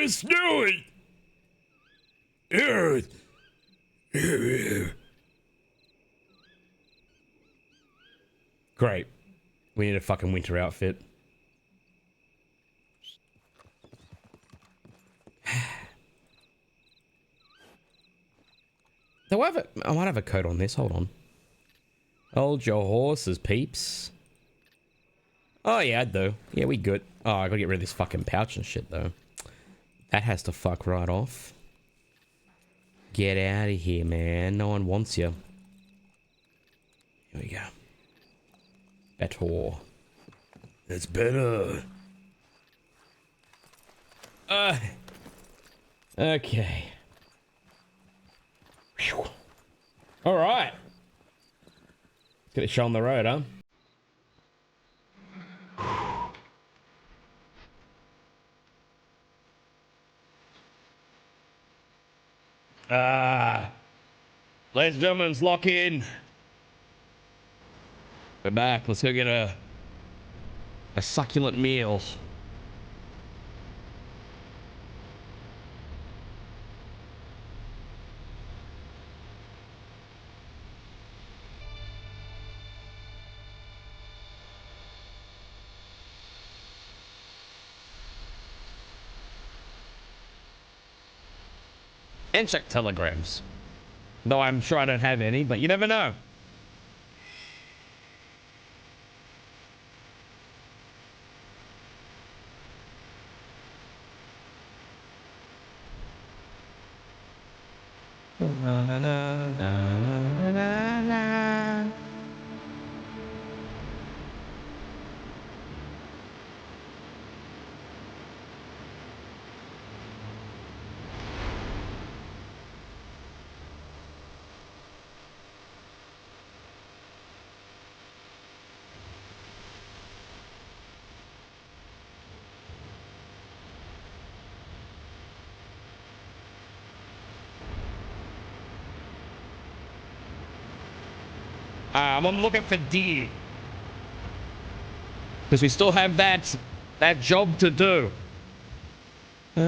Let's do it. Great. We need a fucking winter outfit. Do I might have a coat on this. Hold on. Hold your horses, peeps. Oh, yeah, I do. Yeah, we good. Oh, I gotta get rid of this fucking pouch and shit, though. That has to fuck right off. Get out of here, man. No one wants you. Here we go. Better. It's better. Okay. Whew. All right. Get a show on the road, huh? Ladies and gentlemen, lock in. We're back. Let's go get a succulent meal. And check telegrams. Though I'm sure I don't have any, but you never know. I'm looking for deer. Because we still have that job to do. You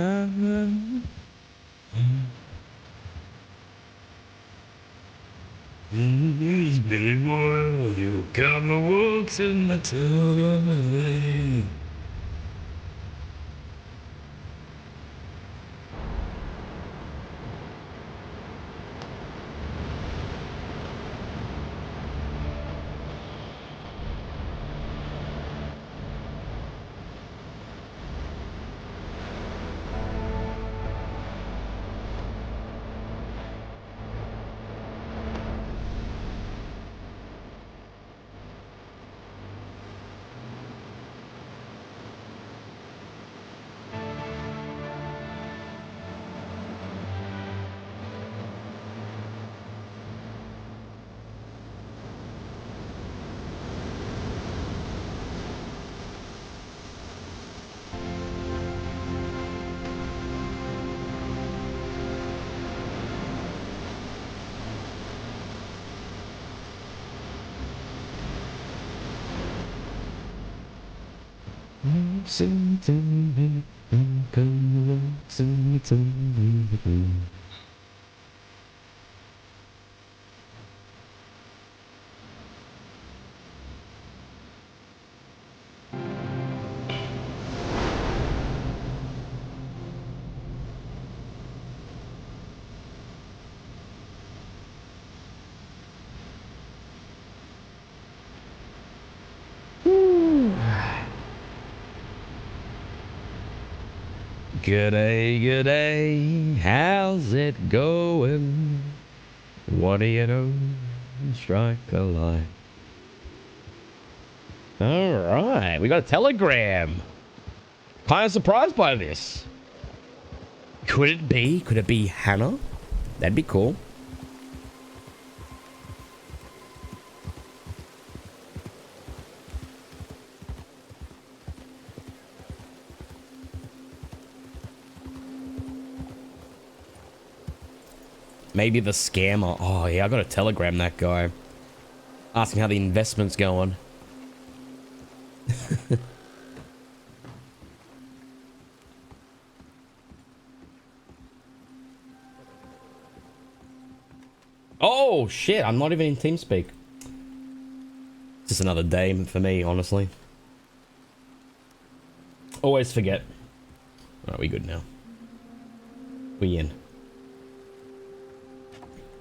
come and walk in the time. G'day, g'day, how's it going? What do you know? Strike a light. Alright, we got a telegram. Kind of surprised by this. Could it be Hannah? That'd be cool. Maybe the scammer. Oh, yeah, I got to telegram that guy. Asking how the investment's going. Oh, shit. I'm not even in TeamSpeak. Just another day for me, honestly. Always forget. Alright, we good now. We in.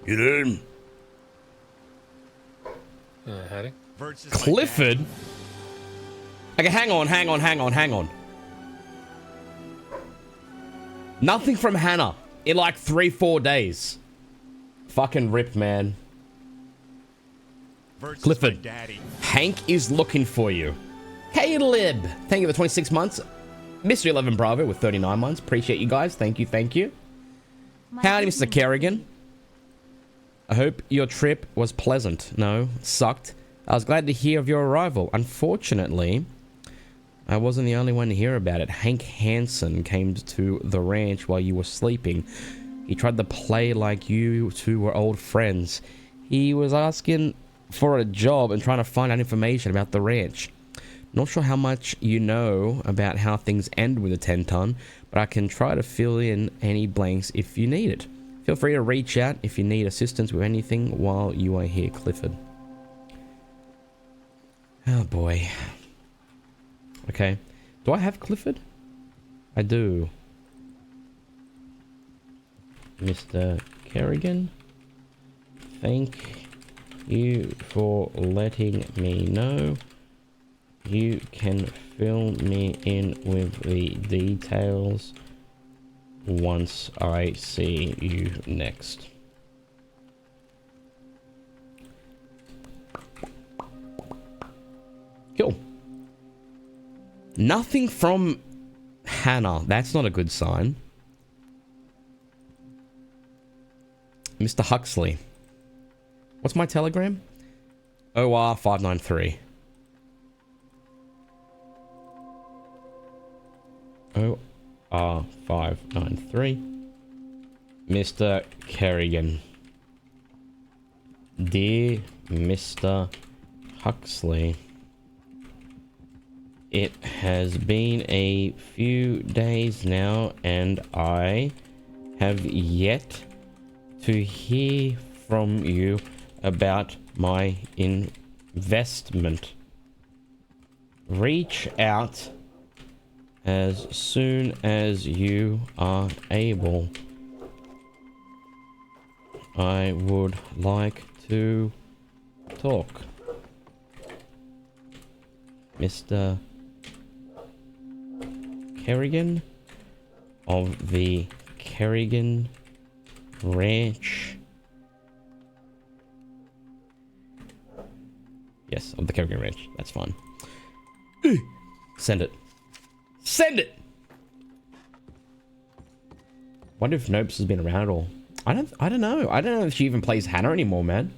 Get in. Heading. Clifford? Okay, hang on. Nothing from Hannah in like 3-4 days. Fucking rip, man. Clifford, Hank is looking for you. Caleb, thank you for 26 months. Mr. 11 Bravo with 39 months. Appreciate you guys. Thank you. Howdy, Mr. Kerrigan. I hope your trip was pleasant. No, it sucked. I was glad to hear of your arrival. Unfortunately, I wasn't the only one to hear about it. Hank Hansen came to the ranch while you were sleeping. He tried to play like you two were old friends. He was asking for a job and trying to find out information about the ranch. Not sure how much you know about how things end with a 10-ton, but I can try to fill in any blanks if you need it. Feel free to reach out if you need assistance with anything while you are here, Clifford. Oh boy. Okay. Do I have Clifford? I do. Mr. Kerrigan, thank you for letting me know. You can fill me in with the details once I see you next. Cool. Nothing from Hannah. That's not a good sign. Mr. Huxley. What's my telegram? OR593. OR593. Mr. Kerrigan. Dear Mr. Huxley, it has been a few days now and I have yet to hear from you about my investment. Reach out as soon as you are able. I would like to talk. Mr. Kerrigan of the Kerrigan Ranch. Yes, of the Kerrigan Ranch. That's fine. Send it. Send it! Wonder if Nopes has been around at all. I don't know. I don't know if she even plays Hannah anymore, man.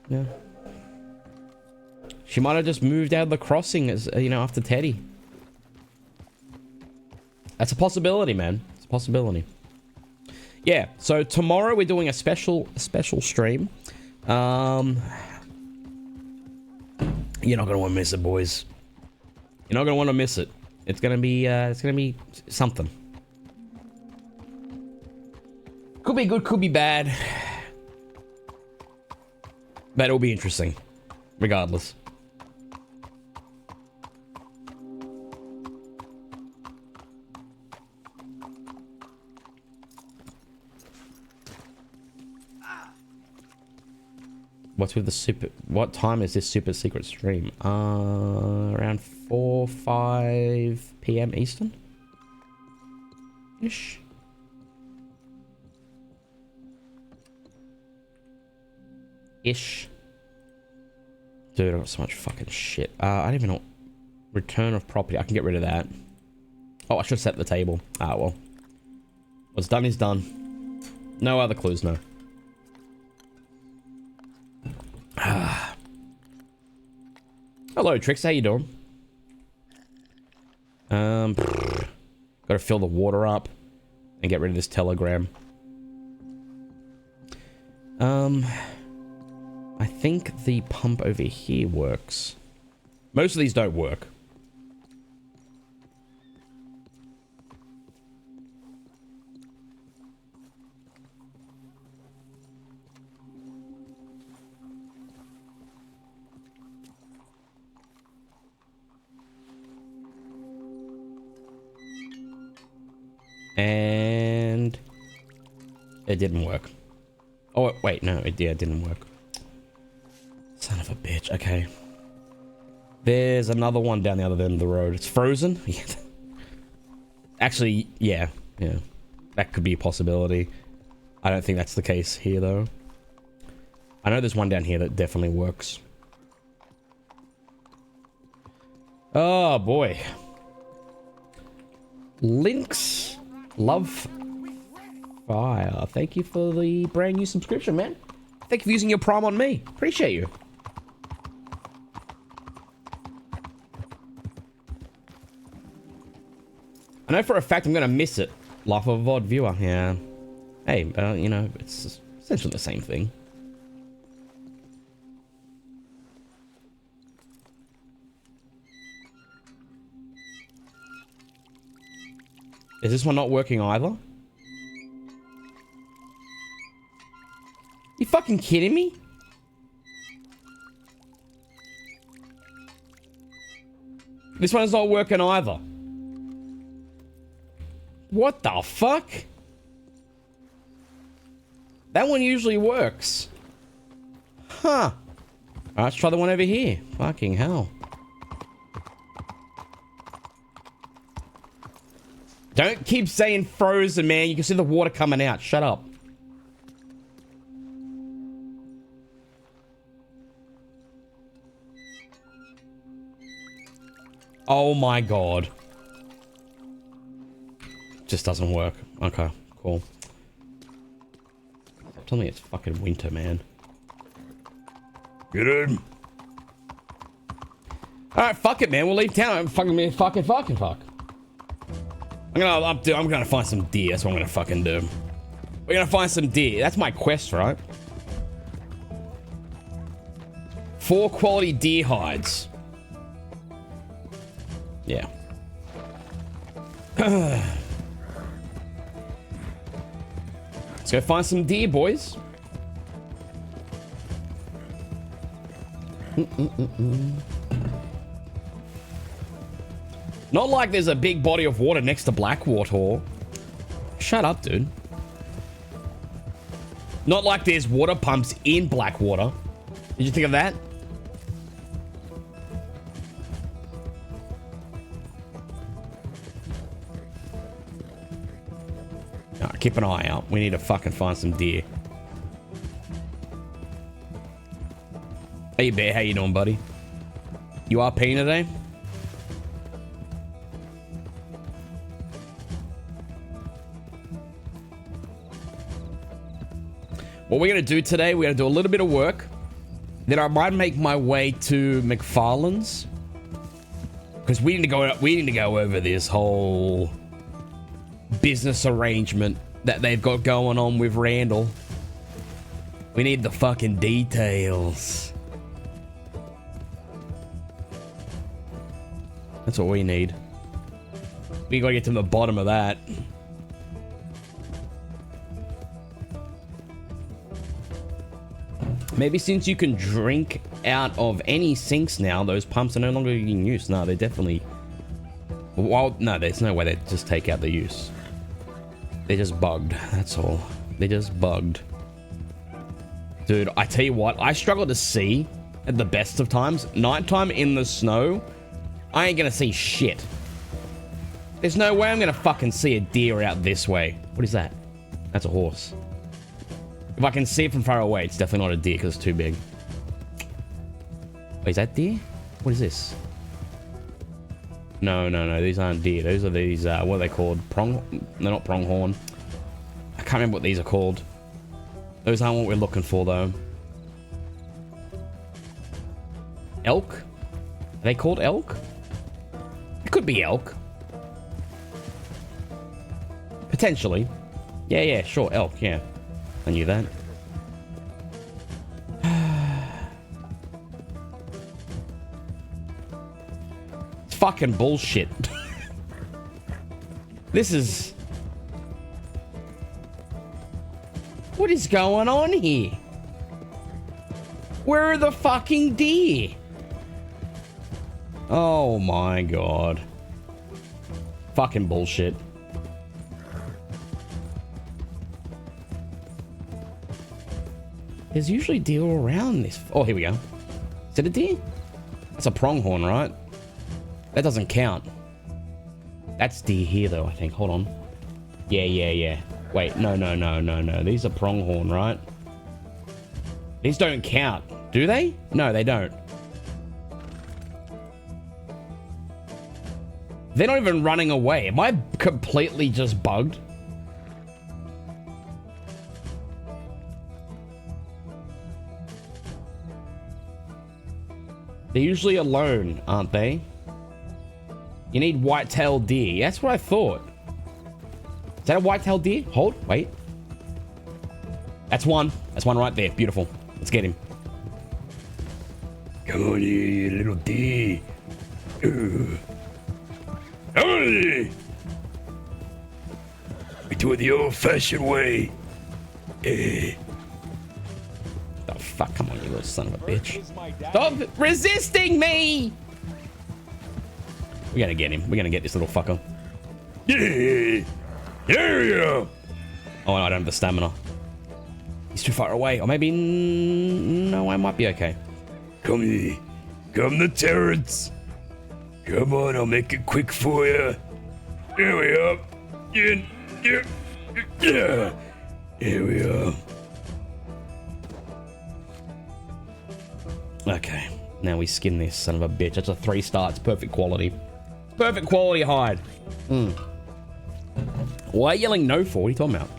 Yeah. She might have just moved out of the crossing as, you know, after Teddy. That's a possibility, man. It's a possibility. Yeah, so tomorrow we're doing a special stream. You're not gonna want to miss it, boys. You're not gonna want to miss it. It's gonna be something. Could be good, could be bad, but it'll be interesting, regardless. What's with the super... What time is this super secret stream? Around 4-5 p.m. Eastern? Ish. Dude, I've got so much fucking shit. I don't even know... Return of property. I can get rid of that. Oh, I should set the table. Ah, well. What's done is done. No other clues, no. Hello, Trix. How you doing? Gotta fill the water up and get rid of this telegram. I think the pump over here works. Most of these don't work. And it didn't work. Oh, wait, no, it didn't work. Son of a bitch. Okay. There's another one down the other end of the road. It's frozen. Actually, yeah. That could be a possibility. I don't think that's the case here, though. I know there's one down here that definitely works. Oh, boy. Lynx Love Fire. Thank you for the brand new subscription, man. Thank you for using your Prime on me. Appreciate you. I know for a fact I'm going to miss it. Life of a VOD viewer. Yeah. Hey, you know, it's essentially the same thing. Is this one not working either? You fucking kidding me? This one's not working either. What the fuck? That one usually works. Huh. Alright, let's try the one over here. Fucking hell. Don't keep saying frozen, man. You can see the water coming out. Shut up. Oh my god. Just doesn't work. Okay, cool. Tell me it's fucking winter, man. Get in. Alright, fuck it, man. We'll leave town. Fuck. I'm gonna find some deer. That's what I'm gonna fucking do. We're gonna find some deer. That's my quest, right? 4 quality deer hides. Yeah. Let's go find some deer, boys. Not like there's a big body of water next to Blackwater. Shut up, dude. Not like there's water pumps in Blackwater. Did you think of that? Alright, keep an eye out. We need to fucking find some deer. Hey, Bear. How you doing, buddy? You are peeing today? What we're going to do today, we're going to do a little bit of work. Then I might make my way to McFarland's. Because we need to go over this whole business arrangement that they've got going on with Randall. We need the fucking details. That's what we need. We gotta get to the bottom of that. Maybe since you can drink out of any sinks now, those pumps are no longer in use. No, they're definitely... Well, no, there's no way they just take out the use. They're just bugged, that's all. They're just bugged. Dude, I tell you what, I struggle to see at the best of times. Nighttime in the snow, I ain't gonna see shit. There's no way I'm gonna fucking see a deer out this way. What is that? That's a horse. If I can see it from far away, it's definitely not a deer because it's too big. Wait, is that deer? What is this? No, these aren't deer. Those are these, what are they called? They're not pronghorn. I can't remember what these are called. Those aren't what we're looking for, though. Elk? Are they called elk? It could be elk. Potentially. Yeah, sure, elk, yeah. I knew that. It's fucking bullshit. This is... What is going on here? Where are the fucking deer? Oh my god. Fucking bullshit. There's usually deer all around this. Oh, here we go. Is that a deer? That's a pronghorn, right? That doesn't count. That's deer here, though, I think. Hold on. Yeah. Wait, no. These are pronghorn, right? These don't count. Do they? No, they don't. They're not even running away. Am I completely just bugged? They're usually alone, aren't they? You need white-tailed deer. That's what I thought. Is that a white-tailed deer? Hold, wait. That's one. That's one right there. Beautiful. Let's get him. Come on here, you little deer. Come on here. We do it the old-fashioned way. The fuck? Come on, you little son of a bitch. Stop resisting me! We gotta get him. We're gonna get this little fucker. Yeah! There we go! Oh, no, I don't have the stamina. He's too far away. Or maybe... No, I might be okay. Come here. Come to Terrence. Come on, I'll make it quick for you. Here we are. Yeah. Here we are. Okay. Now we skin this son of a bitch. That's a 3-star. It's perfect quality. Perfect quality hide. Why are you yelling no for? What are you talking about?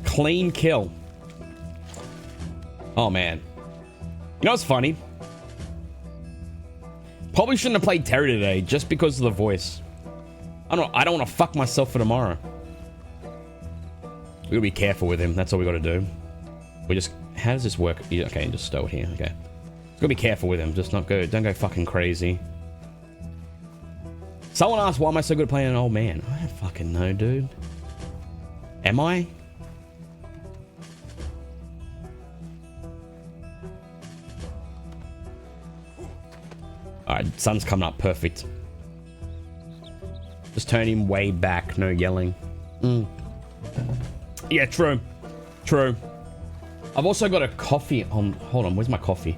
Clean kill. Oh, man. You know what's funny? Probably shouldn't have played Terry today just because of the voice. I don't want to fuck myself for tomorrow. We gotta be careful with him. That's all we gotta do. We just... How does this work? Okay, just stow it here. Okay. Just gotta be careful with him. Just don't go fucking crazy. Someone asked, why am I so good at playing an old man? I don't fucking know, dude. Am I? Alright, sun's coming up. Perfect. Just turn him way back. No yelling. Yeah, true. True. I've also got a coffee on... Hold on, where's my coffee?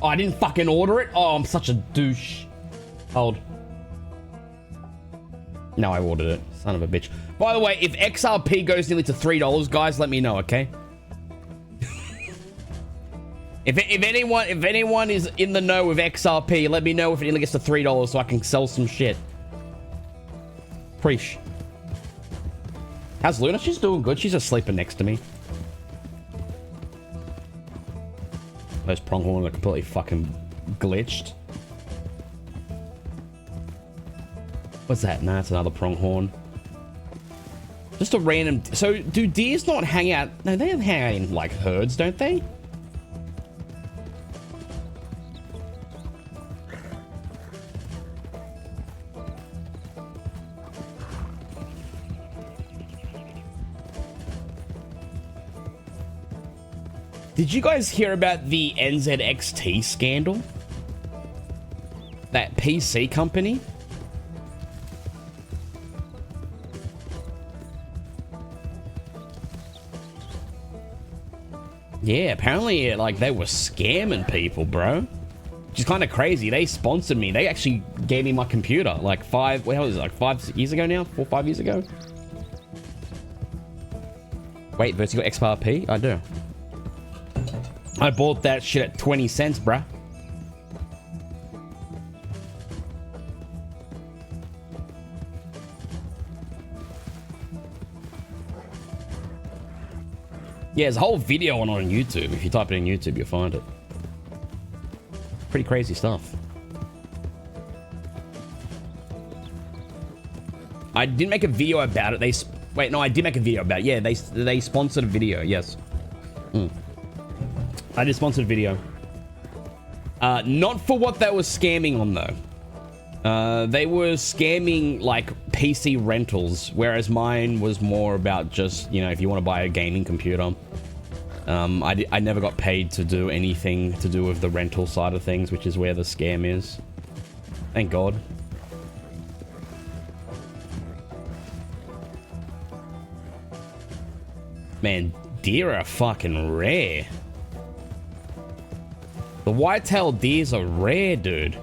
Oh, I didn't fucking order it? Oh, I'm such a douche. Hold. No, I ordered it. Son of a bitch. By the way, if XRP goes nearly to $3, guys, let me know, okay? If anyone is in the know with XRP, let me know if it nearly gets to $3 so I can sell some shit. Preach. How's Luna? She's doing good. She's just sleeping next to me. Those pronghorns are completely fucking glitched. What's that? Nah, it's another pronghorn. Just a random... So, do deers not hang out... No, they hang out in, like, herds, don't they? Did you guys hear about the NZXT scandal? That PC company? Yeah, apparently, like, they were scamming people, bro. Which is kind of crazy. They sponsored me. They actually gave me my computer, like, 5 years ago now? 4 or 5 years ago? Wait, Vertigo XRP? I do. I bought that shit at 20 cents, bruh. Yeah, there's a whole video on YouTube. If you type it in YouTube, you'll find it. Pretty crazy stuff. I didn't make a video about it. Wait, no, I did make a video about it. Yeah, they sponsored a video, yes. I did sponsored a video. Not for what they were scamming on, though. They were scamming, like, PC rentals, whereas mine was more about just, you know, if you want to buy a gaming computer. I never got paid to do anything to do with the rental side of things, which is where the scam is. Thank God. Man, deer are fucking rare. The white-tailed deers are rare, dude.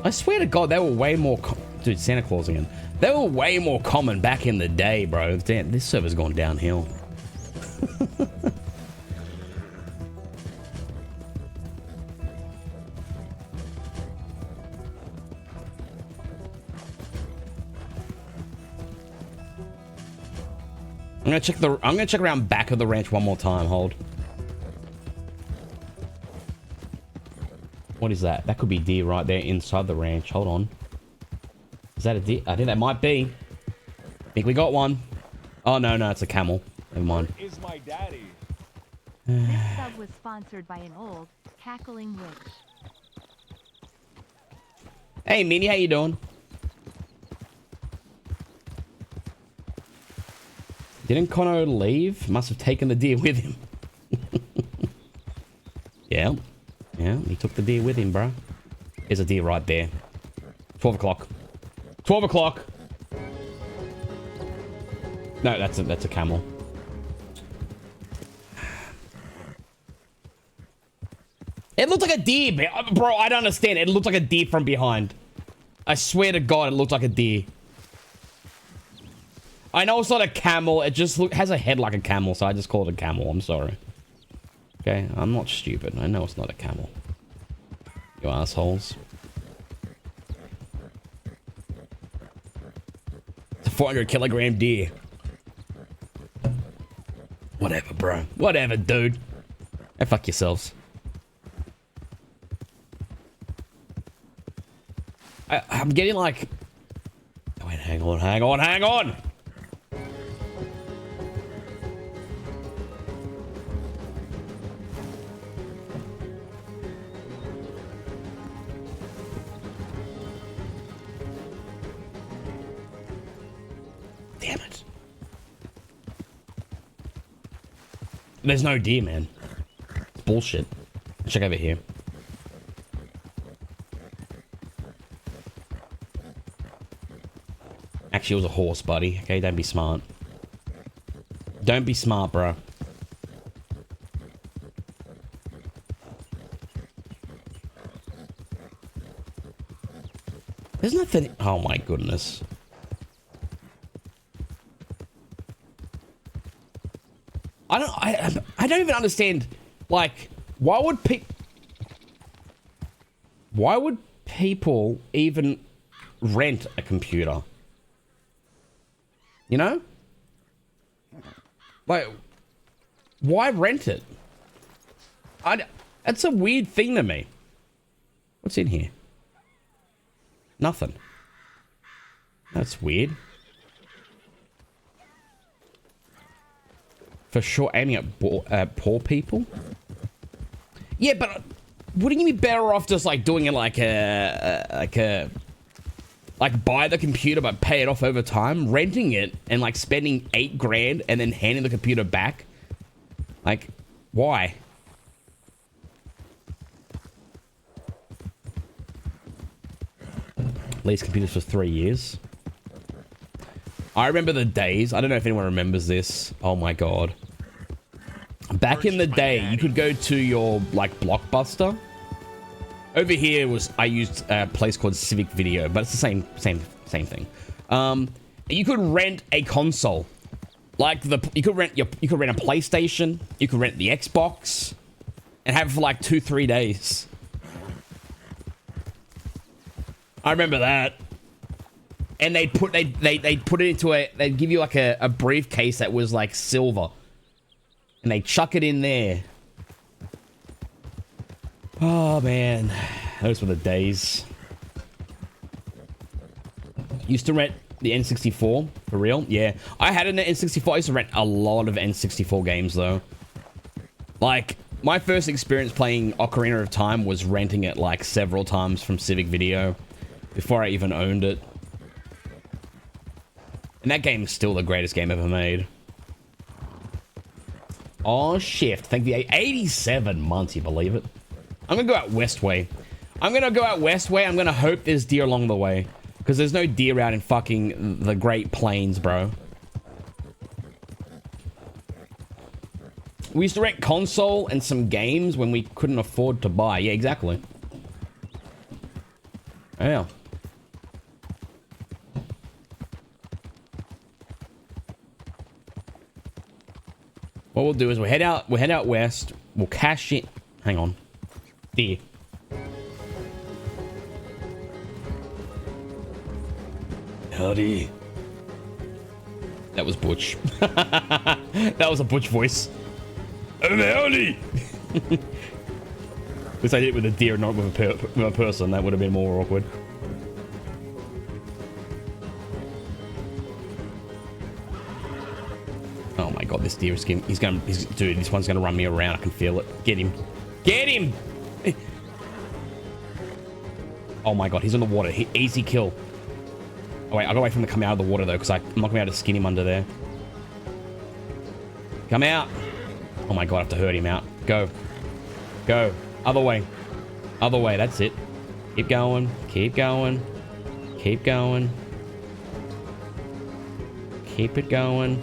I swear to God, they were way more... Dude, Santa Claus again. They were way more common back in the day, bro. Damn, this server's gone downhill. I'm gonna check around back of the ranch one more time. Hold. What is that? That could be deer right there inside the ranch. Hold on. Is that a deer? I think that might be. I think we got one. Oh no, it's a camel. Never mind. Where is my daddy? This sub was sponsored by an old cackling witch. Hey, Minnie, how you doing? Didn't Connor leave? Must have taken the deer with him. Yeah, he took the deer with him, bro. There's a deer right there. 12 o'clock. 12 o'clock. No, that's a camel. It looked like a deer, bro. I don't understand. It looked like a deer from behind. I swear to God, it looked like a deer. I know it's not a camel. It just has a head like a camel, so I just call it a camel. I'm sorry. Okay, I'm not stupid. I know it's not a camel. You assholes. It's a 400-kilogram deer. Whatever, bro. Whatever, dude. Hey, fuck yourselves. I'm getting like... Wait, hang on. Damn it. There's no deer, man. It's bullshit. Check over here. Actually, it was a horse, buddy. Okay, don't be smart. Don't be smart, bro. There's nothing... Oh, my goodness. I don't even understand, like, why would people even rent a computer? You know? Like, why rent it? That's a weird thing to me. What's in here? Nothing. That's weird. For sure, aiming at poor people. Yeah, but wouldn't you be better off just like doing it like buy the computer but pay it off over time, renting it and like spending $8 grand and then handing the computer back? Like, why? Lease computers for 3 years. I remember the days. I don't know if anyone remembers this. Oh my God. Back in the day, you could go to your like Blockbuster. Over here I used a place called Civic Video, but it's the same thing. You could rent a console. Like you could rent a PlayStation, you could rent the Xbox, and have it for like 2-3 days. I remember that. And they'd put it into they'd give you like a briefcase that was like silver. And they chuck it in there. Oh man. Those were the days. Used to rent the N64, for real? Yeah. I had an N64. I used to rent a lot of N64 games though. Like, my first experience playing Ocarina of Time was renting it like several times from Civic Video before I even owned it. And that game is still the greatest game ever made. Oh, shift. Thank the 87 months, you believe it? I'm gonna go out Westway. I'm gonna hope there's deer along the way. Because there's no deer out in fucking the Great Plains, bro. We used to rent console and some games when we couldn't afford to buy. Yeah, exactly. Yeah. What we'll do is we'll head out west. We'll cash in. Hang on. There. Howdy. That was Butch. That was a Butch voice. Howdy. At least I did it with a deer, not with a person. That would have been more awkward. Oh my god, this deer is getting... Dude, this one's gonna run me around. I can feel it. Get him. Get him! Oh my god, he's in the water. Easy kill. Oh wait, I gotta wait for him to come out of the water though, because I'm not gonna be able to skin him under there. Come out! Oh my god, I have to hurt him out. Go. Go. Other way. Other way, that's it. Keep going. Keep going. Keep going. Keep it going.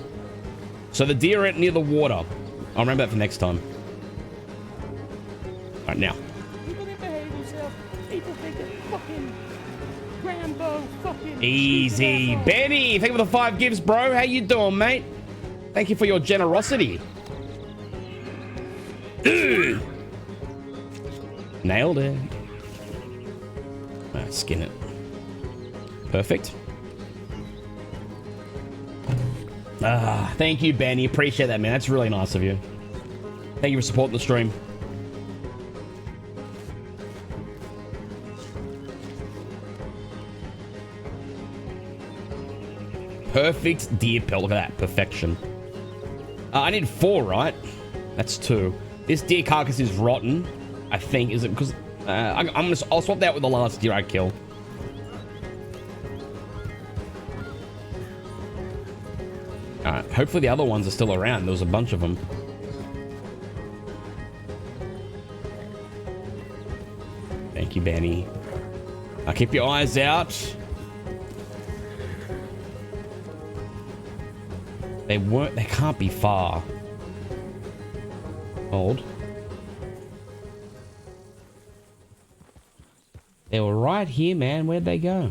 So the deer ain't near the water. I'll remember that for next time. Alright, now. Easy. Benny, thank you for the 5 gifts, bro. How you doing, mate? Thank you for your generosity. Ugh. Nailed it. Skin it. Perfect. Thank you, Benny. Appreciate that, man. That's really nice of you. Thank you for supporting the stream. Perfect deer pelt. Look at that. Perfection. I need 4, right? That's 2. This deer carcass is rotten, I think. Is it because... I'll swap that with the last deer I kill. Alright, hopefully the other ones are still around. There was a bunch of them. Thank you, Benny. Keep your eyes out. They can't be far. Hold. They were right here, man. Where'd they go?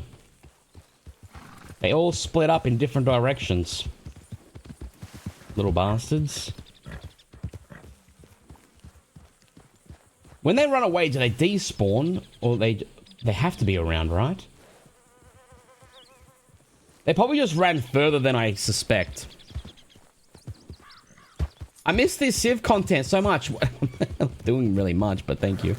They all split up in different directions. Little bastards. When they run away, do they despawn? Or they have to be around, right? They probably just ran further than I suspect. I miss this Civ content so much. I'm not doing really much, but thank you.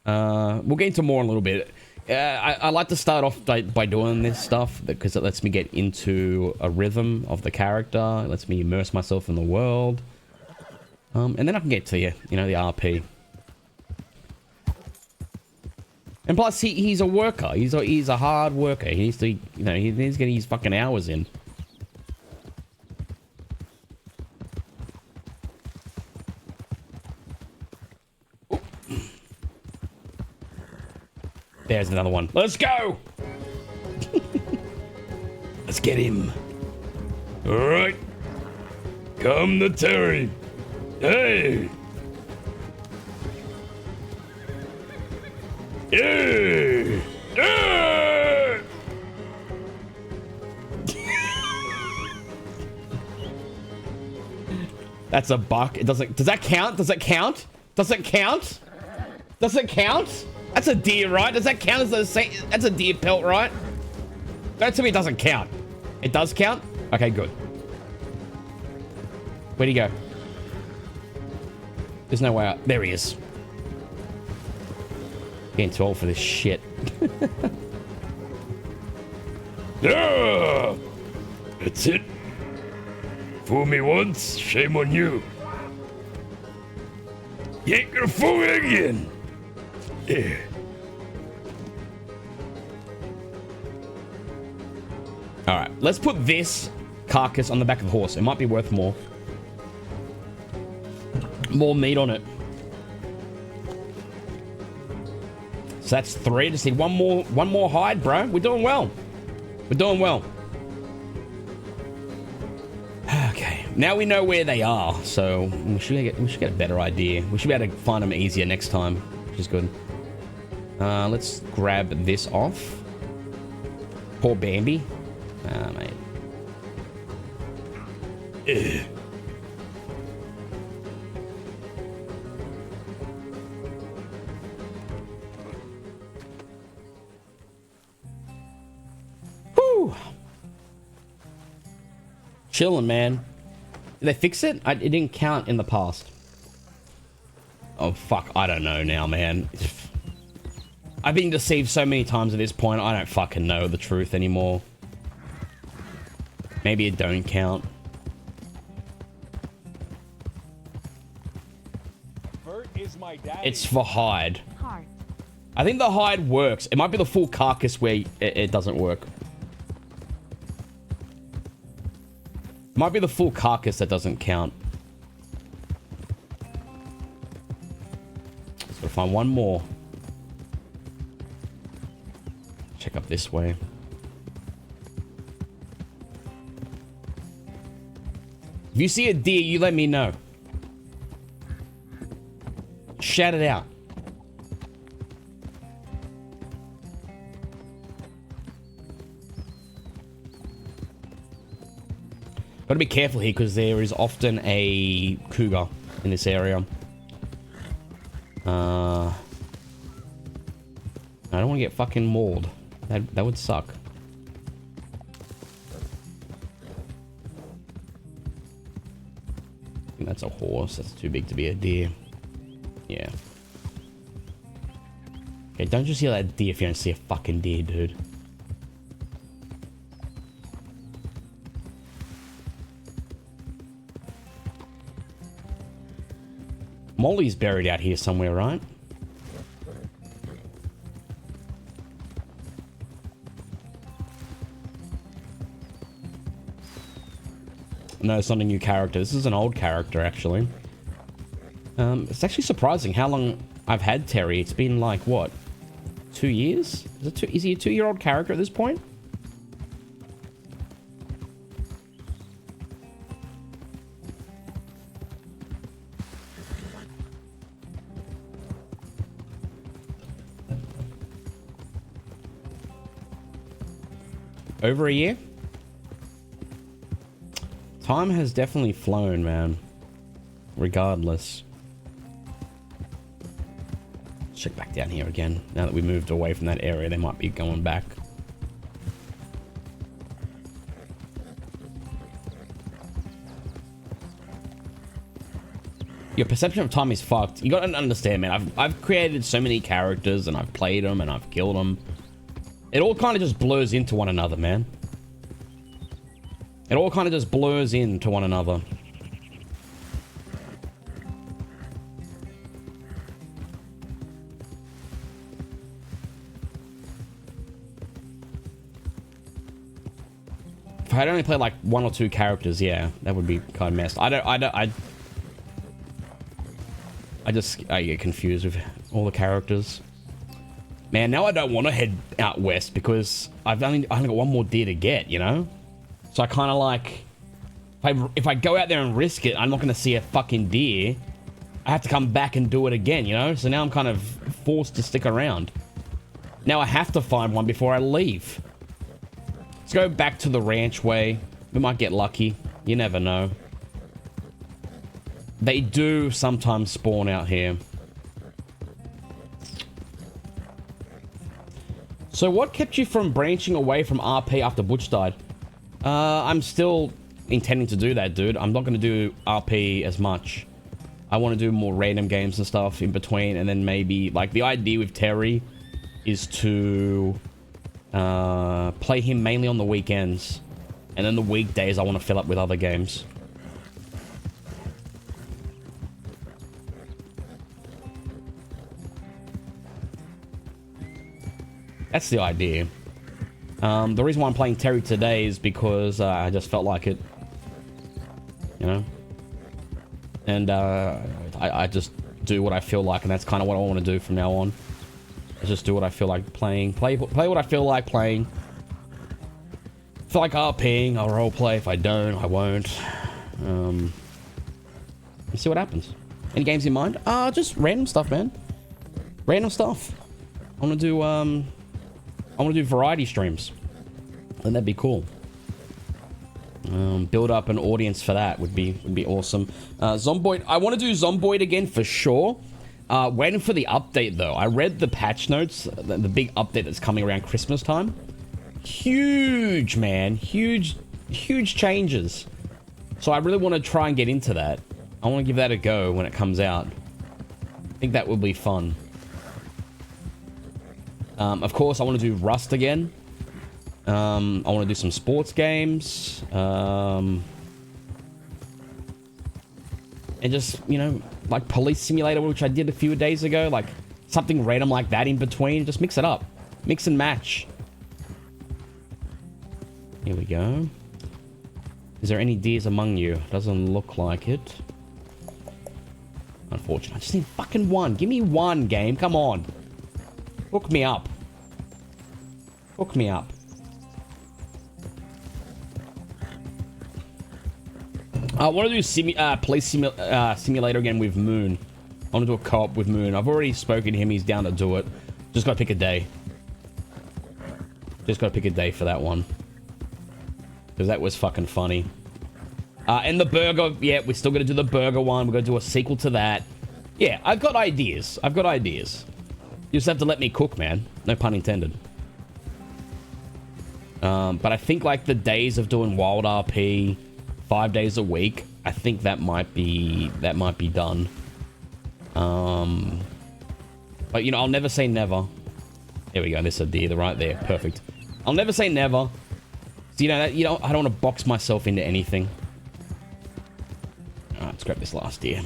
We'll get into more in a little bit. I like to start off by doing this stuff because it lets me get into a rhythm of the character. It lets me immerse myself in the world. And then I can get to the RP. And plus, he's a worker. He's a hard worker. He needs to, he needs to get his fucking hours in. There's another one. Let's go! Let's get him. Alright. Come to Terry. Hey! Yeah! Yeah! That's a buck. It doesn't... Does that count? Does it count? Does it count? Does it count? That's a deer, right? Does that count as the same? That's a deer pelt, right? That to me doesn't count. It does count? Okay, good. Where'd he go? There's no way out. There he is. Getting too old for this shit. Yeah! That's it. Fool me once, shame on you. You ain't gonna fool me again. Yeah. Alright, let's put this carcass on the back of the horse. It might be worth more. More meat on it. So that's 3. Just need one more hide, bro. We're doing well. We're doing well. Okay. Now we know where they are, so we should get a better idea. We should be able to find them easier next time, which is good. Let's grab this off. Poor Bambi. Mate. Ugh. Whew. Chilling, man. Did they fix it? It didn't count in the past. Oh, fuck. I don't know now, man. I've been deceived so many times at this point, I don't fucking know the truth anymore. Maybe it don't count. Bert is my daddy. It's for hide. Heart. I think the hide works. It might be the full carcass where it doesn't work. Might be the full carcass that doesn't count. Let's gotta find one more. Check up this way. If you see a deer, you let me know. Shout it out. Gotta be careful here because there is often a cougar in this area. I don't want to get fucking mauled. That would suck. I think that's a horse. That's too big to be a deer. Yeah. Okay, don't just see that deer if you don't see a fucking deer, dude. Molly's buried out here somewhere, right? No, it's not a new character. This is an old character, actually. It's actually surprising how long I've had Terry. It's been like, what? 2 years? Is he a 2-year-old character at this point? Over a year? Time has definitely flown, man. Regardless. Let's check back down here again. Now that we moved away from that area, they might be going back. Your perception of time is fucked. You gotta understand, man. I've created so many characters and I've played them and I've killed them. It all kind of just blurs into one another, man. It all kind of just blurs into one another. If I had only played like 1 or 2 characters, yeah, that would be kind of messed. I get confused with all the characters. Man, now I don't want to head out west because I only got one more deer to get, you know? So I kind of like, if I go out there and risk it, I'm not going to see a fucking deer. I have to come back and do it again, you know? So now I'm kind of forced to stick around. Now I have to find one before I leave. Let's go back to the ranch way. We might get lucky. You never know. They do sometimes spawn out here. So what kept you from branching away from RP after Butch died? I'm still intending to do that, dude. I'm not going to do RP as much. I want to do more random games and stuff in between, and then maybe, like, the idea with Terry is to play him mainly on the weekends, and then the weekdays I want to fill up with other games. That's the idea. The reason why I'm playing Terry today is because I just felt like it. You know? And I just do what I feel like, and that's kind of what I want to do from now on. I just do what I feel like playing. Play what I feel like playing. Feel like RPing, I'll roleplay. If I don't, I won't. Let's see what happens. Any games in mind? Just random stuff, man. Random stuff. I want to do variety streams. And that'd be cool. Build up an audience for that would be awesome. Zomboid, I want to do Zomboid again for sure. Waiting for the update though. I read the patch notes, the big update that's coming around Christmas time. Huge, man. Huge changes. So I really want to try and get into that. I want to give that a go when it comes out. I think that will be fun. Of course, I want to do Rust again. I want to do some sports games. And just, you know, like Police Simulator, which I did a few days ago. Like, something random like that in between. Just mix it up. Mix and match. Here we go. Is there any deers among you? Doesn't look like it. Unfortunately. I just need fucking one. Give me one, game. Come on. Hook me up. Hook me up. I want to do Police Simulator again with Moon. I want to do a co-op with Moon. I've already spoken to him. He's down to do it. Just got to pick a day. Just got to pick a day for that one. Because that was fucking funny. And the burger. Yeah, we're still going to do the burger one. We're going to do a sequel to that. Yeah, I've got ideas. I've got ideas. You just have to let me cook, man. No pun intended. But I think like the days of doing Wild RP 5 days a week, I think that might be done. But you know, I'll never say never. There we go. There's a deer right there. Perfect. I'll never say never. So, I don't want to box myself into anything. All right, let's grab this last deer.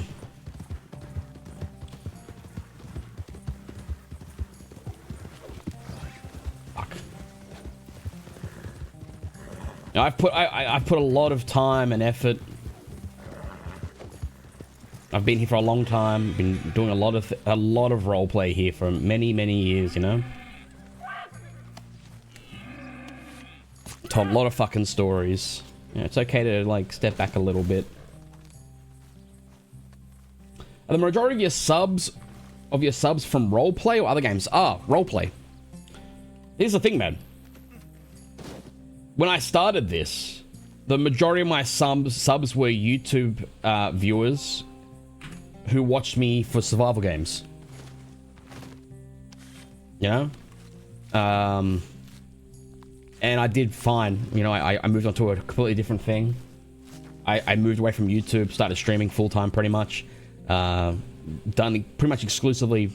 Now, I've put a lot of time and effort. I've been here for a long time. Been doing a lot of roleplay here for many years. You know, told a lot of fucking stories. It's okay to like step back a little bit. Are the majority of your subs from roleplay or other games? Roleplay. Here's the thing, man. When I started this, the majority of my subs were YouTube viewers who watched me for survival games. You know? And I did fine. You know, I moved on to a completely different thing. I moved away from YouTube, started streaming full-time pretty much. Done pretty much exclusively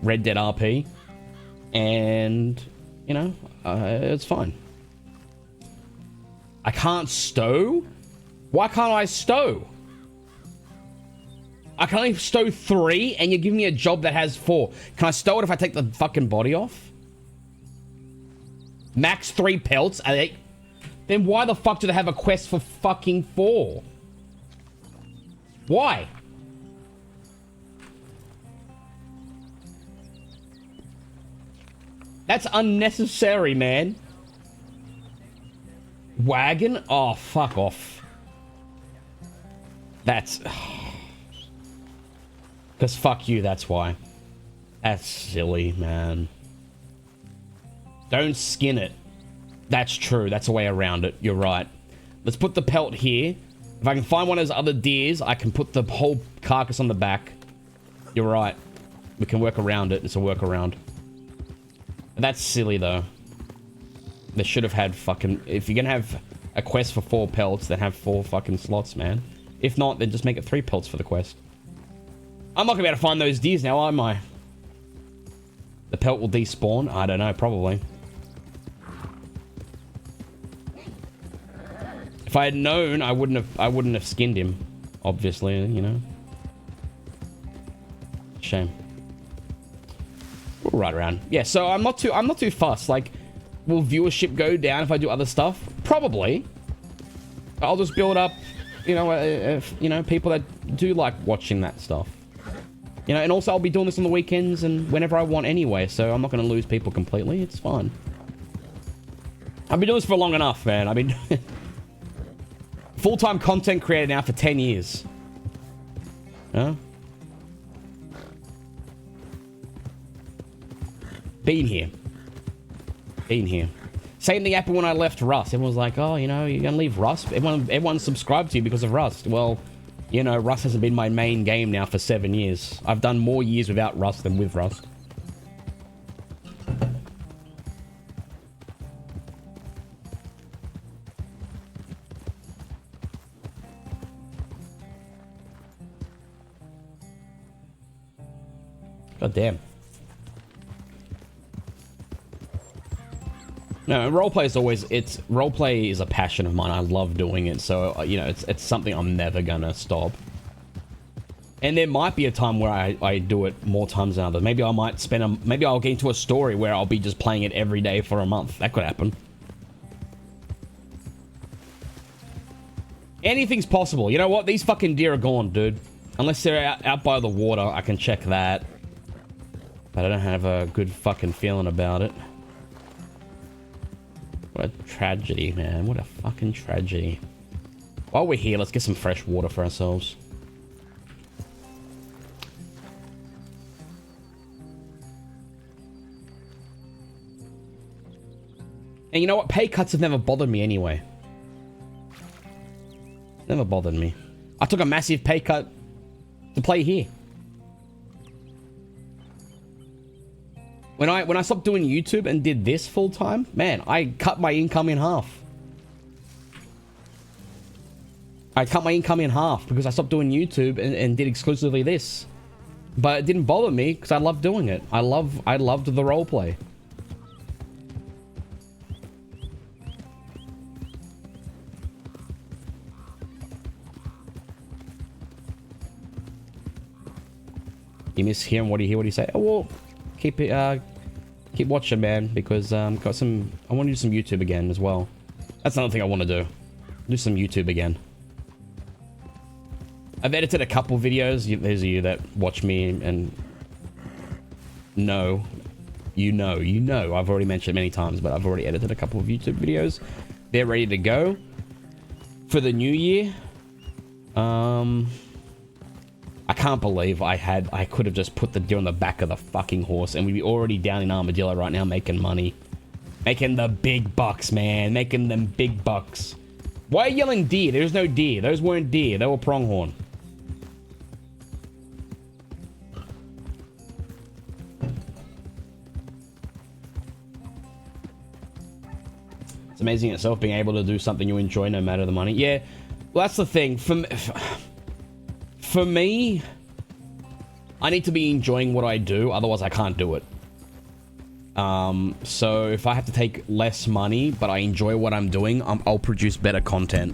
Red Dead RP. And, you know, it's fine. I can't stow? Why can't I stow? I can only stow 3 and you're giving me a job that has 4. Can I stow it if I take the fucking body off? Max 3 pelts? Then why the fuck do they have a quest for fucking 4? Why? That's unnecessary, man. Wagon? Oh, fuck off. That's... Because fuck you, that's why. That's silly, man. Don't skin it. That's true. That's a way around it. You're right. Let's put the pelt here. If I can find one of those other deers, I can put the whole carcass on the back. You're right. We can work around it. It's a workaround. That's silly, though. They should have had fucking... If you're gonna have a quest for 4 pelts, then have 4 fucking slots, man. If not, then just make it 3 pelts for the quest. I'm not gonna be able to find those deers now, am I? The pelt will despawn? I don't know, probably. If I had known, I wouldn't have skinned him. Obviously, you know. Shame. We'll ride around. Yeah, so I'm not too fussed. Like, will viewership go down if I do other stuff? Probably. I'll just build up, you know, people that do like watching that stuff. You know, and also I'll be doing this on the weekends and whenever I want anyway, so I'm not going to lose people completely. It's fine. I've been doing this for long enough, man. Full-time content creator now for 10 years. Huh? Been here. Been here. Same thing happened when I left Rust. Everyone was like, oh, you know, you're gonna leave Rust? Everyone subscribed to you because of Rust. Well, you know, Rust hasn't been my main game now for 7 years. I've done more years without Rust than with Rust. God damn. No, roleplay is always, roleplay is a passion of mine. I love doing it. So, you know, it's something I'm never gonna stop. And there might be a time where I do it more times than others. Maybe I might maybe I'll get into a story where I'll be just playing it every day for a month. That could happen. Anything's possible. You know what? These fucking deer are gone, dude. Unless they're out by the water, I can check that. But I don't have a good fucking feeling about it. What a tragedy, man. What a fucking tragedy. While we're here, let's get some fresh water for ourselves. And you know what? Pay cuts have never bothered me anyway. Never bothered me. I took a massive pay cut to play here. When I stopped doing YouTube and did this full time, man, I cut my income in half. I cut my income in half because I stopped doing YouTube and did exclusively this. But it didn't bother me because I loved doing it. I loved the roleplay. You miss hearing what you say? Oh well, keep watching, man, because I want to do some YouTube again as well. That's another thing I want to do some YouTube again. I've edited a couple videos. Those of you that watch me and know, you know. I've already mentioned it many times, but I've already edited a couple of YouTube videos. They're ready to go for the new year. I can't believe I could have just put the deer on the back of the fucking horse and we'd be already down in Armadillo right now making money. Making the big bucks, man. Making them big bucks. Why are you yelling deer? There's no deer. Those weren't deer. They were pronghorn. It's amazing itself being able to do something you enjoy no matter the money. Yeah, well, that's the thing. For me, I need to be enjoying what I do, otherwise I can't do it. So if I have to take less money, but I enjoy what I'm doing, I'll produce better content.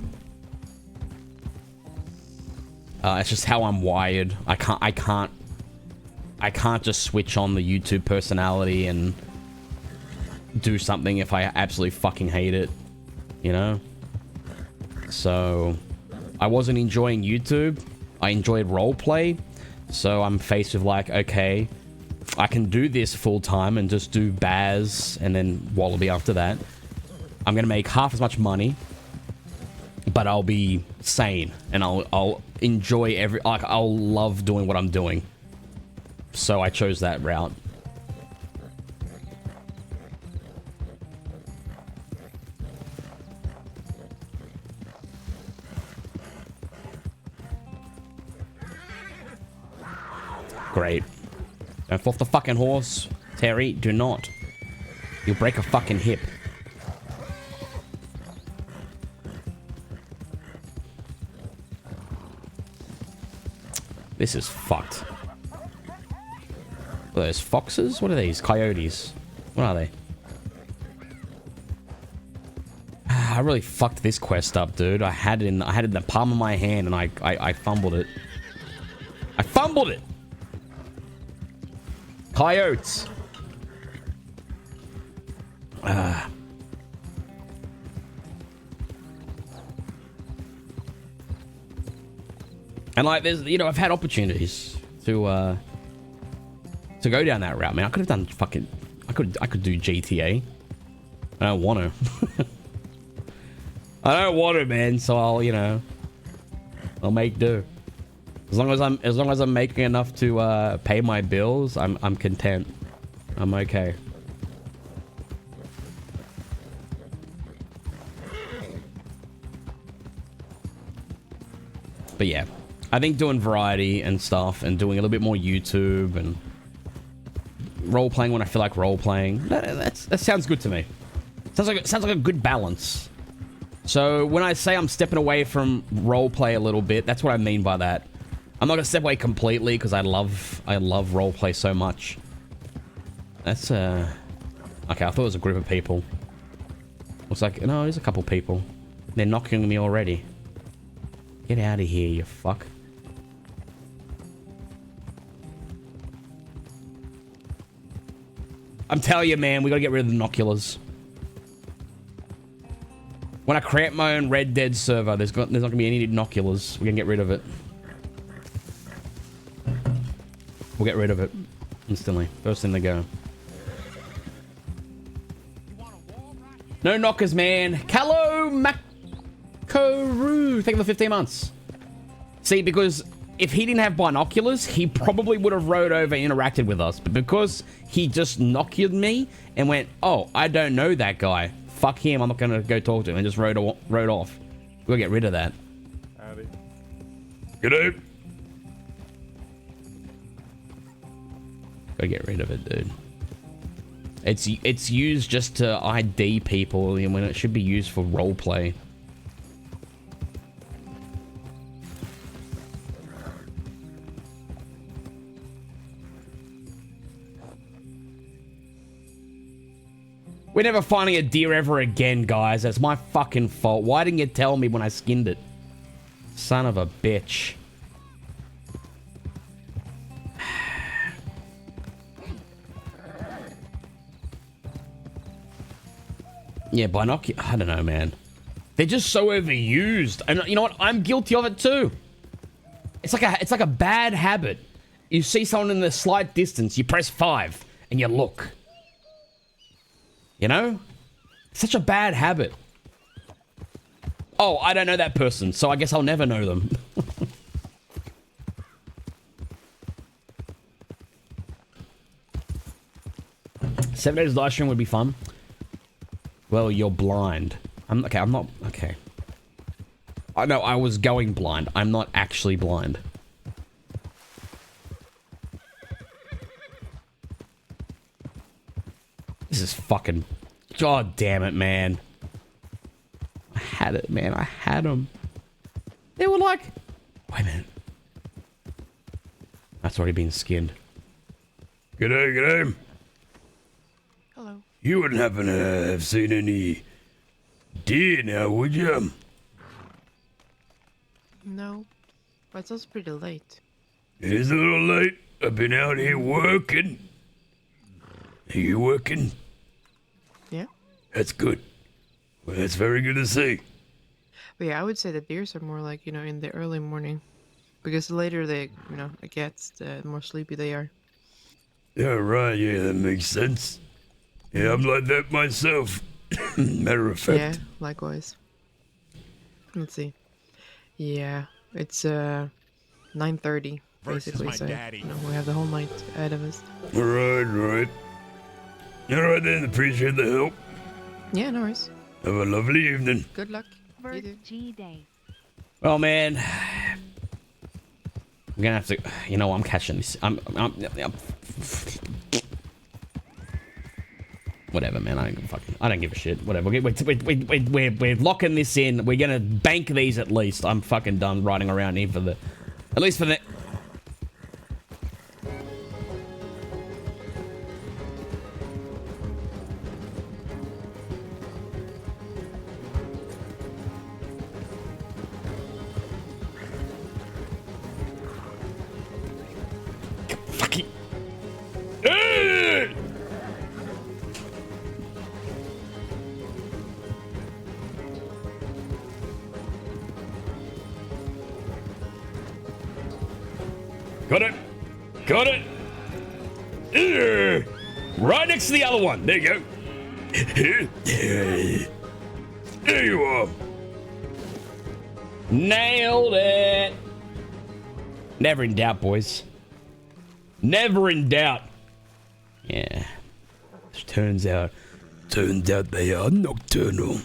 It's just how I'm wired. I can't just switch on the YouTube personality and do something if I absolutely fucking hate it, you know? So I wasn't enjoying YouTube. I enjoyed roleplay, so I'm faced with like, okay, I can do this full time and just do Baz and then Wallaby after that. I'm gonna make half as much money, but I'll be sane and I'll enjoy I'll love doing what I'm doing. So I chose that route. Great. Don't fall off the fucking horse, Terry. Do not. You'll break a fucking hip. This is fucked. What are those foxes? What are these? Coyotes. What are they? I really fucked this quest up, dude. I had it in the palm of my hand and I fumbled it. I fumbled it! Coyotes. And like, there's, you know, I've had opportunities to go down that route, man. I could have done fucking, I could do GTA. I don't want to. I don't want it, man. So I'll, you know, I'll make do. As long as I'm making enough to pay my bills, I'm content. I'm okay. But yeah, I think doing variety and stuff and doing a little bit more YouTube and role playing when I feel like role playing, that sounds good to me. Sounds like a good balance. So when I say I'm stepping away from role play a little bit, that's what I mean by that. I'm not gonna step away completely because I love role play so much. That's okay. I thought it was a group of people. Looks like no, there's a couple people. They're knocking me already. Get out of here, you fuck. I'm telling you, man, we gotta get rid of the binoculars. When I create my own Red Dead server, there's not gonna be any binoculars. We're gonna get rid of it. We'll get rid of it instantly. First thing to go. No knockers, man. Callow Macaru. Thank you for 15 months. See, because if he didn't have binoculars, he probably would have rode over and interacted with us. But because he just knocked me and went, oh, I don't know that guy. Fuck him. I'm not going to go talk to him. And just rode off. We'll get rid of that. Howdy. G'day. Gotta get rid of it, dude. It's used just to ID people when it should be used for roleplay. We're never finding a deer ever again, guys. That's my fucking fault. Why didn't you tell me when I skinned it? Son of a bitch. Yeah, binocular. I don't know, man. They're just so overused. And you know what? I'm guilty of it too. It's like a bad habit. You see someone in the slight distance, you press 5 and you look. You know? Such a bad habit. Oh, I don't know that person, so I guess I'll never know them. 7 days live stream would be fun. Well, you're blind. I'm not okay. I know I was going blind. I'm not actually blind. This is fucking... God damn it, man. I had it, man. I had them. They were like... Wait a minute. That's already been skinned. G'day, g'day. Hello. You wouldn't happen to have seen any deer now, would you? No, but it's also pretty late. It is a little late. I've been out here working. Are you working? Yeah. That's good. Well, that's very good to see. But yeah, I would say the deers are more like, in the early morning. Because the later they, it gets, the more sleepy they are. Yeah, right. Yeah, that makes sense. Yeah, I'm like that myself. Matter of fact. Yeah, likewise. Let's see. Yeah, it's 9:30 basically, so we have the whole night ahead of us. Right. All right then, appreciate the help. Yeah, no worries. Have a lovely evening. Good luck. You First too. G Day. Well, man, I'm gonna have to. I'm catching this. I'm whatever, man. I don't give a shit. Whatever. We're locking this in. We're gonna bank these at least. I'm fucking done riding around here at least for the. Fucking. Hey! Got it. Right next to the other one. There you go. There you are. Nailed it. Never in doubt, boys. Never in doubt. Yeah. Turns out they are nocturnal.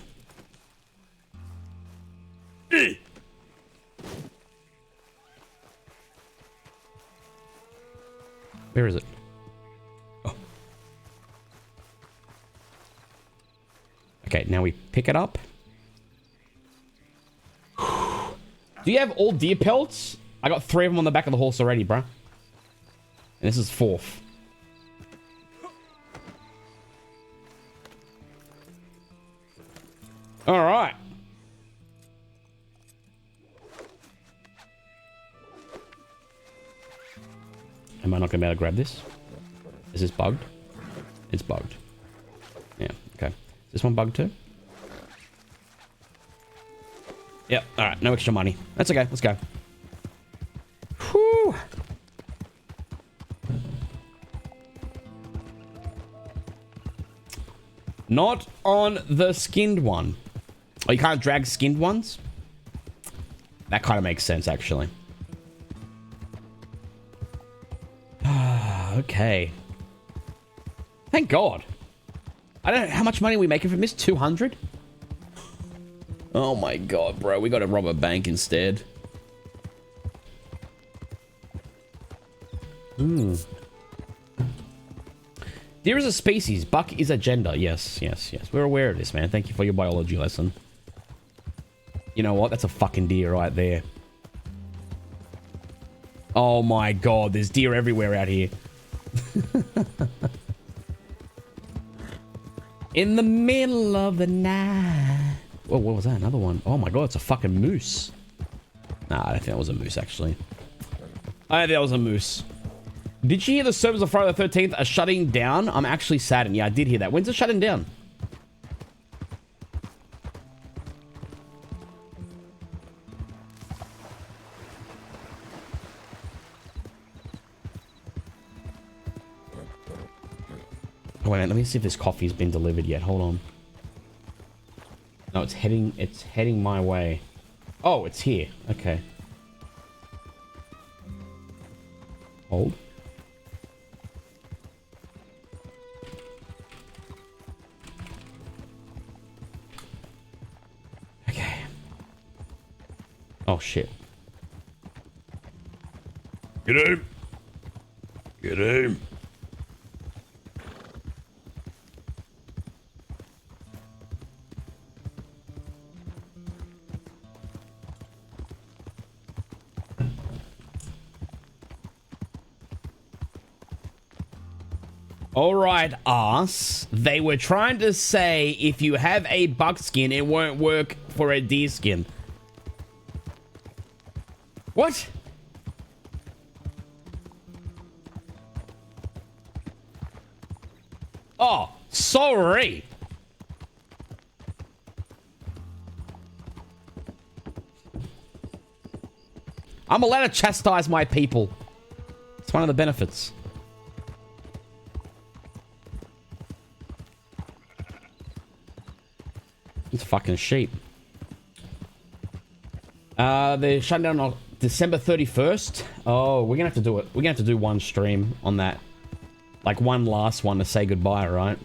Where is it? Oh. Okay, now we pick it up. Do you have all deer pelts? I got 3 of them on the back of the horse already, bruh. And this is 4th. All right. Am I not going to be able to grab this? Is this bugged? It's bugged. Yeah, okay. Is this one bugged too? Yep, alright, no extra money. That's okay, let's go. Whew. Not on the skinned one. Oh, you can't drag skinned ones? That kind of makes sense, actually. Okay. Thank God. I don't know how much money are we making from this. 200? Oh my God, bro. We got to rob a bank instead. Deer is a species. Buck is a gender. Yes, yes, yes. We're aware of this, man. Thank you for your biology lesson. You know what? That's a fucking deer right there. Oh my God. There's deer everywhere out here. In the middle of the night. Whoa, what was that? Another one. Oh my God, it's a fucking moose. Nah, I don't think that was a moose, actually. I think that was a moose. Did you hear the servers of Friday the 13th are shutting down? I'm actually saddened. Yeah, I did hear that. When's it shutting down? Oh, wait, let me see if this coffee's been delivered yet. Hold on. No, it's heading my way. Oh, it's here. Okay. Hold. Okay. Oh, shit. Get him. Get him. Alright, ass. They were trying to say if you have a buckskin, it won't work for a deer skin. What? Oh, sorry. I'm allowed to chastise my people. It's one of the benefits. It's fucking sheep. They're shutting down on December 31st. Oh, we're gonna have to do it. We're gonna have to do one stream on that. Like one last one to say goodbye, right?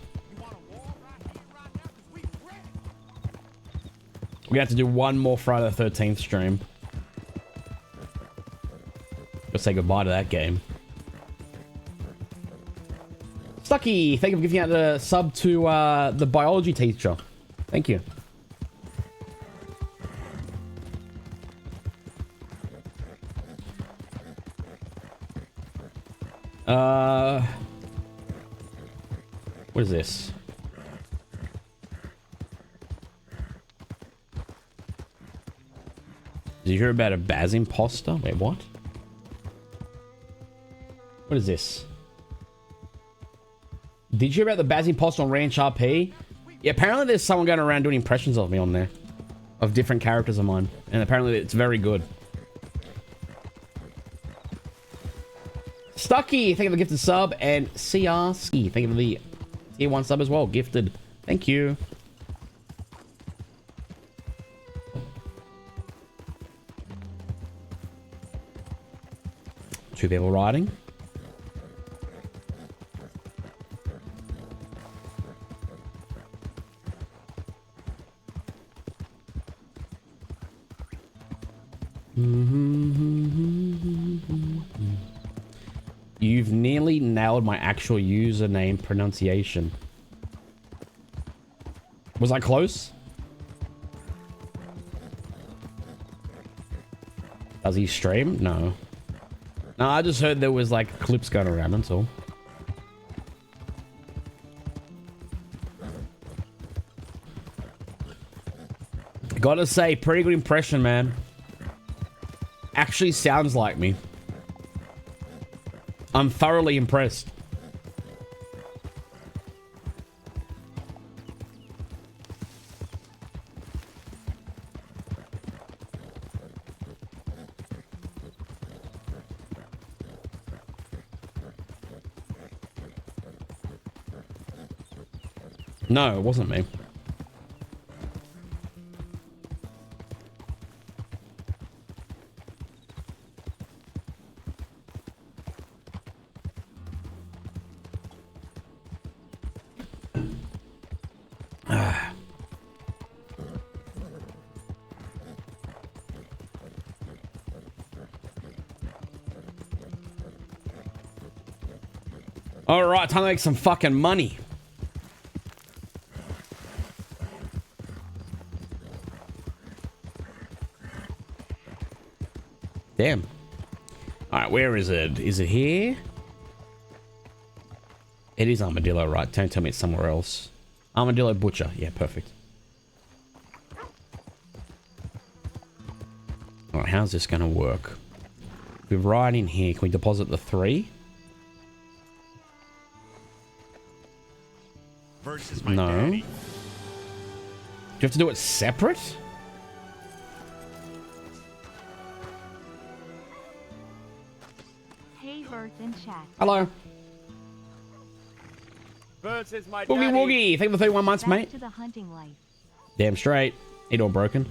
We're gonna have to do one more Friday the 13th stream. Let's say goodbye to that game. Stucky, thank you for giving out the sub to the biology teacher. Thank you. What is this? Did you hear about a Baz imposter? Wait, what? What is this? Did you hear about the Baz imposter on Ranch RP? Yeah, apparently there's someone going around doing impressions of me on there. Of different characters of mine. And apparently it's very good. Stucky, thank you for the gifted sub. And CRski, thank you for the tier 1 sub as well. Gifted. Thank you. 2 people riding. You've nearly nailed my actual username pronunciation. Was I close? Does he stream? No. No, I just heard there was like clips going around, that's all. Gotta say, pretty good impression, man. Actually sounds like me. I'm thoroughly impressed. No, it wasn't me. All right, time to make some fucking money. Damn. All right, where is it? Is it here? It is Armadillo, right? Don't tell me it's somewhere else. Armadillo Butcher. Yeah, perfect. All right, how's this going to work? We're right in here. Can we deposit the 3? Versus my No. daddy. Do you have to do it separate? Hey, Bert in chat. Hello. Versus my Boogie daddy. Woogie. Thank you for 31 months, Back mate. to the hunting life. Damn straight. Ain't all broken.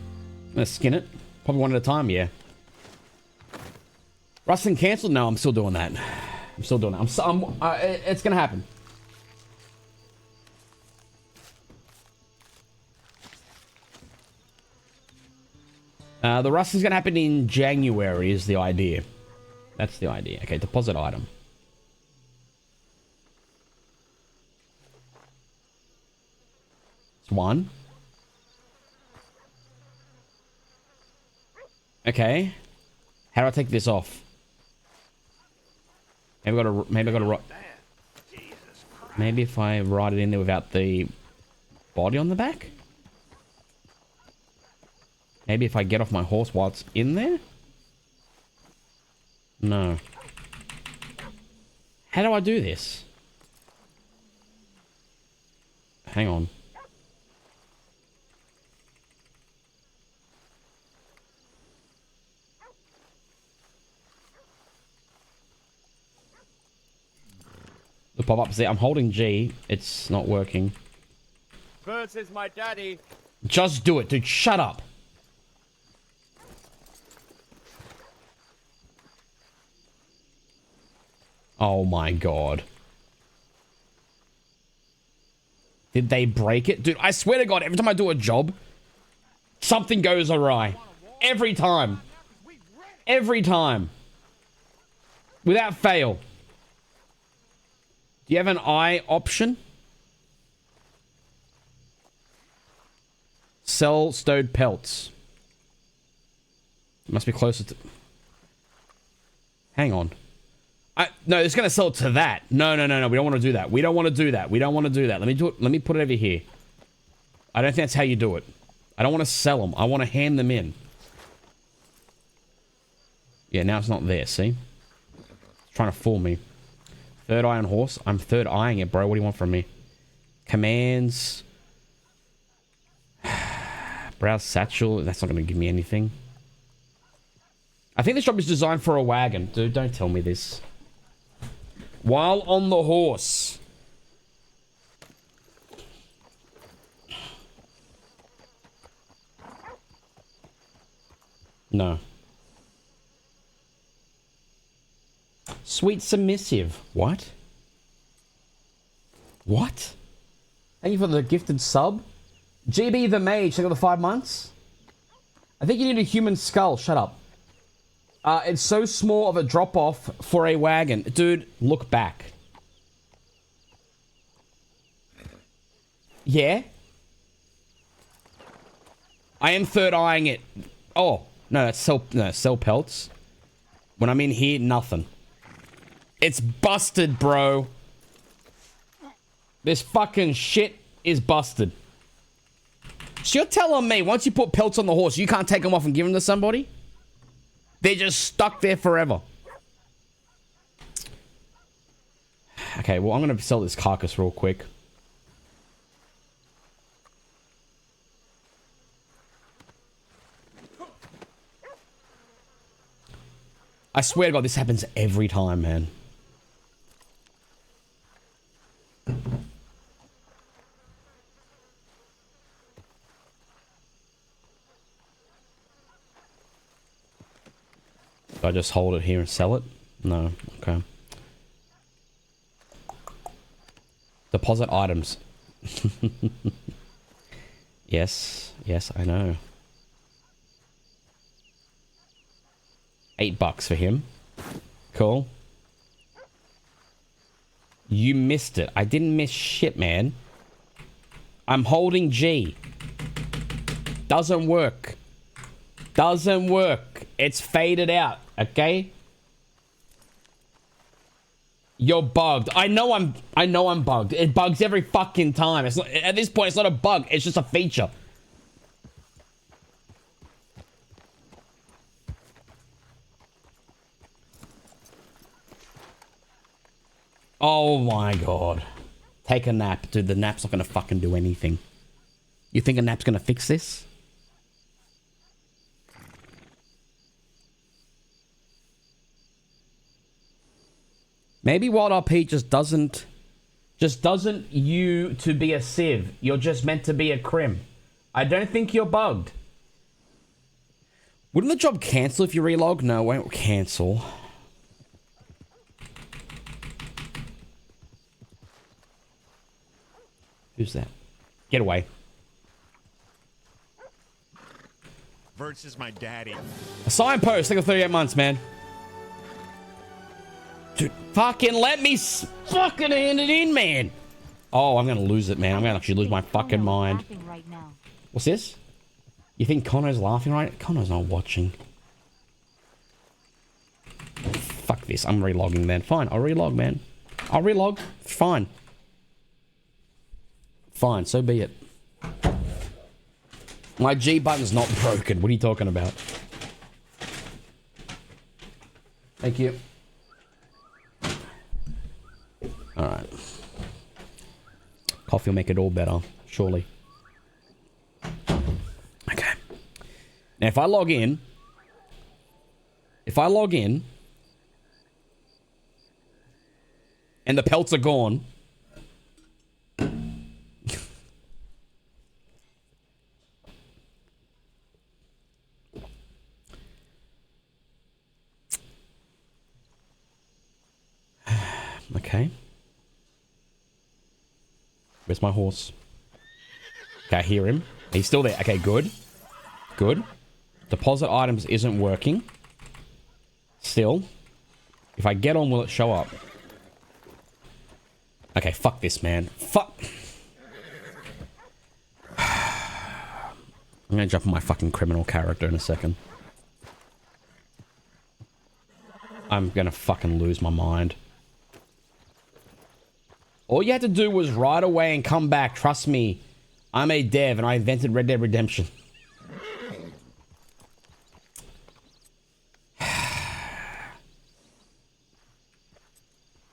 I'm gonna skin it. Probably one at a time, yeah. Rustling cancelled? No, I'm still doing that. I'm still doing that. It's gonna happen. The rustling's gonna happen in January is the idea. That's the idea. Okay, deposit item. It's 1. Okay. How do I take this off? Maybe I gotta maybe if I write it in there without the body on the back? Maybe if I get off my horse while it's in there? No. How do I do this? Hang on. The pop-up say I'm holding G. It's not working. Versus my daddy. Just do it, dude. Shut up. Oh my god. Did they break it? Dude, I swear to god, every time I do a job, something goes awry. Every time. Every time. Without fail. Do you have an eye option? Sell stowed pelts. Must be closer to... Hang on. No, it's going to sell to that. No. We don't want to do that. We don't want to do that. Let me do it. Let me put it over here. I don't think that's how you do it. I don't want to sell them. I want to hand them in. Yeah, now it's not there. See? It's trying to fool me. Third eye on horse. I'm third eyeing it, bro. What do you want from me? Commands. Browse satchel. That's not going to give me anything. I think this job is designed for a wagon. Dude, don't tell me this. While on the horse. No. Sweet submissive. What? What? Thank you for the gifted sub. GB the Mage, thank you for the 5 months. I think you need a human skull. Shut up. It's so small of a drop-off for a wagon. Dude, look back. Yeah? I am third-eyeing it. Oh, no, that's sell pelts. When I'm in here, nothing. It's busted, bro. This fucking shit is busted. So you're telling me once you put pelts on the horse, you can't take them off and give them to somebody? They're just stuck there forever. Okay, well, I'm going to sell this carcass real quick. I swear to God, this happens every time, man. Do I just hold it here and sell it? No. Okay. Deposit items. Yes. Yes, I know. $8 for him. Cool. You missed it. I didn't miss shit, man. I'm holding G. Doesn't work. Doesn't work. It's faded out, okay? You're bugged. I know I'm bugged. It bugs every fucking time. It's not, at this point, it's not a bug. It's just a feature. Oh my God. Take a nap. Dude, the nap's not gonna fucking do anything. You think a nap's gonna fix this? Maybe Wild RP just doesn't you to be a civ. You're just meant to be a crim. I don't think you're bugged. Wouldn't the job cancel if you relog? No, it won't cancel. Who's that? Get away. Versus my daddy. A signpost. Think of 38 months, man. Dude, fucking let me fucking hand it in, man. Oh, I'm gonna lose it, man. I'm gonna actually lose my fucking mind. Right now. What's this? You think Connor's laughing right? Connor's not watching. Fuck this. I'm relogging then. Fine, I'll relog, man. I'll relog. Fine. Fine, so be it. My G button's not broken. What are you talking about? Thank you. Alright. Coffee will make it all better, surely. Okay. Now if I log in... and the pelts are gone... Okay. Where's my horse? Okay, I hear him. He's still there. Okay, good. Good. Deposit items isn't working. Still. If I get on, will it show up? Okay, fuck this, man. Fuck. I'm gonna jump on my fucking criminal character in a second. I'm gonna fucking lose my mind. All you had to do was ride away and come back. Trust me. I'm a dev and I invented Red Dead Redemption.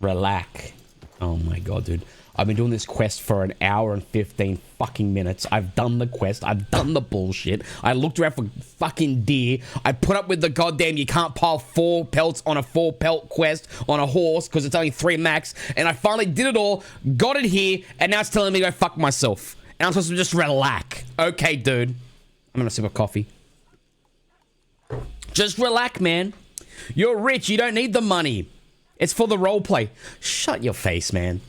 Relax. Oh my god, dude. I've been doing this quest for an hour and 15 fucking minutes. I've done the quest. I've done the bullshit. I looked around for fucking deer. I put up with the goddamn you can't pile 4 pelts on a 4 pelt quest on a horse because it's only 3 max. And I finally did it all, got it here, and now it's telling me to go fuck myself. And I'm supposed to just relax. Okay, dude. I'm gonna sip of coffee. Just relax, man. You're rich. You don't need the money. It's for the role play. Shut your face, man.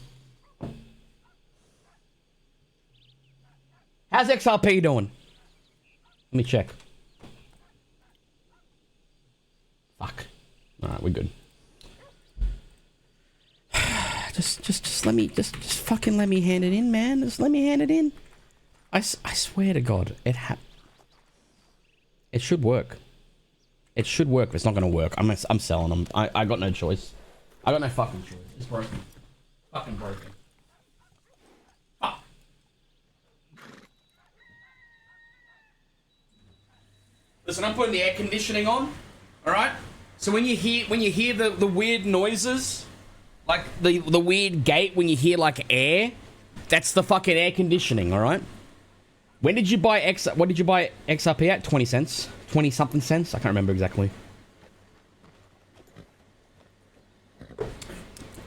How's XRP doing? Let me check. Fuck. Alright, we're good. just let me, just fucking let me hand it in, man. Just let me hand it in. I swear to God, it should work. It should work, but it's not gonna work. I'm selling them. I got no choice. I got no fucking choice. It's broken. Fucking broken. Fuck. Listen, I'm putting the air conditioning on. All right. So when you hear the weird noises, like the weird gate when you hear like air, that's the fucking air conditioning. All right. When did you buy what did you buy XRP at? 20 cents? 20 something cents? I can't remember exactly.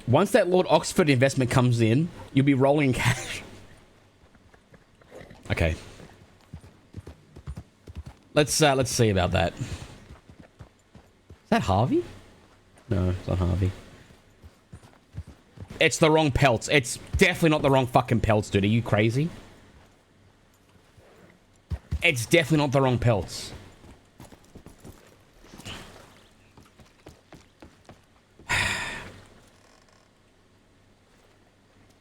Once that Lord Oxford investment comes in, you'll be rolling cash. Okay. Let's see about that. Is that Harvey? No, it's not Harvey. It's the wrong pelts. It's definitely not the wrong fucking pelts, dude. Are you crazy? It's definitely not the wrong pelts.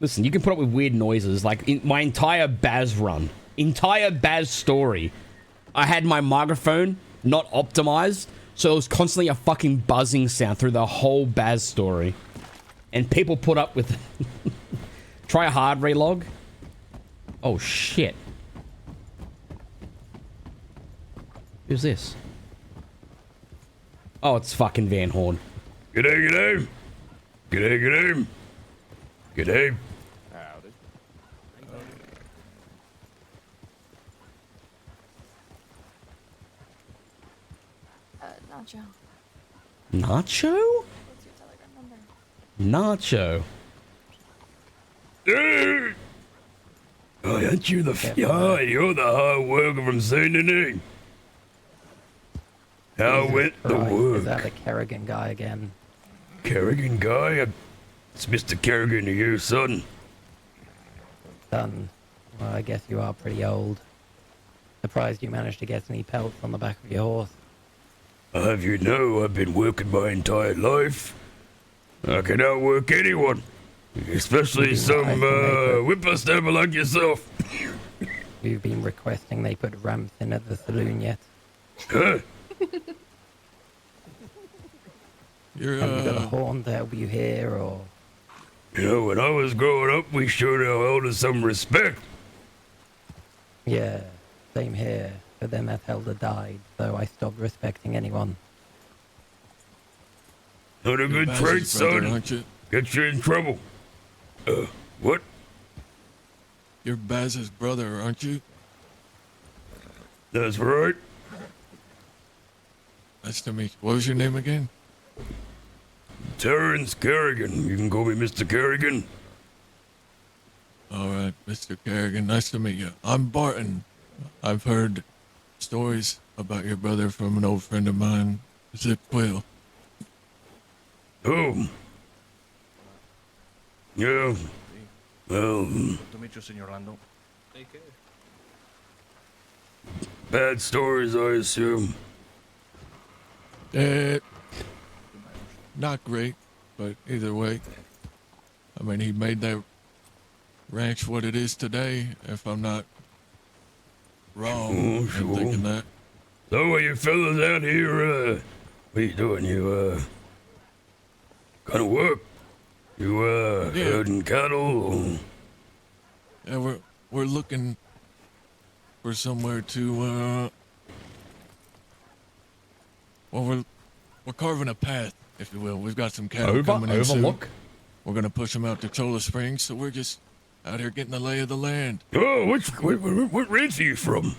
Listen, you can put up with weird noises. Like, in my entire Baz run, entire Baz story, I had my microphone not optimized, so it was constantly a fucking buzzing sound through the whole Baz story. And people put up with it. Try a hard relog. Oh, shit. Who's this? Oh, it's fucking Van Horn. G'day, g'day. G'day, g'day. G'day. Howdy. Nacho. Nacho? What's your telegram number? Nacho. Hey! Oh, aren't you you're the hard worker from Saint Denis. How went the work? Is that the Kerrigan guy again? Kerrigan guy? It's Mr. Kerrigan to you, son. Son, well, I guess you are pretty old. Surprised you managed to get any pelts on the back of your horse. I'll have you know I've been working my entire life. I can outwork anyone. Especially some whippersnapper like yourself. We've been requesting they put ramps in at the saloon yet. Huh? Have you got a horn to help you here, or...? You know, when I was growing up, we showed our elders some respect. Yeah, same here. But then that elder died, so I stopped respecting anyone. Not a good trait, son. Aren't you? Gets you in trouble. What? You're Baz's brother, aren't you? That's right. Nice to meet you. What was your name again? Terrence Kerrigan. You can call me Mr. Kerrigan. All right, Mr. Kerrigan. Nice to meet you. I'm Barton. I've heard stories about your brother from an old friend of mine, Zip Quill. Oh. Yeah. Well, To meet you, Senor Lando. Take care. bad stories, I assume. Not great, but either way. I mean, he made that ranch what it is today, if I'm not wrong in thinking that. So are you fellas out here, what are you doing? You, kind of work? You, herding cattle? Or... Yeah, we're looking for somewhere to, well, we're carving a path, if you will. We've got some cattle coming in soon. We're gonna push them out to Cholla Springs, so we're just out here getting the lay of the land. Oh, what ranch are you from?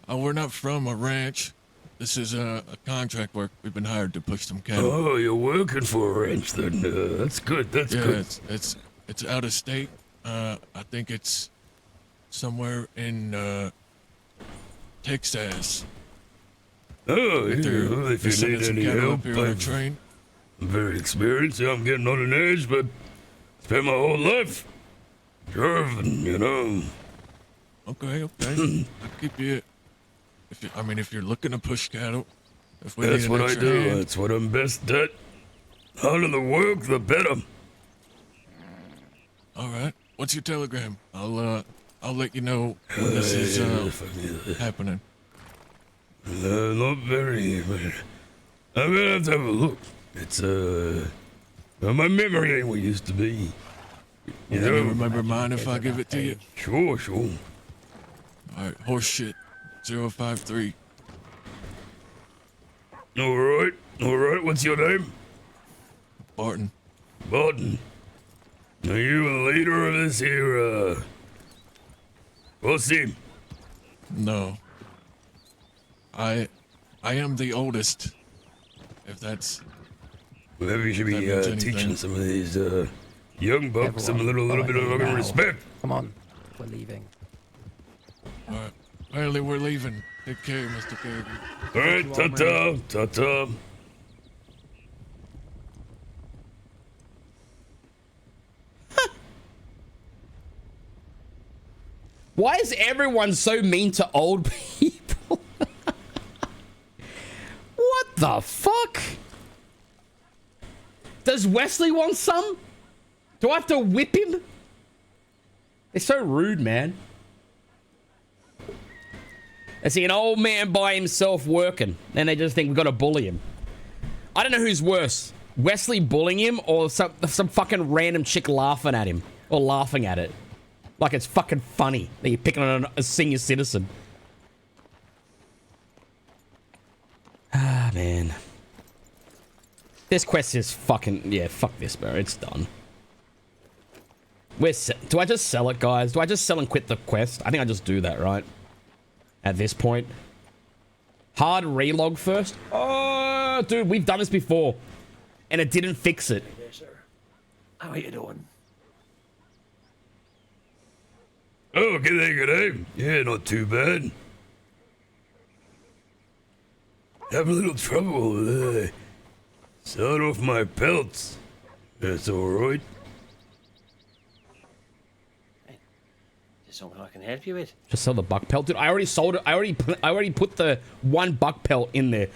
We're not from a ranch. This is a contract work. We've been hired to push some cattle. Oh, you're working for a ranch then. That's good. That's good. Yeah, it's out of state. I think it's somewhere in Texas. Oh, If if you need any help, up here on a train. I'm very experienced. Yeah, I'm getting on an age, but spent my whole life driving, you know. Okay. I'll keep you. If you're looking to push cattle, if we That's need an what I extra do. hand, That's what I'm best at. Harder the work, the better. all right. What's your telegram? I'll let you know when this is happening. Not very, but I'm gonna have to have a look. It's my memory ain't what it used to be. You Can know? you remember mine if I give it to you? Sure. All right. Horse shit. 053. All right. What's your name? Barton. Barton. Are you a leader of this here, what's team? No. I am the oldest. If that's. Maybe you should be That means teaching anything. some of these young bucks some Everyone, little bit of follow me fucking now. respect. Come on, we're leaving. All right. Apparently we're leaving. Take care, Mr. Kerrigan. All right, ta-ta. Why is everyone so mean to old people? What the fuck? Does Wesley want some? Do I have to whip him? They're so rude, man. I see an old man by himself working, and they just think we've got to bully him. I don't know who's worse. Wesley bullying him or some fucking random chick laughing at him. Or laughing at it. Like it's fucking funny that you're picking on a senior citizen. Ah, man. This quest is fucking... Yeah, fuck this, bro. It's done. Do I just sell it, guys? Do I just sell and quit the quest? I think I just do that, right? At this point. Hard relog first. Oh, dude, we've done this before. And it didn't fix it. Hey there, sir. How are you doing? Oh, g'day. Yeah, not too bad. Having a little trouble selling off my pelts. That's all right. Is there something I can help you with? Just sell the buck pelt. Dude, I already sold it. I already put the one buck pelt in there.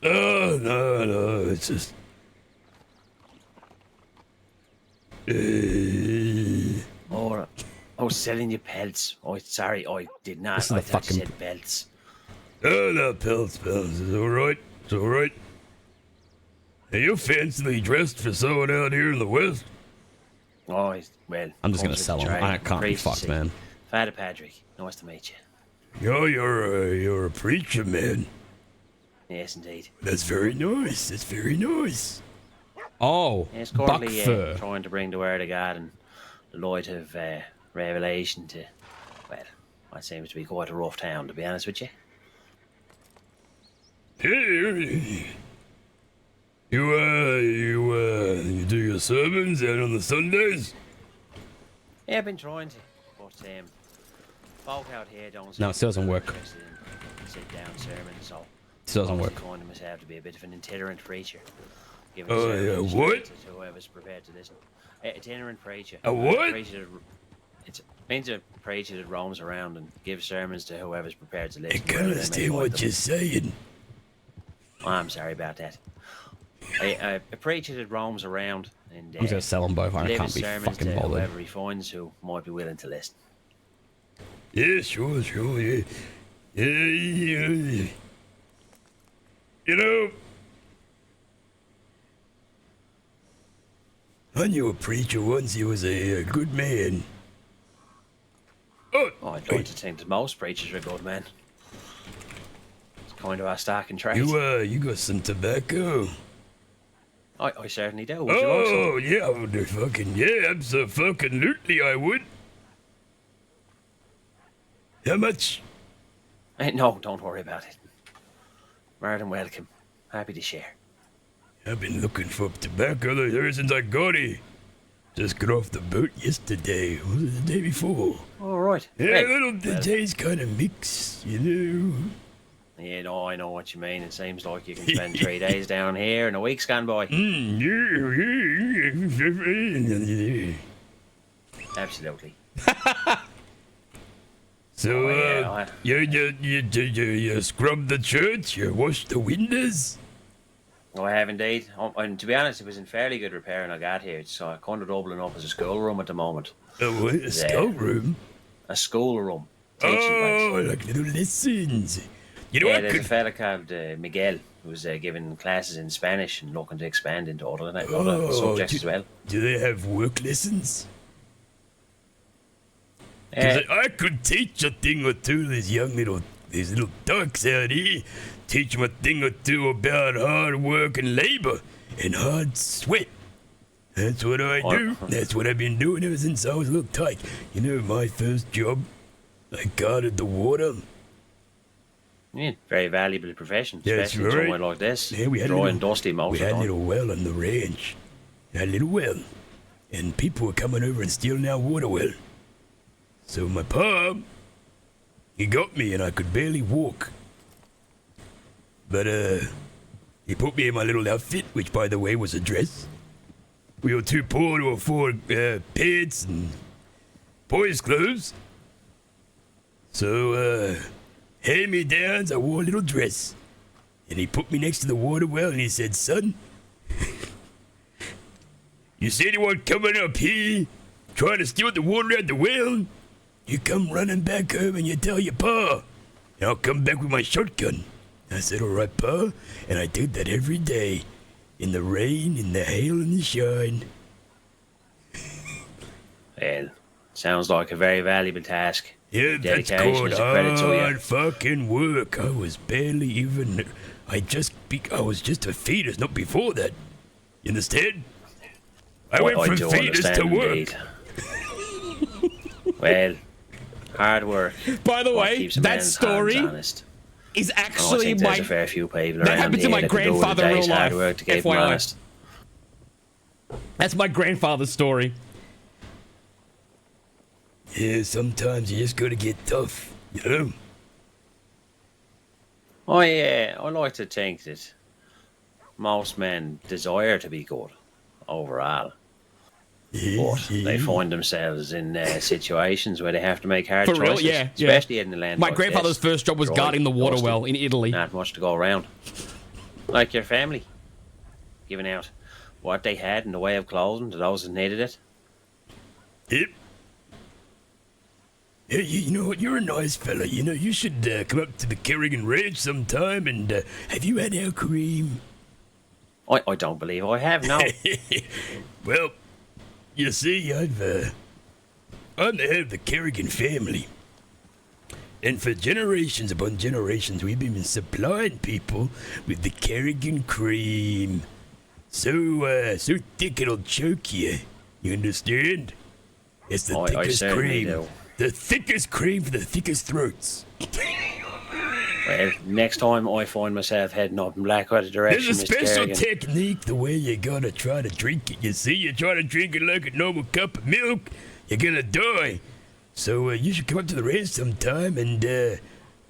Oh, no. It's just... Oh, selling you pelts. Oh, sorry, I did not. This is I the thought you fucking- said belts. Oh, no, pelts. It's all right. Are you fancily dressed for someone out here in the West? Oh, well. I'm just gonna comes with sell the 'em. trade. I can't be Priest, fucked, see. man. Father Patrick, nice to meet you. Oh, you're a preacher, man. Yes, indeed. That's very nice. Oh, Yes, buck currently fur. trying to bring the word of God and the light of revelation to, well, what seems to be quite a rough town, to be honest with you. Hey, you do your sermons out on the Sundays? Yeah, I've been trying to, but folk out here don't. No, it still doesn't work. Interested in sit-down sermons, so It still doesn't I work. find myself to be a bit of an itinerant preacher. Giving Oh, sermons yeah, what? to whoever's prepared to listen. Itinerant preacher. A what? It means a preacher that roams around and gives sermons to whoever's prepared to I listen. can't wherever they may understand find what them. you're saying. Oh, I'm sorry about that. A preacher that roams around and I'm just gonna sell them both. I delivers can't be sermons fucking to bothered. whoever he finds who might be willing to listen. Yeah, sure, yeah. Yeah. You know, I knew a preacher once. He was a good man. Oh, I'd like to think that most preachers are good men. It's kind of our stock and trade. you got some tobacco? I certainly do. Would you like some? Oh, yeah, I would fucking, yeah, absolutely, I would. How much? No, don't worry about it. More than welcome. Happy to share. I've been looking for tobacco ever since I got here. Just got off the boat yesterday. Was it the day before? All right. Yeah, Well, the days kind of mix, you know. Yeah, no, I know what you mean. It seems like you can spend 3 days down here and a week's gone by. Absolutely. So, yeah, you scrub the church, you wash the windows? I have indeed. And to be honest, it was in fairly good repair when I got here. It's kind of doubling up as a schoolroom at the moment. Oh, what, a schoolroom? A schoolroom. Teaching place. Like little lessons. You know, yeah, there's a fella called Miguel who's giving classes in Spanish and looking to expand into other subjects as well. Do they have work lessons? Because I could teach a thing or two to these little ducks out here. Teach them a thing or two about hard work and labor and hard sweat. That's what I do. That's what I've been doing ever since I was a little tyke. You know, my first job, I guarded the water. Yeah, very valuable profession, especially somewhere like this. Yeah, we had dry and dusty most of the time. We had a little well on the ranch. A little well. And people were coming over and stealing our water well. So my pa, he got me and I could barely walk. But he put me in my little outfit, which by the way was a dress. We were too poor to afford pants and boys' clothes. So hand-me-downs, I wore a little dress. And he put me next to the water well and he said, son, you see anyone coming up here trying to steal the water out the well? You come running back home and you tell your pa, and I'll come back with my shotgun. I said, all right, pa, and I did that every day, in the rain, in the hail, and the shine. Well, sounds like a very valuable task. Yeah, that's called hard fucking work. I was barely even, I was just a fetus, not before that. You understand? I went from fetus to work. Well, hard work. By the way, that story is actually there's a fair few people that around happened to here my that could do with a grandfather in day's real hard life. work to keep them FYI. honest. That's my grandfather's story. Yeah, sometimes you just gotta get tough, you know? I like to think that most men desire to be good overall. But they find themselves in situations where they have to make hard For real, choices, yeah. especially in the land. My like grandfather's this. first job was Dry, guarding the water dusty, well in Italy. Not much to go around. Like your family, giving out what they had in the way of clothing to those that needed it. Yep. Yeah, you know what? You're a nice fella. You know, you should come up to the Kerrigan Ranch sometime and have you had our cream? I don't believe I have, no. Well, you see, I'm the head of the Kerrigan family. And for generations upon generations, we've been supplying people with the Kerrigan cream. So thick it'll choke you. You understand? It's the thickest cream. Do. The thickest cream for the thickest throats. Well, next time I find myself heading up in Blackwater direction, There's a special Kerrigan. technique the way you gotta try to drink it. You see, you try to drink it like a normal cup of milk, you're gonna die. So you should come up to the ranch sometime and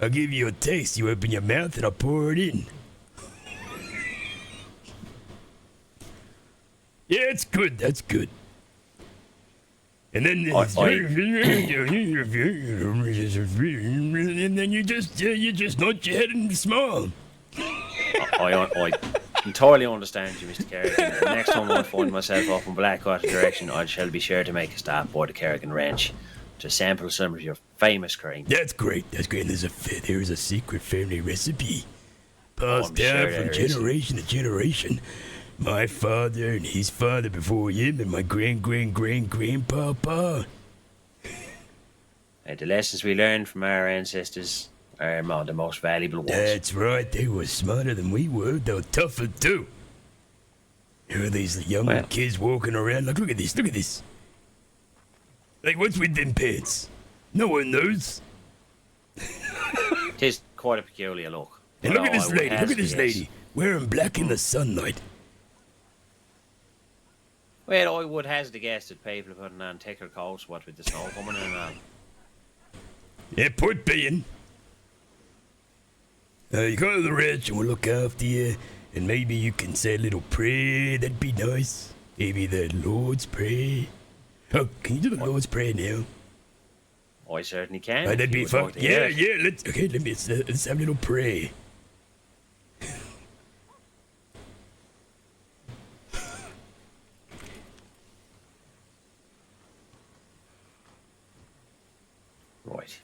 I'll give you a taste. You open your mouth and I'll pour it in. Yeah, it's good. That's good. And then and then you just nod your head and smile. I entirely understand you, Mr. Kerrigan. The next time I find myself up in Blackwater direction, I shall be sure to make a stop by the Kerrigan Ranch to sample some of your famous cream. That's great. That's great. And there is a secret family recipe passed down from generation to generation. My father and his father before him and my grandpapa. The lessons we learned from our ancestors are the most valuable ones. That's right. They were smarter than we were. They were tougher too. Here are these young kids walking around. Look at this. Look at this. Like, what's with them pants? No one knows. It is quite a peculiar look. And look at this lady. Look at this lady. Wearing black in the sunlight. Well, I would hazard a guess that people are putting on thicker coats, what with the snow coming in and all. Yeah, point being. You go to the ranch and we'll look after you. And maybe you can say a little prayer. That'd be nice. Maybe the Lord's Prayer. Oh, can you do the Lord's Prayer now? I certainly can. That'd be fun. Yeah. Let's have a little prayer. Right.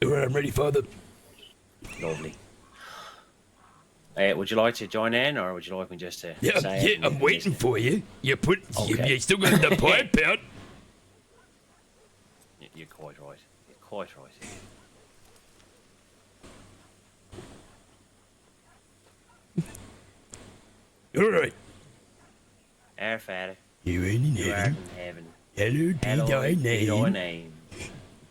All right, I'm ready, Father. Lovely. Would you like to join in, or would you like me just to say it? I'm waiting for you. You still got the pipe out. You're quite right. You're quite right. All right. Our Father, You in who art heaven. in heaven, Hallowed be hallowed thy be thy name. name.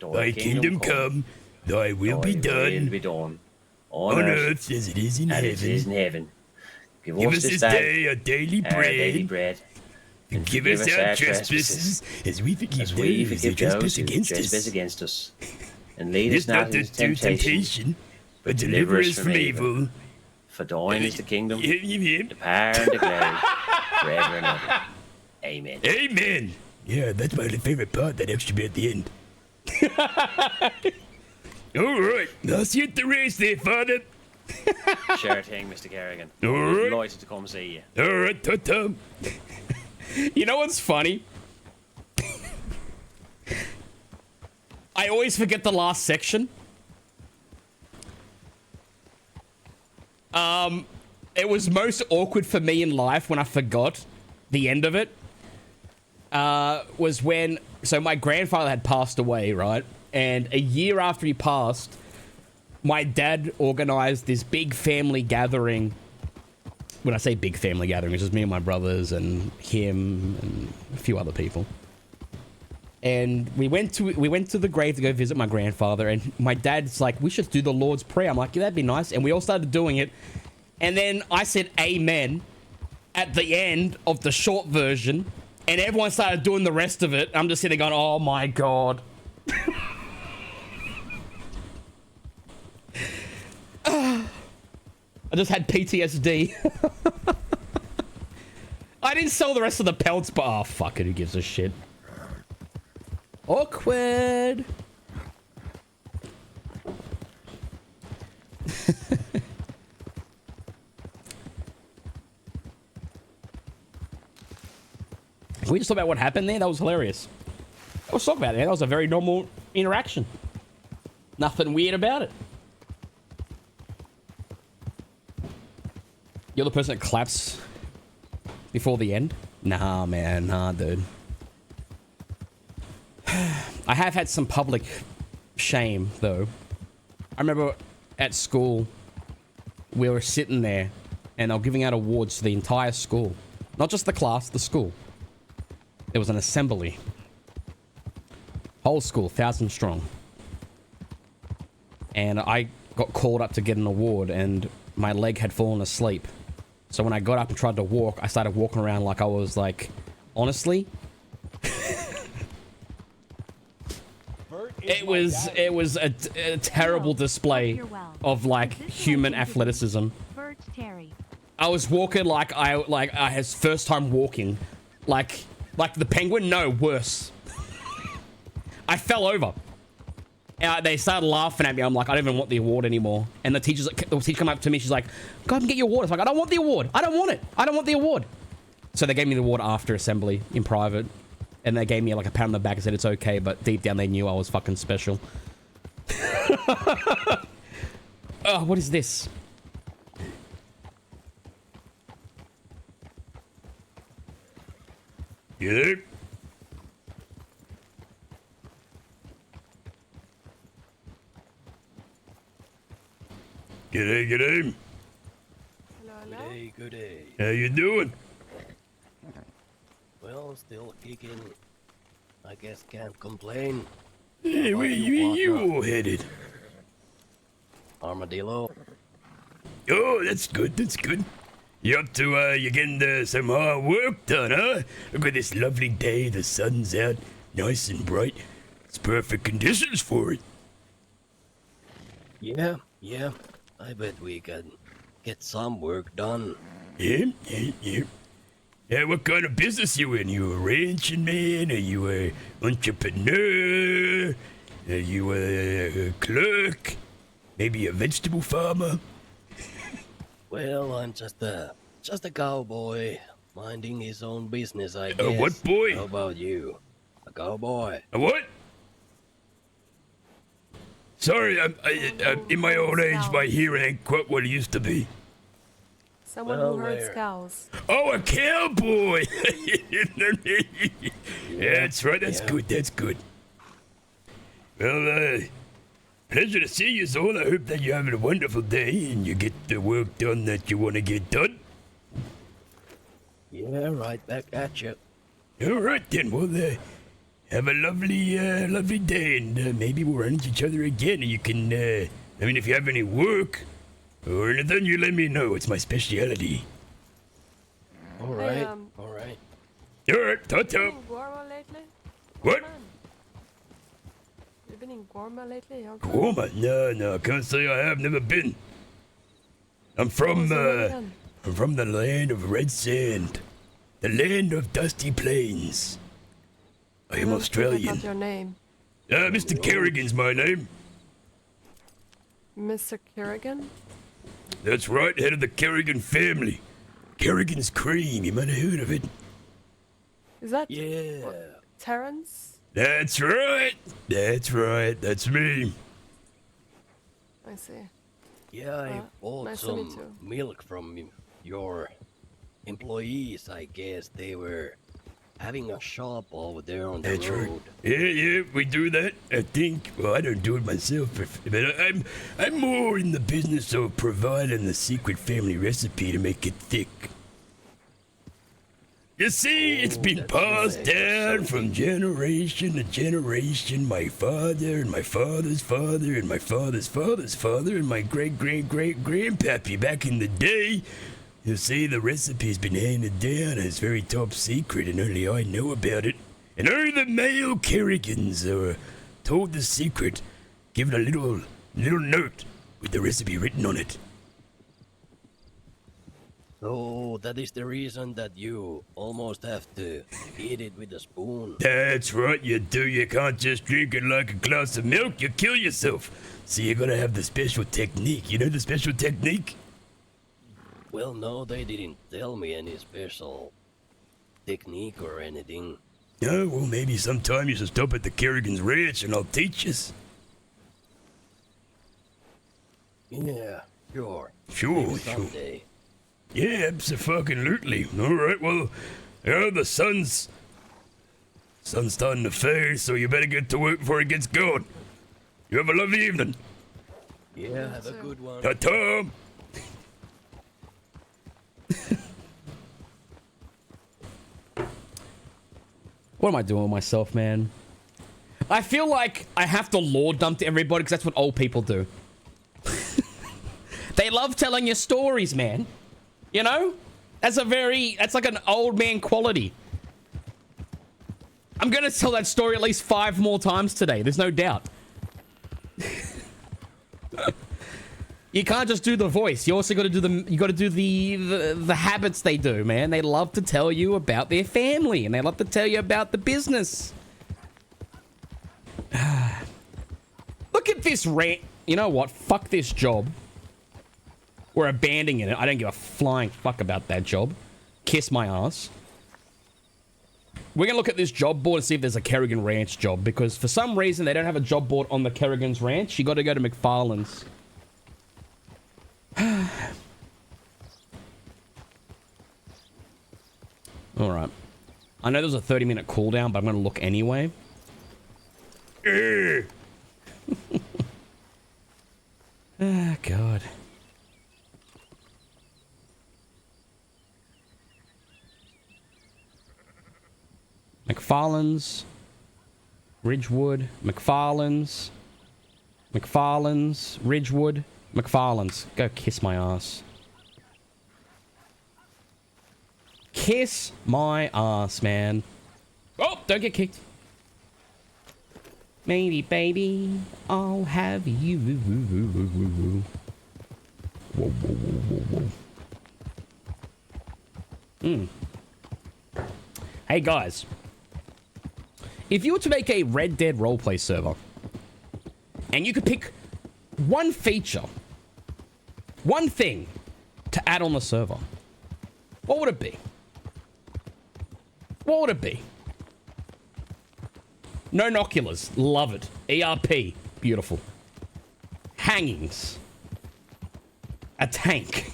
Thy kingdom come. Thy will be Will done. be done. On earth as it is in as it is in heaven. heaven. Give us this day our daily our daily bread. bread. Forgive us our trespasses as we forgive those who trespass against us. And lead Lead us not into temptation, but deliver us from evil. For thine is the kingdom, Yep. the power, and the glory, forever and ever. Amen. Amen. Yeah, that's my favorite part, that extra bit at the end. All right, I'll see you at the race there, Father. Sure thing, Mr. Kerrigan. All right. Delighted to come see you. All right, ta-ta. You know what's funny? I always forget the last section. It was most awkward for me in life when I forgot the end of it. Was when... So my grandfather had passed away, right? And a year after he passed, my dad organized this big family gathering. When I say big family gathering, it's just me and my brothers and him and a few other people. And we went to the grave to go visit my grandfather, and my dad's like, we should do the Lord's Prayer. I'm like, yeah, that'd be nice. And we all started doing it. And then I said amen at the end of the short version, and everyone started doing the rest of it. I'm just sitting going, oh my God. I just had PTSD. I didn't sell the rest of the pelts, but oh, fuck it, who gives a shit? Awkward. Can we just talk about what happened there? That was hilarious. Let's talk about it. That was a very normal interaction. Nothing weird about it. You're the person that claps before the end? Nah, man. Nah, dude. I have had some public shame, though. I remember at school, we were sitting there, and they were giving out awards to the entire school. Not just the class, the school. There was an assembly. Whole school, 1,000 strong. And I got called up to get an award, and my leg had fallen asleep. So when I got up and tried to walk, I started walking around like I was like, honestly... It was a terrible display of like human athleticism. I was walking like I had first time walking, like the penguin. No, worse. I fell over. They started laughing at me. I'm like, I don't even want the award anymore. And the teacher come up to me. She's like, go and get your award. I was like, I don't want the award. I don't want it. I don't want the award. So they gave me the award after assembly in private. And they gave me like a pat on the back and said it's okay, but deep down they knew I was fucking special. Oh, what is this? G'day. G'day. Hello. Good day. How you doing? Well, still kicking. I guess can't complain. Hey, where you all headed? Armadillo. Oh, that's good. You up to, you getting some hard work done, huh? Look at this lovely day. The sun's out, nice and bright. It's perfect conditions for it. Yeah. I bet we can get some work done. Yeah. Yeah, what kind of business you in? You a ranching man? Are you a entrepreneur? Are you a clerk? Maybe a vegetable farmer? Well, I'm just a cowboy, minding his own business, I guess. A what boy? How about you? A cowboy? A what? Sorry, I'm in my old age, my hearing ain't quite what it used to be. Someone Well, who herds there. cows. Oh, a cowboy! Yeah, that's right, that's good, that's good. Well, pleasure to see you all. I hope that you're having a wonderful day and you get the work done that you want to get done. Yeah, right back at you. All right then, well, have a lovely day, and maybe we'll run into each other again, and you can, if you have any work or anything, you let me know. It's my specialty. All right, All right, ta-ta. You been in Gorma lately? What? Man. You been in Gorma lately? Okay. Woman? No, I can't say I have. Never been. I'm from the land of red sand, the land of dusty plains. I am Australian. What's your name? Mr. Kerrigan's my name. Mr. Kerrigan? That's right, head of the Kerrigan family. Kerrigan's Cream, you might have heard of it. Is that Yeah. Terrence? That's right, that's me. I see. Yeah, I bought nice to meet some you. milk from your employees, I guess. They were having a shop over there on the That's right. road. Yeah, we do that, I think. Well, I don't do it myself, but I'm more in the business of providing the secret family recipe to make it thick. You see, it's been passed down from generation to generation. My father and my father's father and my father's father's father and my great-great-great-grandpappy back in the day. You see, the recipe's been handed down as very top secret, and only I know about it. And only the male Kerrigans are told the secret, given a little note with the recipe written on it. So that is the reason that you almost have to eat it with a spoon. That's right, you do. You can't just drink it like a glass of milk. You kill yourself. So you gotta have the special technique. You know the special technique? Well, no, they didn't tell me any special technique or anything. Oh, well, maybe sometime you should stop at the Kerrigan's Ranch and I'll teach you. Yeah, sure. Sure, Maybe sure. someday. Yeah, absolutely. All right, well, the sun's starting to fade, so you better get to work before it gets going. You have a lovely evening. Yeah, have a good one. Ta-ta. What am I doing with myself, man? I feel like I have to lore dump to everybody because that's what old people do. They love telling you stories, man. You know? That's like an old man quality. I'm gonna tell that story at least 5 more times today. There's no doubt. You can't just do the voice. You also got to do the habits they do, man. They love to tell you about their family and they love to tell you about the business. Look at this rant. You know what? Fuck this job. We're abandoning it. I don't give a flying fuck about that job. Kiss my ass. We're going to look at this job board and see if there's a Kerrigan Ranch job because for some reason they don't have a job board on the Kerrigan's Ranch. You got to go to McFarland's. Alright. I know there's a 30-minute cooldown, but I'm going to look anyway. Ah, God. McFarland's. Ridgewood. McFarland's. Ridgewood. McFarland's. Go kiss my ass. Kiss my ass, man. Oh, don't get kicked. Maybe, baby, I'll have you. Whoa, whoa, whoa, whoa, whoa. Hey, guys. If you were to make a Red Dead roleplay server, and you could pick one feature, one thing to add on the server, what would it be? What would it be? No noculars. Love it. ERP. Beautiful. Hangings. A tank.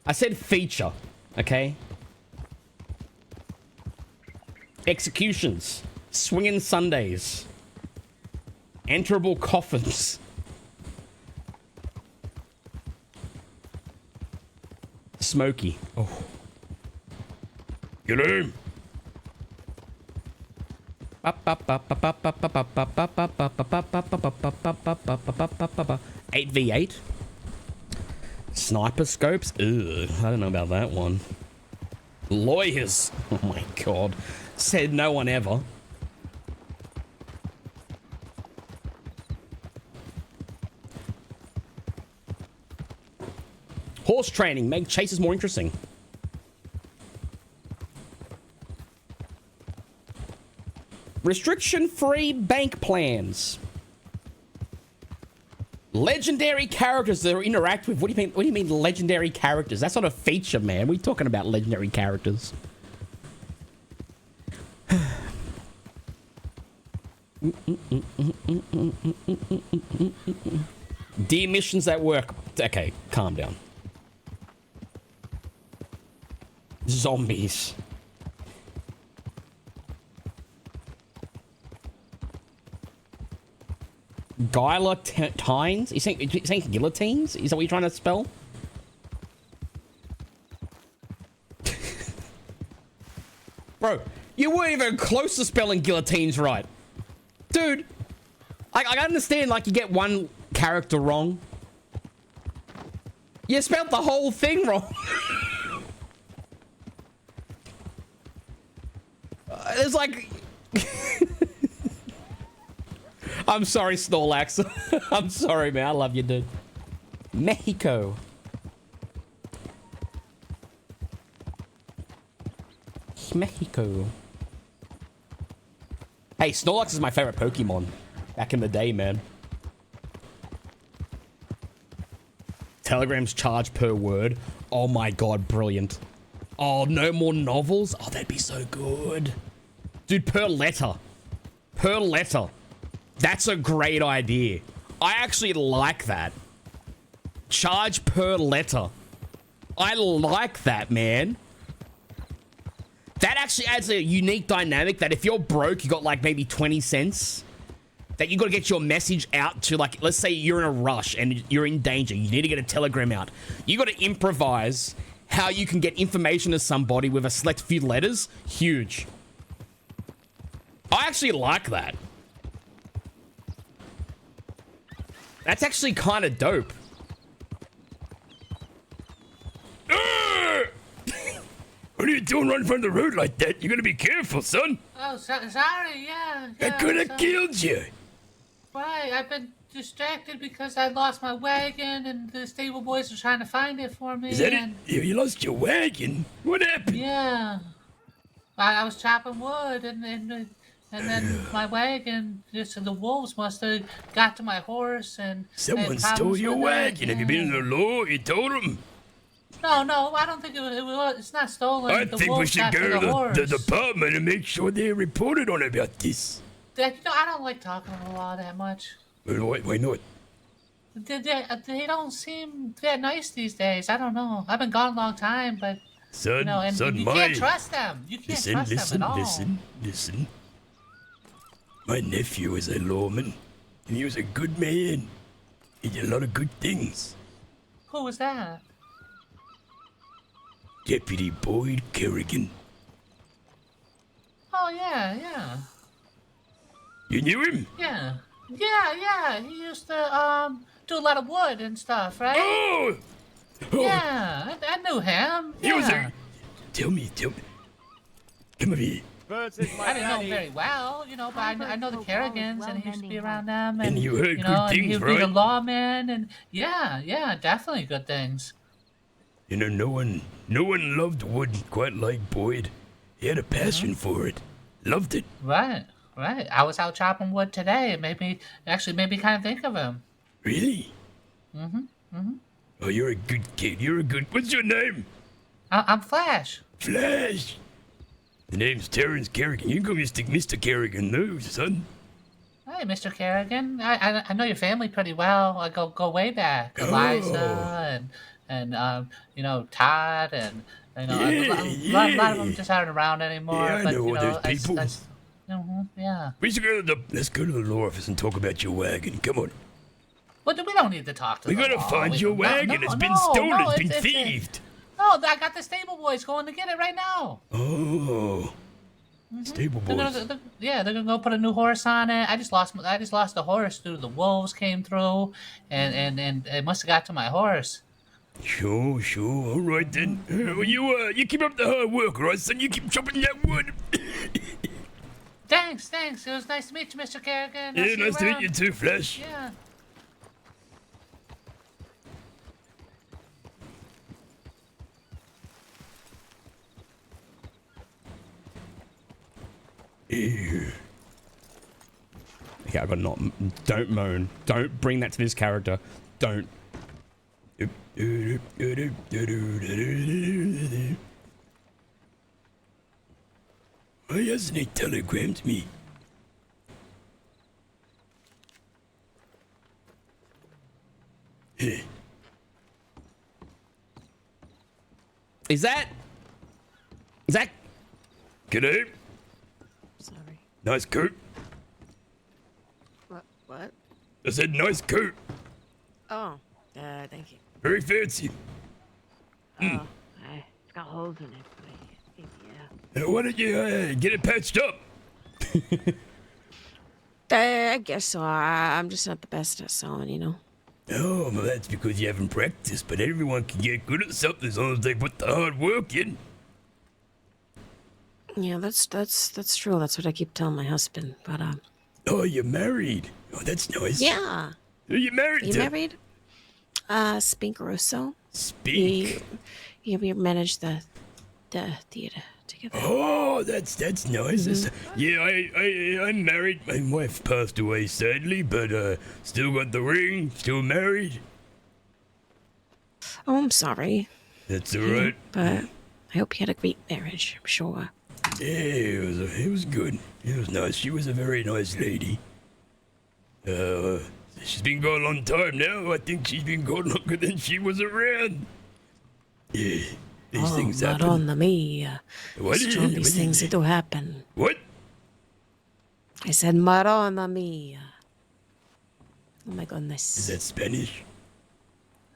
I said feature. Okay? Executions. Swinging Sundays. Enterable coffins. Smoky. Oh. Get him. 8v8. Sniper scopes. Ugh, I don't know about that one. Lawyers. Oh my god. Said no one ever. Horse training. Make chases more interesting. Restriction-free bank plans. Legendary characters that interact with. What do you mean? What do you mean legendary characters? That's not a feature, man. We're talking about legendary characters. Dear missions that work. Okay, calm down. Zombies. Guillotines? You saying guillotines? Is that what you're trying to spell? Bro, you weren't even close to spelling guillotines right. Dude, I understand, like, you get one character wrong. You spelled the whole thing wrong. It's like... I'm sorry, Snorlax. I'm sorry, man. I love you, dude. Mexico. Mexico. Hey, Snorlax is my favorite Pokemon. Back in the day, man. Telegrams charge per word. Oh my god, brilliant. Oh, no more novels? Oh, that'd be so good. Dude, per letter. Per letter. That's a great idea. I actually like that. Charge per letter. I like that, man. That actually adds a unique dynamic that if you're broke, you got like maybe 20 cents, that you got to get your message out to, like, let's say you're in a rush and you're in danger. You need to get a telegram out. You got to improvise how you can get information to somebody with a select few letters. Huge. I actually like that. That's actually kind of dope. What are you doing running from the road like that? You gotta be careful, son. Oh, sorry, yeah. I could have killed you. Why? I've been distracted because I lost my wagon and the stable boys are trying to find it for me. Is that it? You lost your wagon? What happened? Yeah. I was chopping wood and then my wagon, just the wolves must have got to my horse and... Someone stole your wagon. Have you been in the law? You told them? No, I don't think it's not stolen. I think we should go to the department and make sure they reported on about this. I don't like talking to the law that much. Why not? They don't seem that nice these days. I don't know. I've been gone a long time, but... Son, you can't trust them. You can't trust them at all. Listen. My nephew is a lawman, and he was a good man. He did a lot of good things. Who was that? Deputy Boyd Kerrigan. Oh, yeah. You knew him? Yeah. He used to, do a lot of wood and stuff, right? Oh! Yeah, I knew him. He was a... Tell me. Come over here. Burns is my I didn't know him daddy. very well, but I know the Kerrigans, and he used to be around them, And you heard good and things, he would be the right? lawman, and yeah, definitely good things. You know, no one loved wood quite like Boyd. He had a passion for it. Loved it. Right. I was out chopping wood today. It made me kind of think of him. Really? Oh, you're a good kid. What's your name? I'm Flash. Flash. The name's Terrence Kerrigan. You can call me Mr. Kerrigan, no, son. Hey, Mr. Kerrigan. I know your family pretty well. I go way back. Eliza and Todd and a lot of them just aren't around anymore. Yeah, I but know all those people. Yeah. Let's go to the law office and talk about your wagon. Come on. But we don't need to talk to We them. gotta find your wagon. It's been stolen. It's been thieved. No, I got the stable boys going to get it right now. Oh. Stable boys. They're gonna go put a new horse on it. I just lost the horse through the wolves came through, and it must have got to my horse. Sure. All right then. Well, you keep up the hard work, right, son? You keep chopping that wood. Thanks. It was nice to meet you, Mr. Kerrigan. Yeah, nice to meet you too, Flash. Yeah. Ew. Okay, I got not. Don't moan. Don't bring that to this character. Don't. Why hasn't he telegrammed me? Is that? G'day. Sorry. Nice coat. What? I said nice coat. Oh, thank you. Very fancy. Oh, it's got holes in it, but yeah. Why don't you get it patched up? I guess so. I'm just not the best at sewing, Oh, well, that's because you haven't practiced, but everyone can get good at something as long as they put the hard work in. Yeah, that's true. That's what I keep telling my husband. But Oh, you're married. Oh, that's nice. yeah. Who you married You to? married? Spink Russo. Spink. We managed the theater together. Oh, that's nice. Yeah, I'm married. My wife passed away sadly, but still got the ring. Still married. Oh, I'm sorry. That's all right. But I hope you had a great marriage. I'm sure. Yeah, it was good. It was nice. She was a very nice lady. She's been gone a long time now. I think she's been gone longer than she was around. Yeah, these things happen. Madonna mia. What? These things do happen. What? I said Madonna mia. Oh my goodness. Is that Spanish?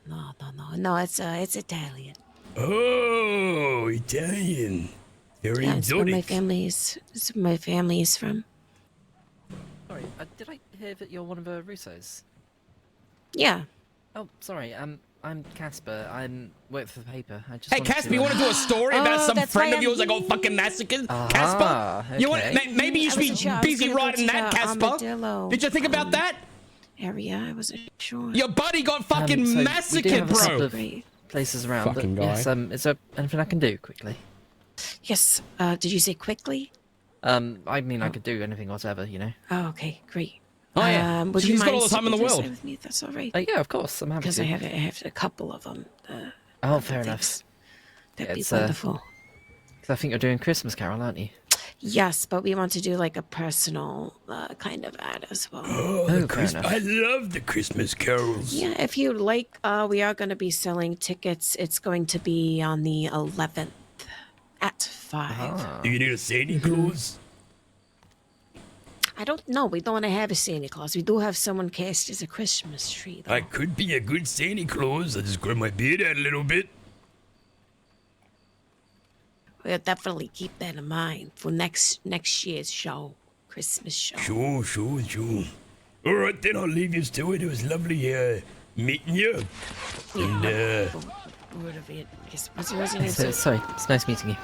No, it's Italian. Oh, Italian. Very It's where my exotic. family is from. Sorry, did I hear that you're one of the Russos? Yeah. Oh, sorry. I'm Casper. I'm work for the paper. I just Hey, Casper, you want to do a story about some that's friend why of yours that I'm got fucking massacred? Ah, Casper, you want? okay. Maybe you should be busy writing that, Casper. Armadillo, Did you think about that? area? I wasn't sure. Your buddy got fucking So we do massacred, have a couple bro. of places around. Fucking but guy. Yes. Is there anything I can do quickly? Yes. Did you say quickly? I mean, I could do anything whatever, Oh, okay, great. Oh yeah. Would So you he's got mind all the time in the sitting this world. side with me? If that's all right. Yeah, of course. I'm happy Because to. I have a couple of them. Oh, fair enough. Thanks. That'd be It's, wonderful. Because I think you're doing Christmas Carol, aren't you? Yes, but we want to do like a personal kind of ad as well. Oh, fair enough. I love the Christmas carols. Yeah, if you like, we are going to be selling tickets. It's going to be on the 11th at 5. Do you need a Santa Claus? I don't know. We don't have a Santa Claus. We do have someone cast as a Christmas tree, though. I could be a good Santa Claus. I just grow my beard out a little bit. We'll definitely keep that in mind for next year's show, Christmas show. Sure. All right, then I'll leave you to it. It was lovely meeting you. And Word of it. Yes, what's your name? Sorry, it's nice meeting you.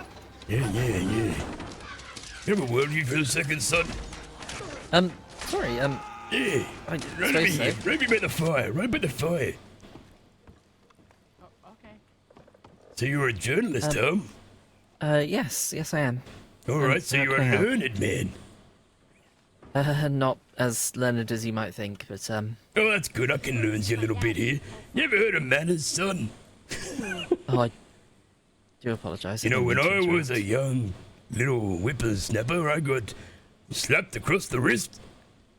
Yeah. Have a word with you for a second, son? Sorry, Yeah. I Right suppose over so. here. Right by the fire. Right by the fire. Okay. So you're a journalist, Tom? Yes, I am. All right, so how you're can I a help? learned man. Not as learned as you might think, but Oh, that's good. I can learn you a little bit here. You ever heard of manners, son? oh, I do apologise. You know, when didn't mean I to was a interrupt. young little whippersnapper, I got slapped across the wrist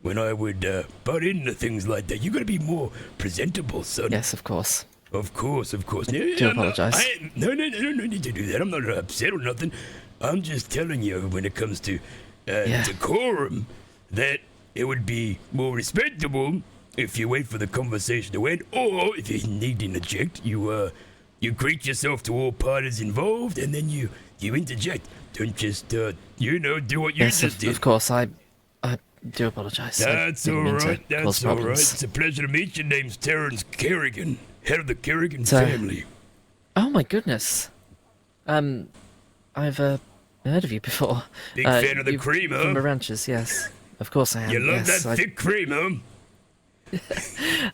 when I would butt into things like that. You got to be more presentable, son. Yes, of course. Of course. Do apologise. No need to do that. I'm not upset or nothing. I'm just telling you, when it comes to decorum, that it would be more respectable if you wait for the conversation to end, or if you need to interject, you greet yourself to all parties involved, and then you interject. Don't just do what you Yes, just did. of course. I do apologise. That's all right. That's all right. It's a pleasure to meet you. Name's Terrence Kerrigan, head of the Kerrigan family. Oh my goodness. I've heard of you before. Big fan of the cream, huh? From the ranches, yes. Of course I am. You love yes, that thick cream, huh?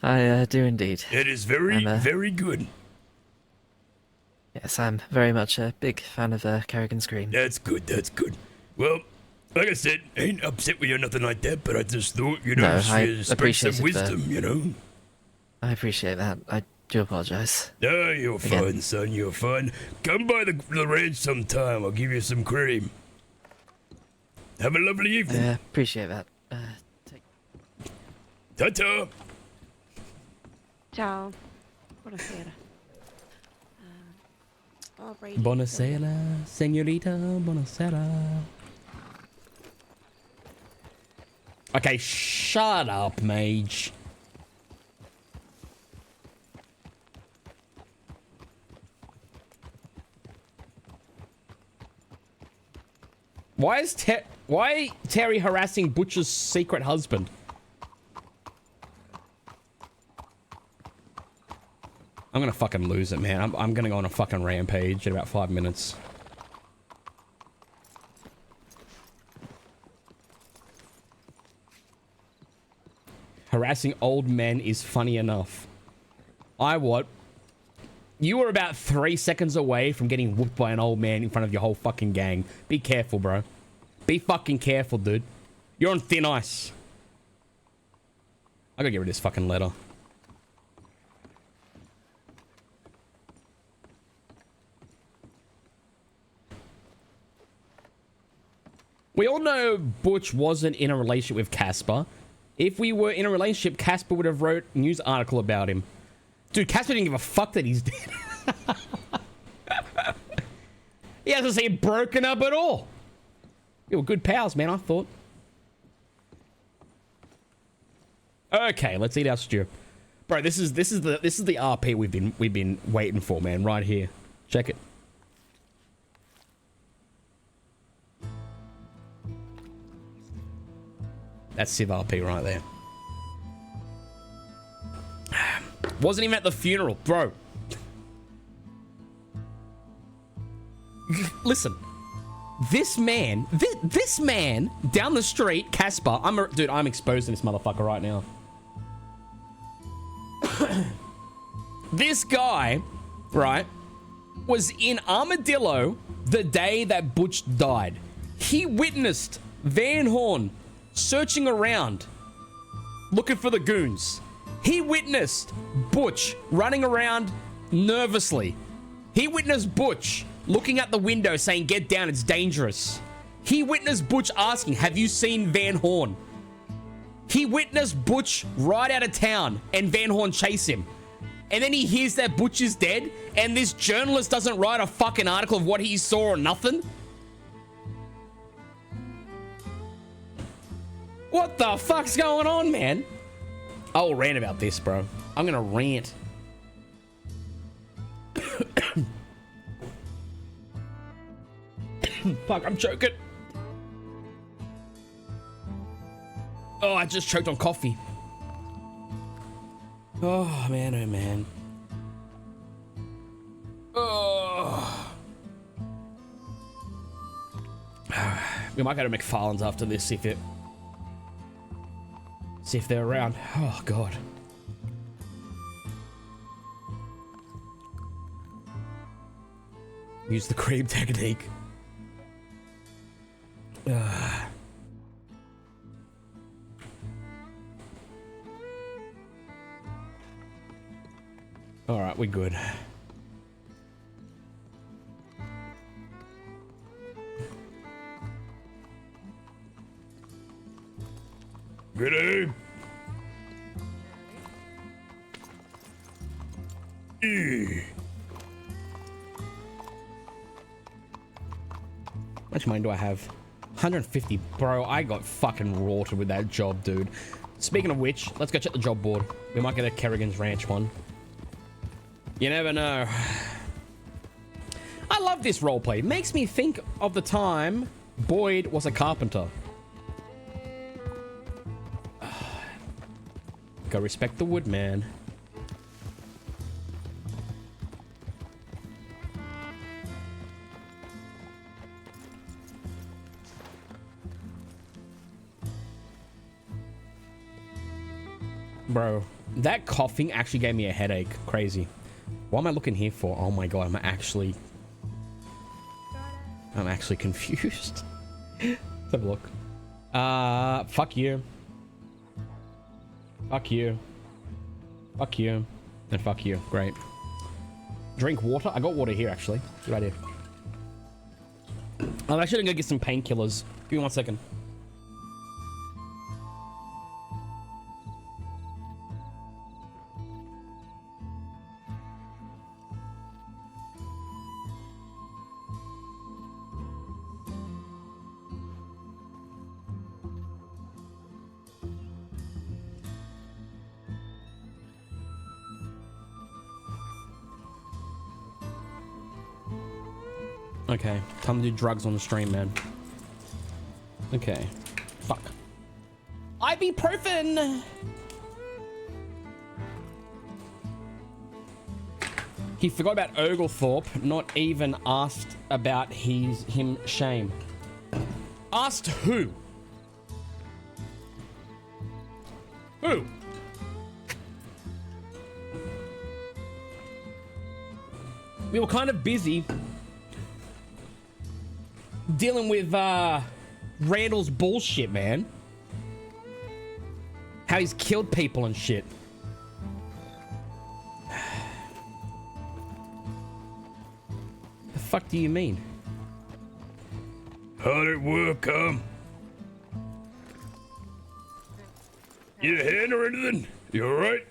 I do indeed. It is very, very good. Yes, I'm very much a big fan of Kerrigan's cream. That's good. That's good. Well, like I said, I ain't upset with you or nothing like that, but I just thought, you know, No, I you spread appreciate some it, wisdom, you know? I appreciate that. I do apologise. No, you're Again. fine, son. You're fine. Come by the ranch sometime. I'll give you some cream. Have a lovely evening. Appreciate that. Ta-ta. Ciao. Buonasera. Alrighty. Buonasera, señorita, buonasera. Okay, shut up, mage. Why is Terry harassing Butcher's secret husband? I'm gonna fucking lose it, man. I'm gonna go on a fucking rampage in about 5 minutes. Harassing old men is funny enough. You were about 3 seconds away from getting whooped by an old man in front of your whole fucking gang. Be careful, bro. Be fucking careful, dude. You're on thin ice. I gotta get rid of this fucking letter. We all know Butch wasn't in a relationship with Casper. If we were in a relationship, Casper would have wrote a news article about him. Dude, Casper didn't give a fuck that he's dead. He hasn't seen broken up at all. We were good pals, man, I thought. Okay, let's eat our stew. Bro, this is the RP we've been waiting for, man, right here. Check it. That's Civ RP right there. Wasn't even at the funeral, bro. Listen, this man down the street, Casper. Dude, I'm exposing this motherfucker right now. This guy, right, was in Armadillo the day that Butch died. He witnessed Van Horn searching around, looking for the goons. He witnessed Butch running around nervously. He witnessed Butch looking out the window saying, "Get down, it's dangerous." He witnessed Butch asking, "Have you seen Van Horn?" He witnessed Butch ride out of town and Van Horn chase him. And then he hears that Butch is dead and this journalist doesn't write a fucking article of what he saw or nothing. What the fuck's going on, man? I'll rant about this, bro. I'm gonna rant. Fuck, I'm choking. Oh, I just choked on coffee. Oh, man, oh, man. Oh. We might go to McFarland's after this, see if they're around. Oh, God. Use the cream technique. Alright, we're good. G'day. How much money do I have? 150. Bro, I got fucking rorted with that job, dude. Speaking of which, let's go check the job board. We might get a Kerrigan's Ranch one. You never know. I love this roleplay. Makes me think of the time Boyd was a carpenter. Go respect the wood, man. Bro, that coughing actually gave me a headache. Crazy. What am I looking here for? Oh my god, I'm actually confused. Let's have a look. Fuck you. Fuck you. Fuck you. And fuck you. Great. Drink water? I got water here, actually. Good idea. I'm actually gonna go get some painkillers. Give me 1 second. Okay, time to do drugs on the stream, man. Okay. Fuck. Ibuprofen! He forgot about Oglethorpe, not even asked about him shame. Asked who? Who? We were kind of busy dealing with Randall's bullshit, man. How he's killed people and shit. The fuck do you mean? How'd it work, Need a hand or anything? You alright?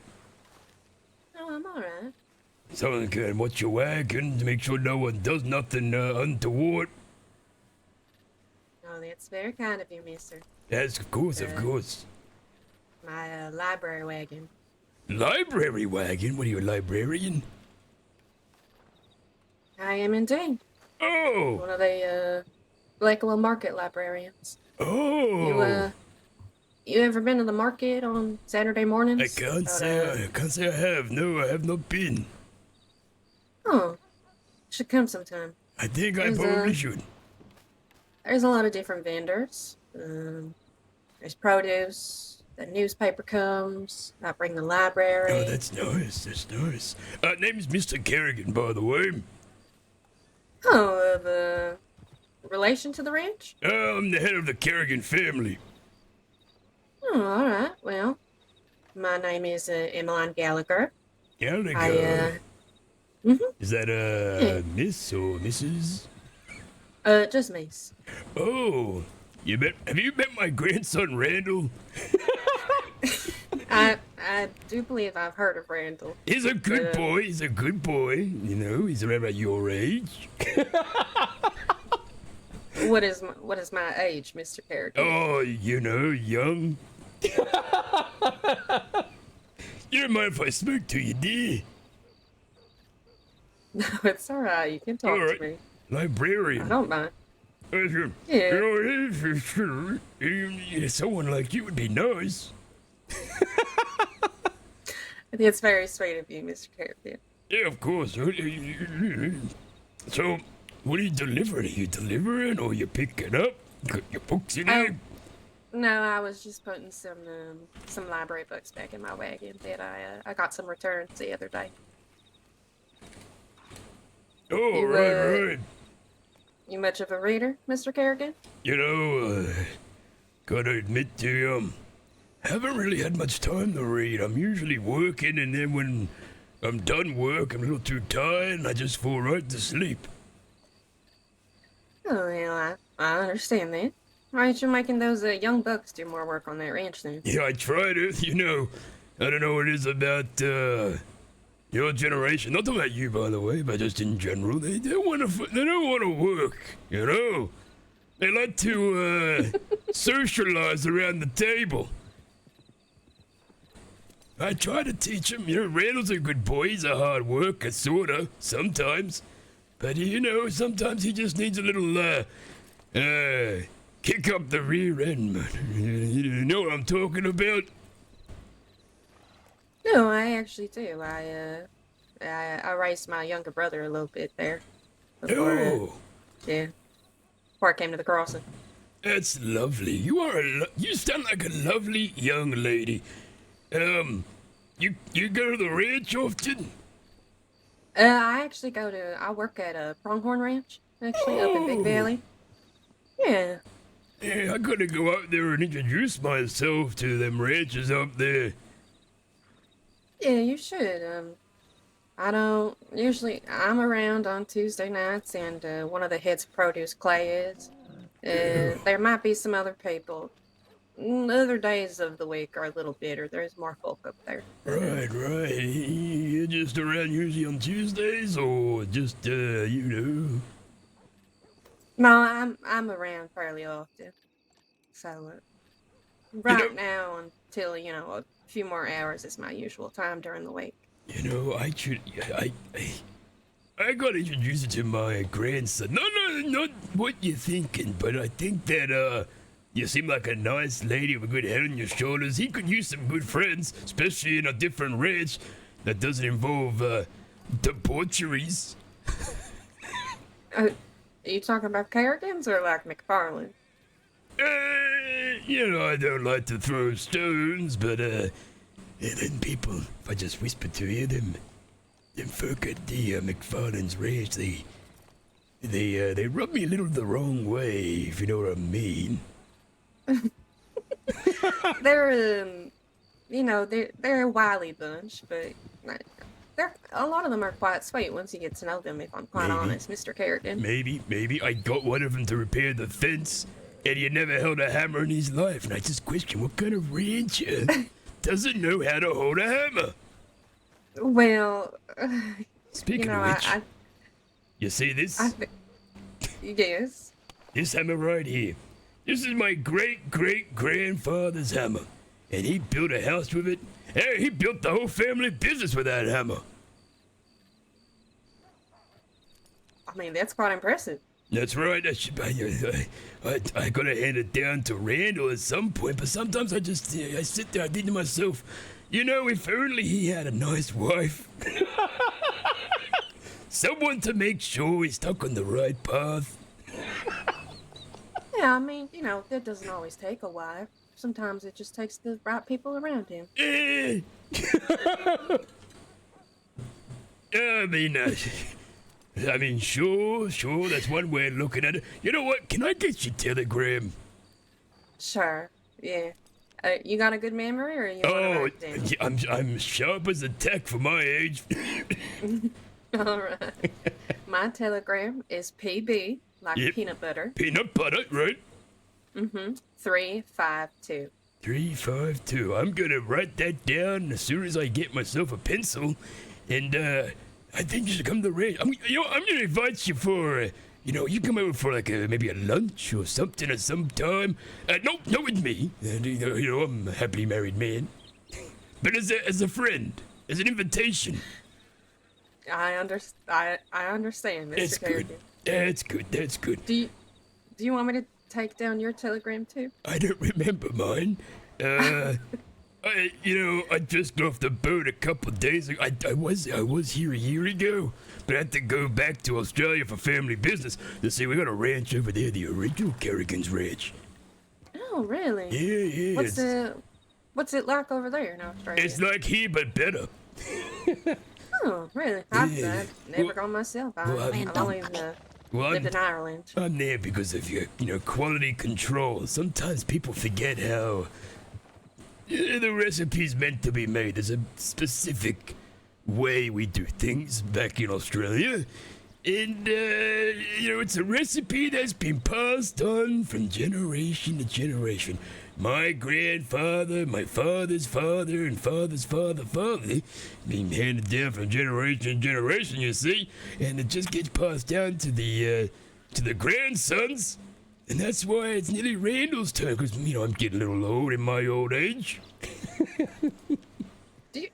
Oh, I'm alright. Someone can watch your wagon to make sure no one does nothing untoward. Oh, that's very kind of you, mister. Yes, of course, of course. My library wagon. Library wagon? What are you, a librarian? I am indeed. Oh! One of the, Blakewell Market librarians. Oh! You ever been to the market on Saturday mornings? I can't say I have. No, I have not been. Oh. Should come sometime. I think I probably should. There's a lot of different vendors. There's produce. The newspaper comes. I bring the library. Oh, that's nice. That's nice. Name's Mr. Kerrigan, by the way. Oh, relation to the ranch? I'm the head of the Kerrigan family. Oh, alright. Well, my name is Emmeline Gallagher. Gallagher? Is that Miss or Mrs.? Just Miss. Oh, have you met my grandson Randall? I do believe I've heard of Randall. He's a good boy. He's a good boy. You know, he's around about your age. What is my age, Mr. Kerrigan? Oh, you know, young. You don't mind if I speak to you, dear? No, it's alright. You can talk to me. Librarian. I don't mind. Yeah. Someone like you would be nice. I think it's very sweet of you, Mr. Kerrigan. Yeah, of course. So, what are you delivering? Are you delivering or you picking up? Got your books in there? No, I was just putting some library books back in my wagon that I got some returns the other day. Oh, right. You much of a reader, Mr. Kerrigan? You know, gotta admit to you, haven't really had much time to read. I'm usually working, and then when I'm done work, I'm a little too tired, and I just fall right to sleep. Oh, well, I understand that. Why aren't you making those young bucks do more work on that ranch then? Yeah, I tried it. You know, I don't know what it is about your generation. Not about you, by the way, but just in general. They don't want to work. You know, they like to socialize around the table. I try to teach him. You know, Randall's a good boy. He's a hard worker, sorta, sometimes. But, you know, sometimes he just needs a little, kick up the rear end, man. You know what I'm talking about? No, I actually do. I raised my younger brother a little bit there. Before, before I came to the crossing. That's lovely. You sound like a lovely young lady. You go to the ranch often? I work at a Pronghorn Ranch, actually, up in Big Valley. Yeah. Yeah, I gotta go out there and introduce myself to them ranches up there. Yeah, you should. I'm around on Tuesday nights, and one of the heads of produce, Clay, is. There might be some other people. Other days of the week are a little bitter. There's more folk up there. Right. You're just around usually on Tuesdays, or just, you know? No, I'm around fairly often. So, now until, a few more hours is my usual time during the week. You know, I gotta introduce you to my grandson. No, not what you're thinking, but I think that, you seem like a nice lady with a good head on your shoulders. He could use some good friends, especially in a different ranch that doesn't involve, debaucheries. Are you talking about Kerrigans or like McFarland? You know, I don't like to throw stones, but, then people, if I just whisper to you, them folk at the McFarland's ranch, they rub me a little the wrong way, if you know what I mean. They're a wily bunch, but a lot of them are quite sweet once you get to know them, if I'm quite honest, Mr. Kerrigan. Maybe I got one of them to repair the fence, and he never held a hammer in his life, and I just question what kind of rancher doesn't know how to hold a hammer. Well, speaking of which, you see this? Yes. This hammer right here. This is my great-great-grandfather's hammer, and he built a house with it. Hey, he built the whole family business with that hammer. I mean, that's quite impressive. That's right. I gotta hand it down to Randall at some point, but sometimes I sit there, I think to myself, you know, if only he had a nice wife. Someone to make sure he's stuck on the right path. Yeah, I mean, that doesn't always take a wife. Sometimes it just takes the right people around him. I mean, sure, that's one way of looking at it. You know what? Can I get your telegram? Sure, yeah. You got a good memory, or you want to write it down? I'm sharp as a tack for my age. All right. My telegram is PB, like peanut butter. Peanut butter, right? 352. 352. I'm gonna write that down as soon as I get myself a pencil, and I think you should come to the ranch. I'm gonna invite you for, you come over for like maybe a lunch or something at some time. Not with me. I'm a happily married man, but as a friend, as an invitation. I understand, Mr. Kerrigan. That's good. Do you want me to take down your telegram too? I don't remember mine. I just got off the boat a couple days ago. I was here a year ago, but I had to go back to Australia for family business. You see, we got a ranch over there, the original Kerrigan's Ranch. Oh, really? Yeah. What's it like over there in Australia? It's like here, but better. Oh, really? I've never gone myself. I've only lived in Ireland. I'm there because of your, quality control. Sometimes people forget how the recipe's meant to be made. There's a specific way we do things back in Australia. And, it's a recipe that's been passed on from generation to generation. My grandfather, my father's father, and father's father, being handed down from generation to generation, you see. And it just gets passed down to the grandsons. And that's why it's nearly Randall's turn, because, I'm getting a little old in my old age. Do you,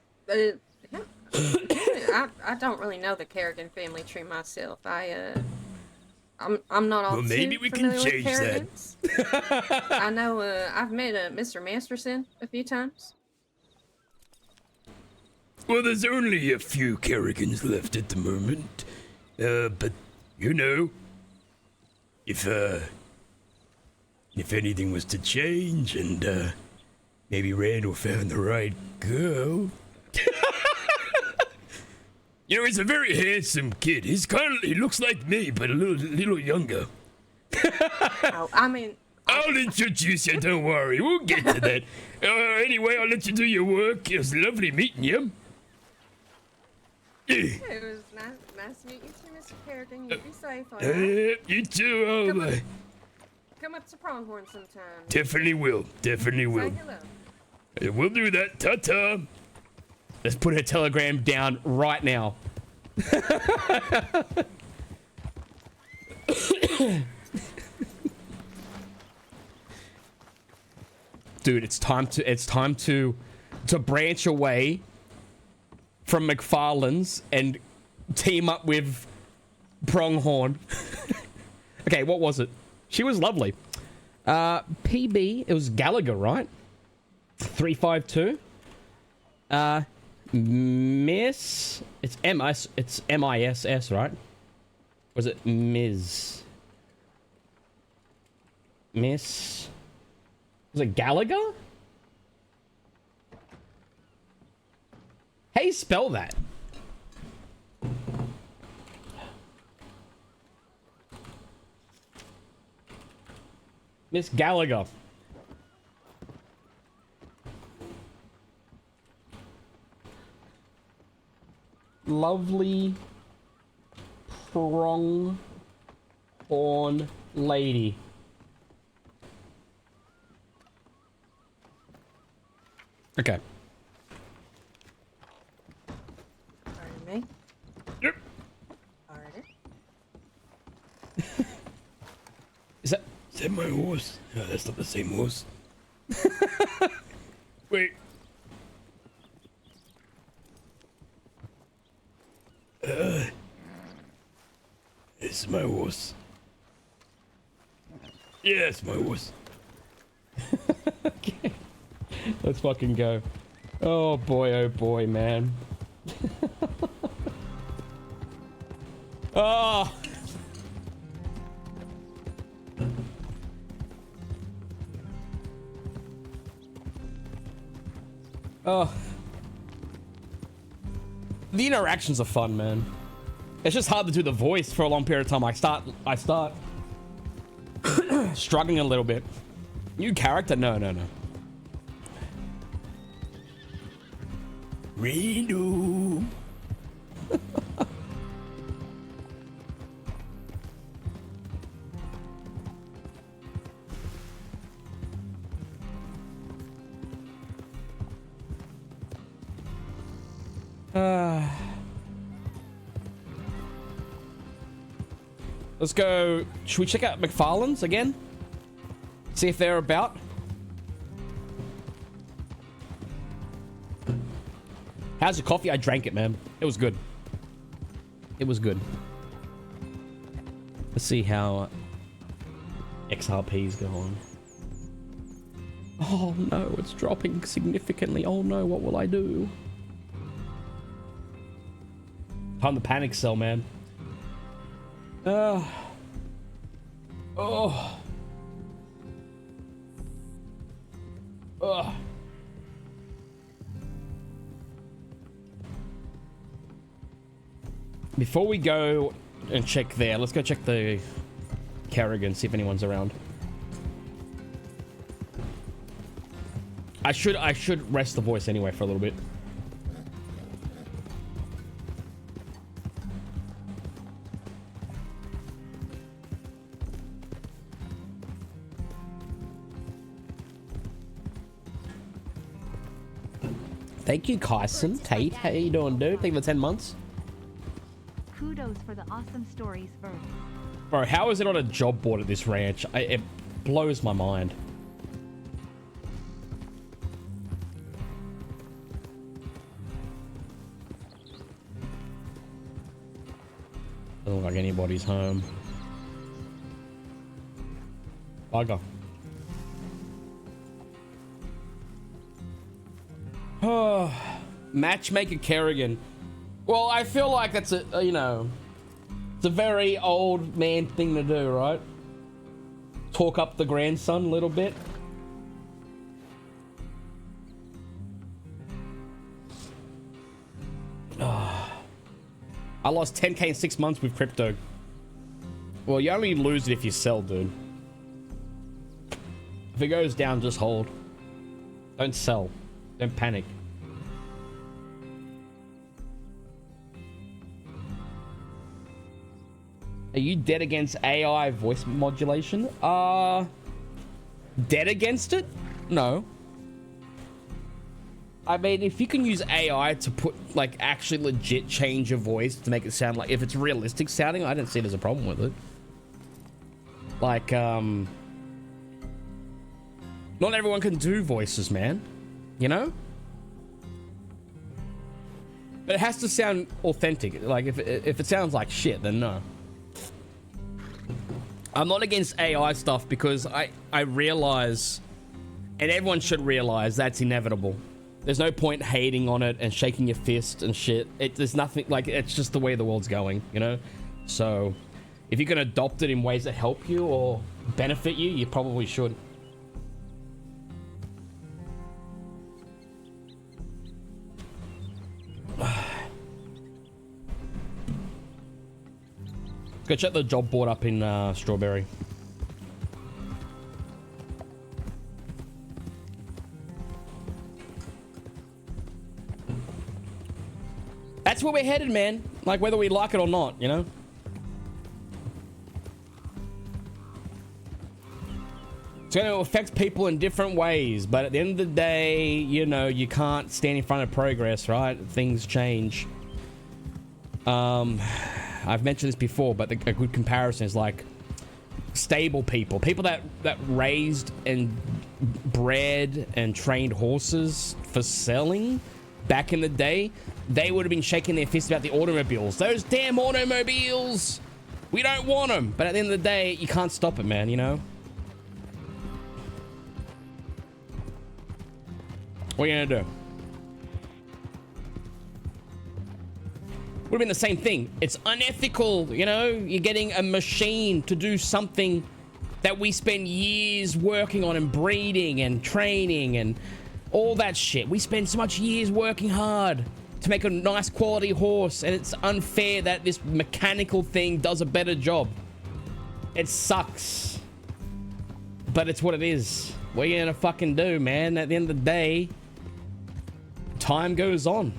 I don't really know the Kerrigan family tree myself. I'm not all well, maybe we can change that. I know I've met Mr. Masterson a few times. Well, there's only a few Kerrigans left at the moment. But, if anything was to change and maybe Randall found the right girl. He's a very handsome kid. He looks like me, but a little younger. I'll introduce you, don't worry. We'll get to that. Anyway, I'll let you do your work. It was lovely meeting you. It was nice to meet you too, Mr. Kerrigan. You be safe, all right? You too. Come up to Pronghorn sometime. Definitely will. Say hello. We'll do that. Ta-ta. Let's put her telegram down right now. Dude, it's time to branch away from McFarland's and team up with Pronghorn. Okay, what was it? She was lovely. PB, it was Gallagher, right? 352. Miss, it's MISS, right? Was it Ms? Miss, was it Gallagher? How do you spell that? Miss Gallagher. Lovely Pronghorn lady. Okay. Pardon me? Yep. Pardon? Is that my horse? No, that's not the same horse. Wait. This is my horse. Yeah, it's my horse. Okay. Let's fucking go. Oh boy, man. Oh. Oh. The interactions are fun, man. It's just hard to do the voice for a long period of time. I start struggling a little bit. New character? No. Randall. Let's go. Should we check out McFarland's again? See if they're about. How's your coffee? I drank it, man. It was good. It was good. Let's see how XRP's going. Oh no, it's dropping significantly. Oh no, what will I do? Time to panic sell, man. Oh. Oh. Before we go and check there, let's go check the Kerrigan, see if anyone's around. I should rest the voice anyway for a little bit. Thank you, Kyson. Tate, how you doing, dude? Thank you for 10 months. Kudos for the awesome stories, Vert. Bro, how is it on a job board at this ranch? It blows my mind. Doesn't look like anybody's home. Bugger. Oh, matchmaker Kerrigan. Well, I feel like that's a, you know, it's a very old man thing to do, right? Talk up the grandson a little bit. Oh. I lost 10k in 6 months with crypto. Well, you only lose it if you sell, dude. If it goes down, just hold. Don't sell. Don't panic. Are you dead against AI voice modulation? Dead against it? No. I mean, if you can use AI to put, like, actually legit change your voice to make it sound like, if it's realistic sounding, I don't see there's a problem with it. Like, not everyone can do voices, man. You know? But it has to sound authentic. Like, if it sounds like shit, then no. I'm not against AI stuff because I realize, and everyone should realize, that's inevitable. There's no point hating on it and shaking your fist and shit. There's nothing, like, it's just the way the world's going, you know? So, if you can adopt it in ways that help you or benefit you, you probably should. Go check the job board up in Strawberry. That's where we're headed, man. Like, whether we like it or not, you know? It's going to affect people in different ways, but at the end of the day, you know, you can't stand in front of progress, right? Things change. I've mentioned this before, but a good comparison is like stable people that raised and bred and trained horses for selling back in the day. They would have been shaking their fists about the automobiles. Those damn automobiles, we don't want them. But at the end of the day, you can't stop it, man, you know? What are you gonna do? Would have been the same thing. It's unethical, you know? You're getting a machine to do something that we spend years working on and breeding and training and all that shit. We spend so much years working hard to make a nice quality horse, and it's unfair that this mechanical thing does a better job. It sucks. But it's what it is. What are you gonna fucking do, man? At the end of the day, time goes on.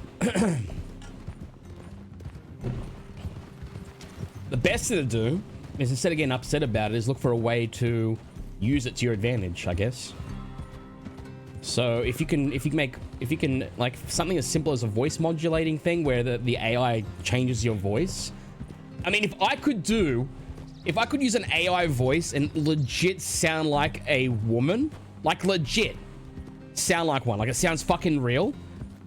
The best thing to do is, instead of getting upset about it, is look for a way to use it to your advantage, I guess. So if you can like something as simple as a voice modulating thing where the AI changes your voice. I mean, if I could use an AI voice and legit sound like a woman, like legit sound like one, like it sounds fucking real,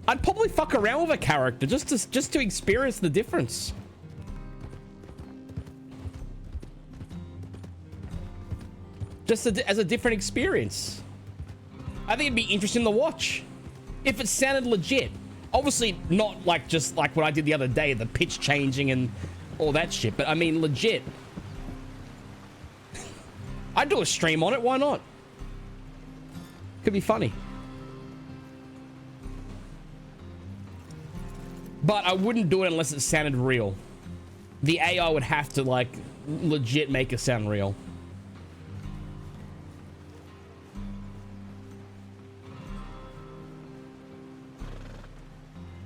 I'd probably fuck around with a character just to experience the difference. Just as a different experience. I think it'd be interesting to watch. If it sounded legit. Obviously not like just like what I did the other day, the pitch changing and all that shit, but I mean legit. I'd do a stream on it, why not? Could be funny. But I wouldn't do it unless it sounded real. The AI would have to like legit make it sound real.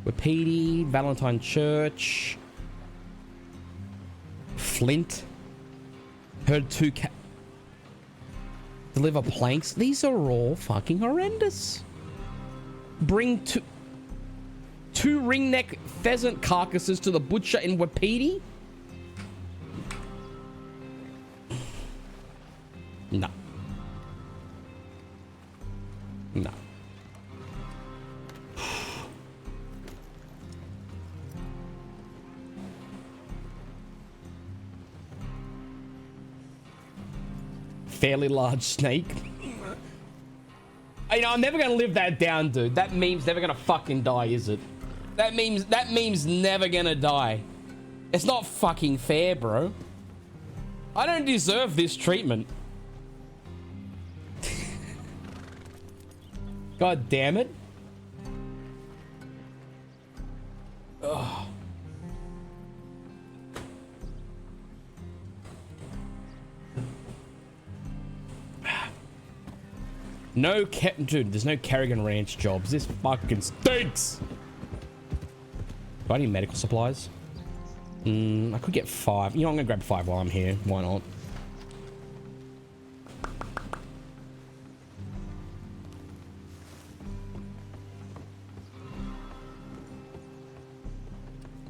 Wapiti, Valentine Church, Flint. Heard deliver planks. These are all fucking horrendous. Bring two ringneck pheasant carcasses to the butcher in Wapiti. No. No. Fairly large snake. You know, I'm never gonna live that down, dude. That meme's never gonna fucking die, is it? That meme's never gonna die. It's not fucking fair, bro. I don't deserve this treatment. God damn it. Ugh. No dude, there's no Kerrigan Ranch jobs. This fucking stinks. Do I need medical supplies? I could get 5. You know, I'm gonna grab 5 while I'm here. Why not?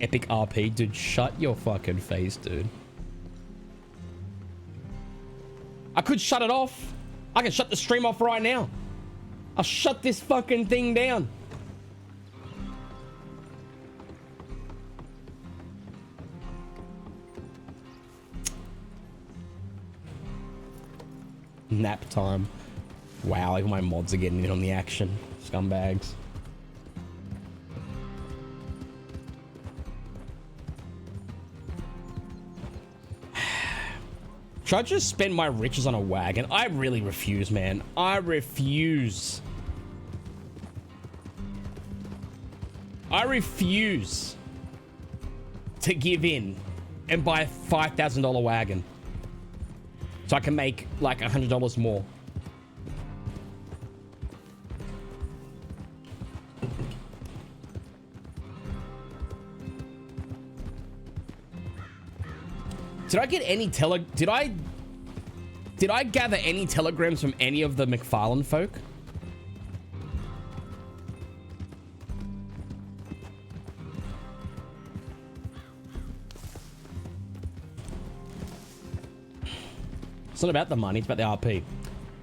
Epic RP, dude. Shut your fucking face, dude. I could shut it off. I can shut the stream off right now. I'll shut this fucking thing down. Nap time. Wow, even my mods are getting in on the action. Scumbags. Should I just spend my riches on a wagon? I really refuse, man. I refuse. I refuse to give in and buy a $5,000 wagon so I can make like $100 more. Did I get any Did I gather any telegrams from any of the McFarland folk? It's not about the money, it's about the RP.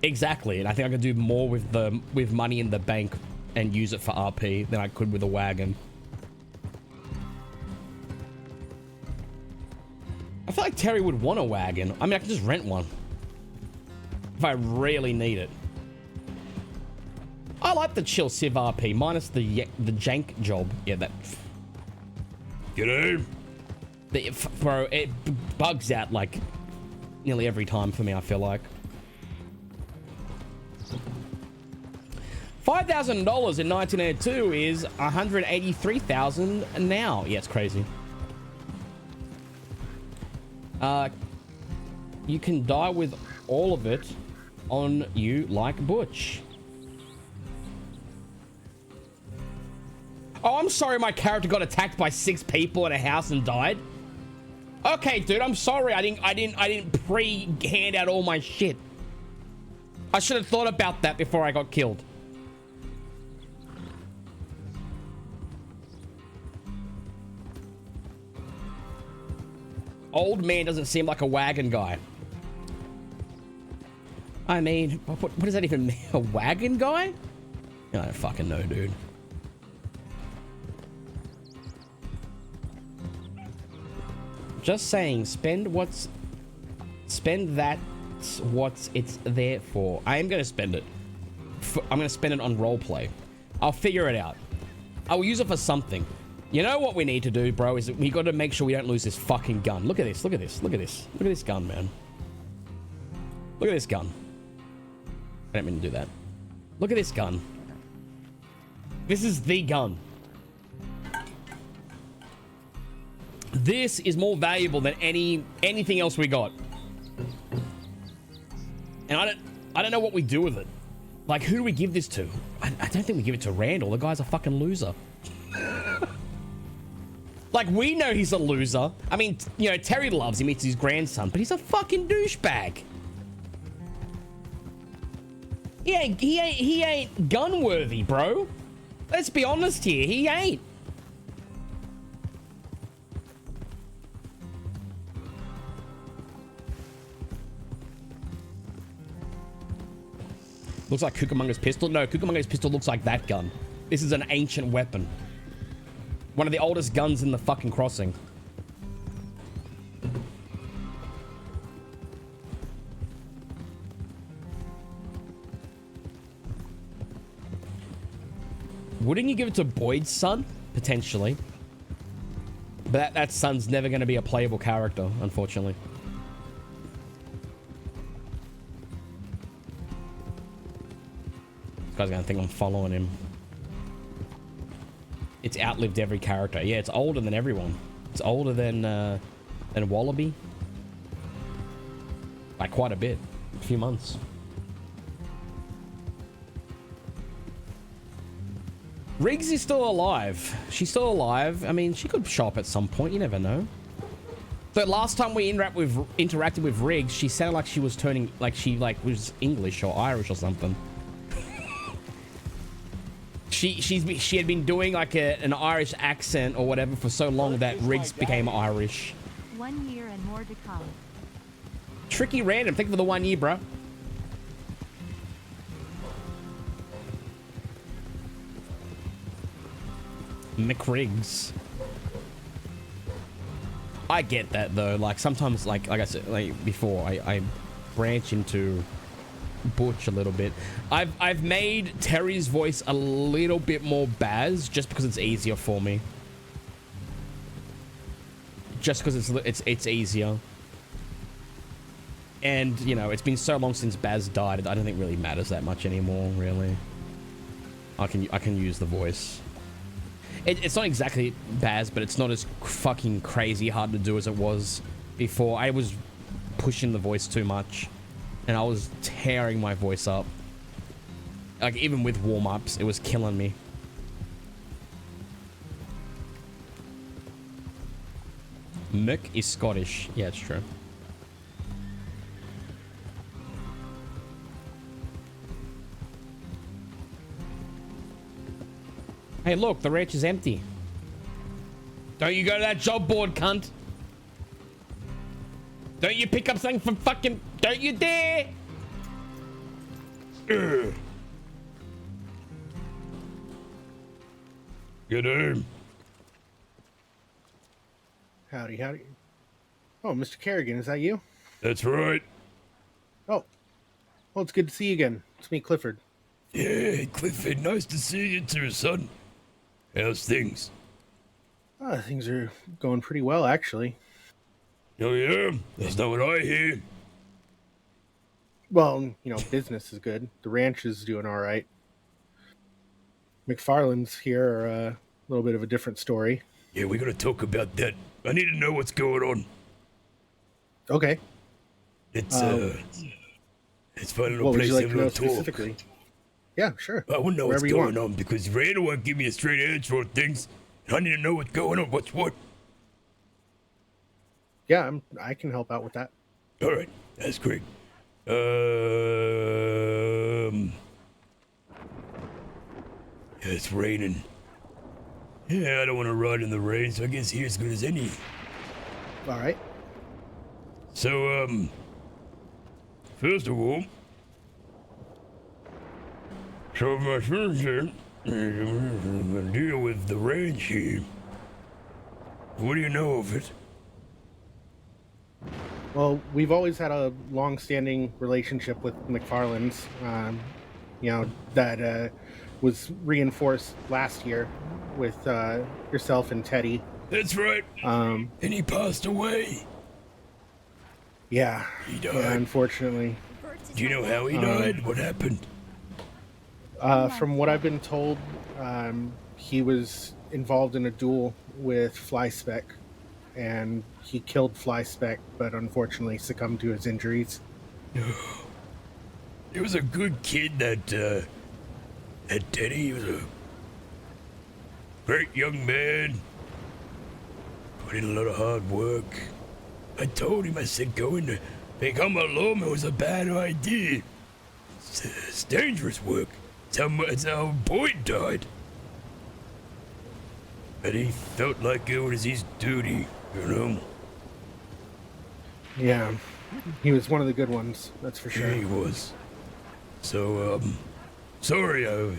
Exactly, and I think I could do more with money in the bank and use it for RP than I could with a wagon. I feel like Terry would want a wagon. I mean, I can just rent one if I really need it. I like the chill Civ RP minus the jank job. Yeah, that. G'day. Bro, it bugs out like nearly every time for me. I feel like $5,000 in 1982 is $183,000 now. Yeah, it's crazy. You can die with all of it on you like Butch. Oh, I'm sorry my character got attacked by 6 people in a house and died. Okay, dude, I'm sorry. I didn't pre-hand out all my shit. I should have thought about that before I got killed. Old man doesn't seem like a wagon guy. I mean, what does that even mean? A wagon guy? I don't fucking know, dude. Just saying, spend that what's it's there for. I am gonna spend it. I'm gonna spend it on roleplay. I'll figure it out. I will use it for something. You know what we need to do, bro, is we got to make sure we don't lose this fucking gun. Look at this, look at this, look at this. Look at this gun, man. Look at this gun. I didn't mean to do that. Look at this gun. This is the gun. This is more valuable than anything else we got. And I don't know what we do with it. Like, who do we give this to? I don't think we give it to Randall. The guy's a fucking loser. Like, we know he's a loser. I mean, you know, Terry loves him. It's his grandson, but he's a fucking douchebag. He ain't gun worthy, bro. Let's be honest here. He ain't. Looks like Cucamonga's pistol. No, Cucamonga's pistol looks like that gun. This is an ancient weapon. One of the oldest guns in the fucking crossing. Wouldn't you give it to Boyd's son? Potentially. But that son's never going to be a playable character, unfortunately. This guy's going to think I'm following him. It's outlived every character. Yeah, it's older than everyone. It's older than Wallaby. By quite a bit. A few months. Riggs is still alive. She's still alive. I mean, she could show up at some point. You never know. So last time we interacted with Riggs, she sounded like she was turning, like she was English or Irish or something. She had been doing like an Irish accent or whatever for so long that Riggs became Irish. 1 year and more to come. Tricky random. Thank you for the 1 year, bro. McRiggs. I get that though. Like sometimes, like I said, like before, I branch into Butch a little bit. I've made Terry's voice a little bit more Baz just because it's easier for me. Just because it's easier. And you know, it's been so long since Baz died. I don't think it really matters that much anymore. Really, I can use the voice. It's not exactly Baz, but it's not as fucking crazy hard to do as it was before. I was pushing the voice too much, and I was tearing my voice up. Like, even with warm-ups, it was killing me. Mick is Scottish. Yeah, it's true. Hey, look, the ranch is empty. Don't you go to that job board, cunt. Don't you pick up something from fucking... Don't you dare! Get home. Howdy, howdy. Oh, Mr. Kerrigan, is that you? That's right. Oh. Well, it's good to see you again. It's me, Clifford. Yeah, Clifford, nice to see you too, son. How's things? Things are going pretty well, actually. Oh, yeah? That's not what I hear. Well, you know, business is good. The ranch is doing all right. McFarland's here are a little bit of a different story. Yeah, we gotta talk about that. I need to know what's going on. Okay. Let's find a little what place would you like and to know we'll talk. specifically? Yeah, sure. I want to know Wherever what's you going want. on because Randall won't give me a straight answer on things. And I need to know what's going on. What's what? Yeah, I can help out with that. All right, that's great. Yeah, it's raining. Yeah, I don't want to ride in the rain, so I guess here's as good as any. All right. So, first of all, so my first thing is deal with the ranch here. What do you know of it? Well, we've always had a long-standing relationship with McFarland's. that was reinforced last year with yourself and Teddy. That's right. And he passed away. Yeah. He died. Yeah, unfortunately. Do you know how he died? What happened? From what I've been told, he was involved in a duel with Flyspec, and he killed Flyspec, but unfortunately succumbed to his injuries. He was a good kid, that Teddy. He was a great young man. Put in a lot of hard work. I told him, I said, going to become a lawman was a bad idea. It's dangerous work. It's how Boyd died. But he felt like it was his duty, you know? Yeah, he was one of the good ones, that's for sure. Yeah, he was. So, sorry I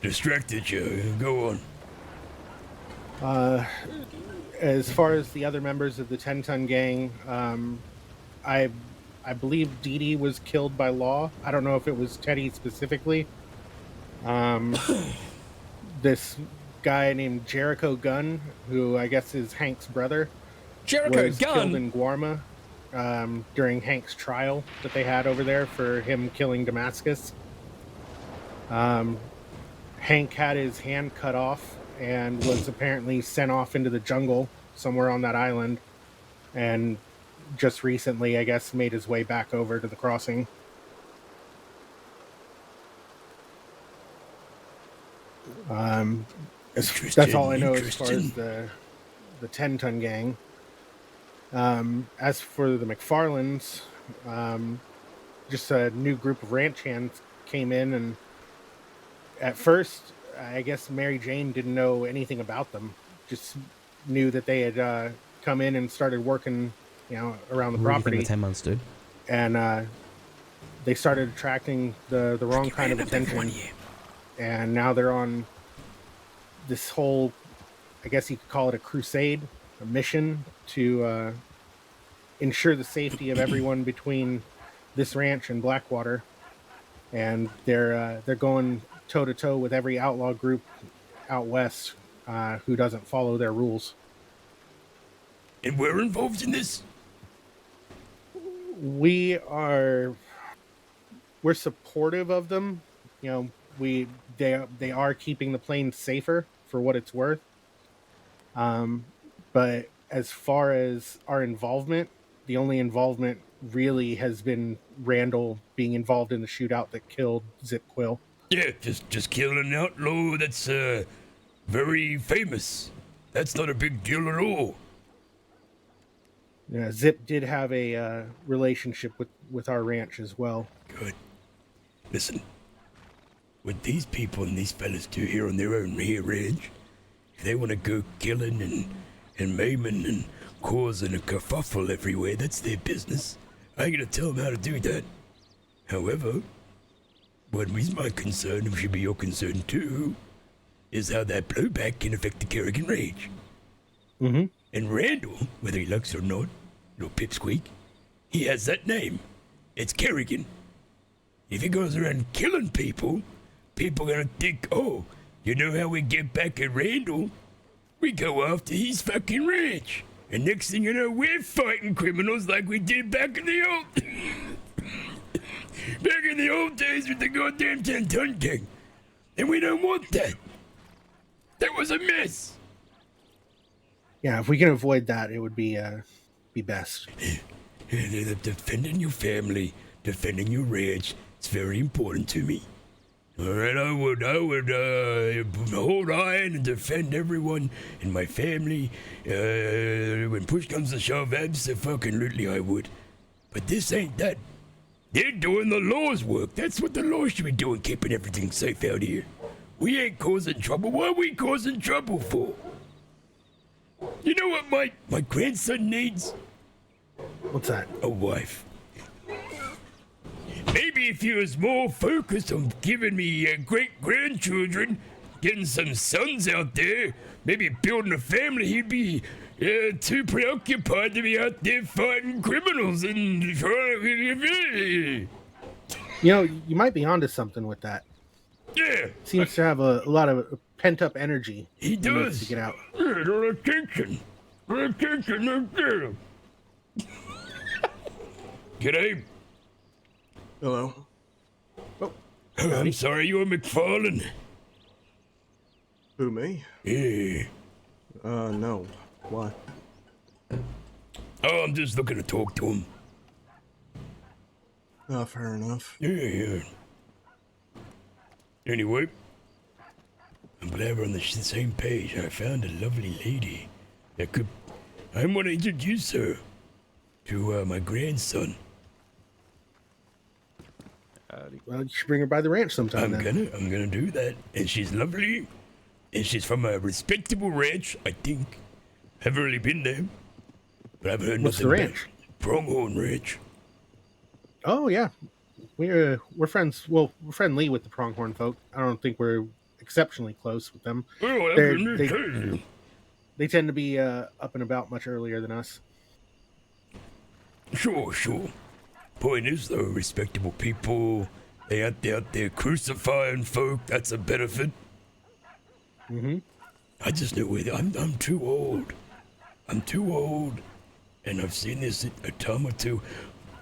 distracted you. Go on. As far as the other members of the 10-ton gang, I believe Dee Dee was killed by Law. I don't know if it was Teddy specifically. This guy named Jericho Gunn, who I guess is Hank's brother, was killed in Guarma during Hank's trial that they had over there for him killing Damascus. Hank had his hand cut off and was apparently sent off into the jungle somewhere on that island, and just recently, I guess, made his way back over to the crossing. That's all I know as far as the 10-ton gang. As for the McFarlands, just a new group of ranch hands came in, and at first, I guess Mary Jane didn't know anything about them. Just knew that they had come in and started working, around the property. 10 months, dude. And they started attracting the wrong kind of attention. And now they're on this whole, I guess you could call it a crusade, a mission to ensure the safety of everyone between this ranch and Blackwater. And they're going toe to toe with every outlaw group out west who doesn't follow their rules. And we're involved in this? We're supportive of them. They are keeping the plains safer for what it's worth. But as far as our involvement, the only involvement really has been Randall being involved in the shootout that killed Zip Quill. Yeah, just killing an outlaw that's very famous. That's not a big deal at all. Yeah, Zip did have a relationship with our ranch as well. Good. Listen, what these people and these fellas do here on their own here ranch, if they want to go killing and maiming and causing a kerfuffle everywhere, that's their business. I ain't gonna tell them how to do that. However, what is my concern, and should be your concern too, is how that blowback can affect the Kerrigan range. Mm-hmm. And Randall, whether he likes it or not, little pipsqueak, he has that name. It's Kerrigan. If he goes around killing people, people are gonna think, oh, you know how we get back at Randall? We go after his fucking ranch. And next thing you know, we're fighting criminals like we did back in the old... back in the old days with the goddamn 10-ton gang. And we don't want that. That was a mess. Yeah, if we can avoid that, it would be best. Defending your family, defending your ranch, it's very important to me. All right, I would hold iron and defend everyone in my family. When push comes to shove, absolutely I would. But this ain't that. They're doing the law's work. That's what the law should be doing, keeping everything safe out here. We ain't causing trouble. What are we causing trouble for? You know what my grandson needs? What's that? A wife. Maybe if he was more focused on giving me great-grandchildren, getting some sons out there, maybe building a family, he'd be too preoccupied to be out there fighting criminals and trying to... You know, you might be onto something with that. Yeah. Seems to have a lot of pent up energy. He needs does. to get out. Yeah, no attention. No attention, no attention. G'day. Hello. Oh, I'm sorry, you're McFarland. Who, me? Yeah. No. Why? Oh, I'm just looking to talk to him. Fair enough. Yeah. Anyway, I'm glad we're on the same page. I found a lovely lady that could. I want to introduce her to my grandson. Well, you should bring her by the ranch sometime. I'm gonna do that. And she's lovely, and she's from a respectable ranch, I think. Haven't really been there, but I've heard What's nothing. the ranch? Pronghorn Ranch. Oh yeah, we're friends. Well, we're friendly with the Pronghorn folk. I don't think we're exceptionally close with them. Oh, they tend to be up and about much earlier than us. Sure. Point is, though, respectable people, they aren't out there crucifying folk. That's a benefit. Mm-hmm. I just know I'm too old. I'm too old, and I've seen this a time or two.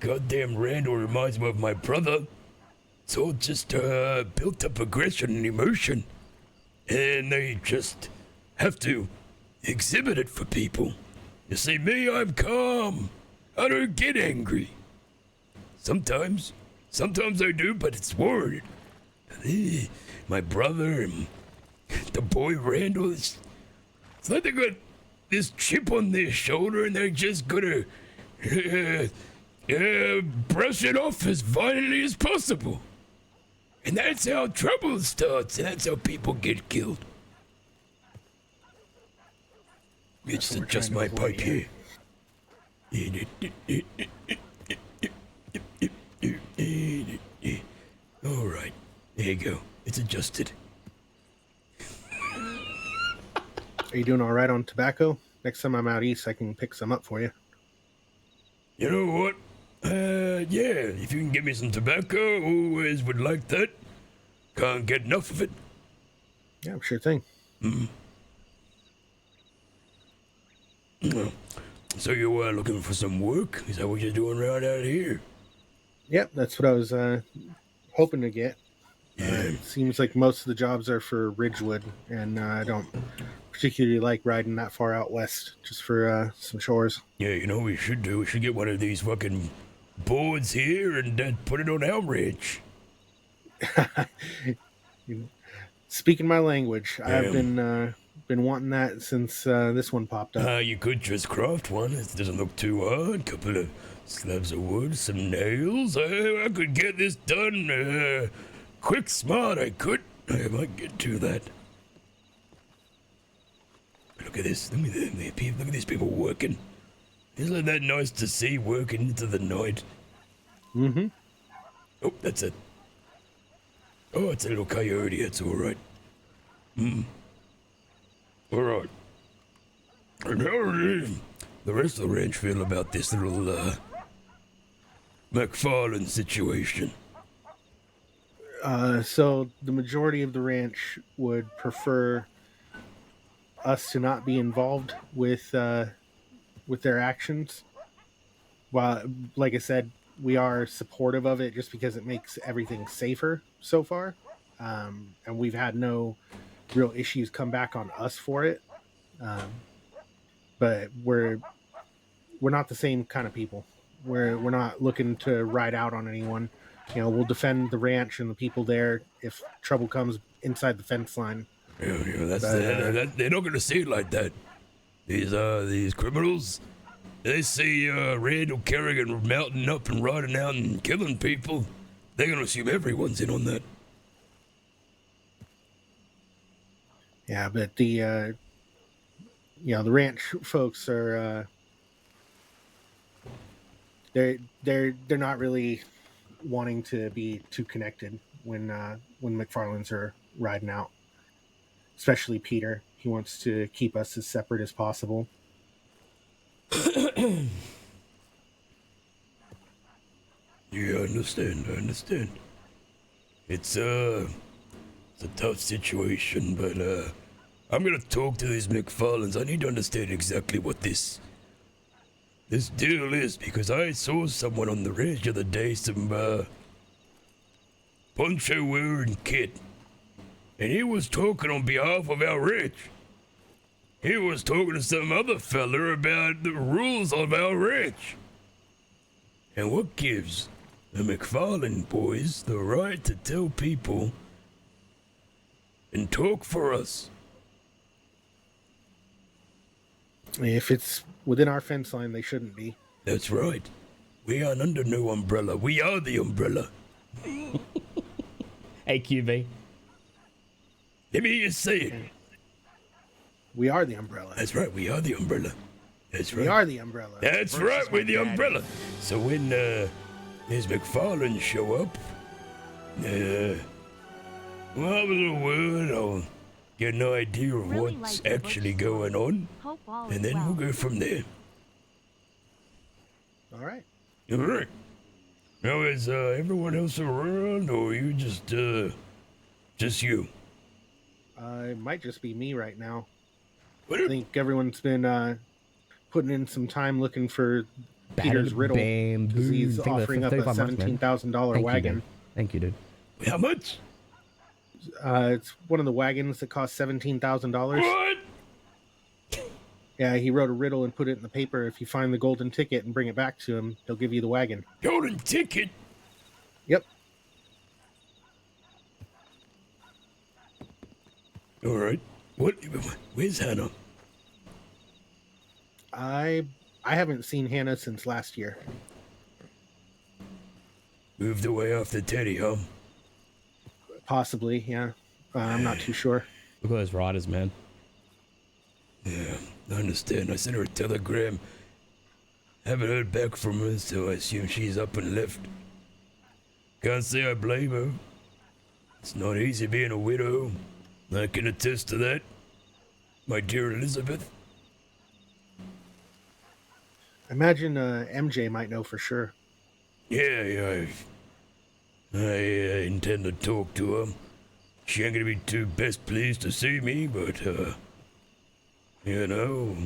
Goddamn Randall reminds me of my brother. It's all just built up aggression and emotion, and they just have to exhibit it for people. You see, me, I'm calm. I don't get angry. Sometimes I do, but it's worried. My brother and the boy Randall, it's like they got this chip on their shoulder and they're just gonna brush it off as violently as possible. And that's how trouble starts, and that's how people get killed. It's just my pipe here. All right, there you go. It's adjusted. Are you doing all right on tobacco? Next time I'm out east, I can pick some up for you. You know what? Yeah, if you can give me some tobacco, always would like that. Can't get enough of it. Yeah, sure thing. So you were looking for some work? Is that what you're doing right out here? Yep, that's what I was hoping to get. Yeah. It seems like most of the jobs are for Ridgewood, and I don't particularly like riding that far out west just for some chores. Yeah, you know what we should do? We should get one of these fucking boards here and put it on our ranch. Speaking my language, Yeah. I've been wanting that since this one popped up. You could just craft one. It doesn't look too hard. Couple of slabs of wood, some nails. I could get this done quick, smart. I might get to that. Look at this. Look at these people working. Isn't that nice to see working into the night? Mm-hmm. Oh, that's it. Oh, it's a little coyote. It's all right. All right. And how does the rest of the ranch feel about this little McFarland situation? So the majority of the ranch would prefer us to not be involved with their actions. While, like I said, we are supportive of it just because it makes everything safer so far, and we've had no real issues come back on us for it. But we're not the same kind of people. We're not looking to ride out on anyone. You know, we'll defend the ranch and the people there if trouble comes inside the fence line. Yeah, they're not gonna see it like that. These criminals, they see Randall Kerrigan mounting up and riding out and killing people. They're gonna assume everyone's in on that. Yeah, but the ranch folks are they're not really wanting to be too connected when McFarlands are riding out. Especially Peter. He wants to keep us as separate as possible. Yeah, I understand. It's a tough situation, but I'm gonna talk to these McFarlands. I need to understand exactly what this deal is, because I saw someone on the ridge the other day, some poncho wearing kid, and he was talking on behalf of our ridge. He was talking to some other fella about the rules of our ridge. And what gives the McFarland boys the right to tell people and talk for us? If it's within our fence line, they shouldn't be. That's right. We aren't under no umbrella. We are the umbrella. Hey, QB. Let me hear you say it. We are the umbrella. That's right. We are the umbrella. That's right. We are the umbrella. That's right. We're the umbrella. So when these McFarland show up, we'll have a little word. I'll get an idea of Really what's like the actually bookstore. going on, Hope all and is then well. we'll go from there. All right. All right. Now, is everyone else around, or you just you? It might just be me right now. What? I think everyone's been putting in some time looking for Peter's riddle, because he's offering up a $17,000 wagon. Thank you, dude. How much? It's one of the wagons that costs $17,000. What? Yeah, he wrote a riddle and put it in the paper. If you find the golden ticket and bring it back to him, he'll give you the wagon. Golden ticket? Yep. All right. Where's Hannah? I haven't seen Hannah since last year. Moved away after Teddy, huh? Possibly, yeah. I'm not too sure. Look at those riders, man. Yeah, I understand. I sent her a telegram. Haven't heard back from her, so I assume she's up and left. Can't say I blame her. It's not easy being a widow. I can attest to that, my dear Elizabeth. I imagine MJ might know for sure. Yeah, I intend to talk to her. She ain't gonna be too best pleased to see me, but, you know,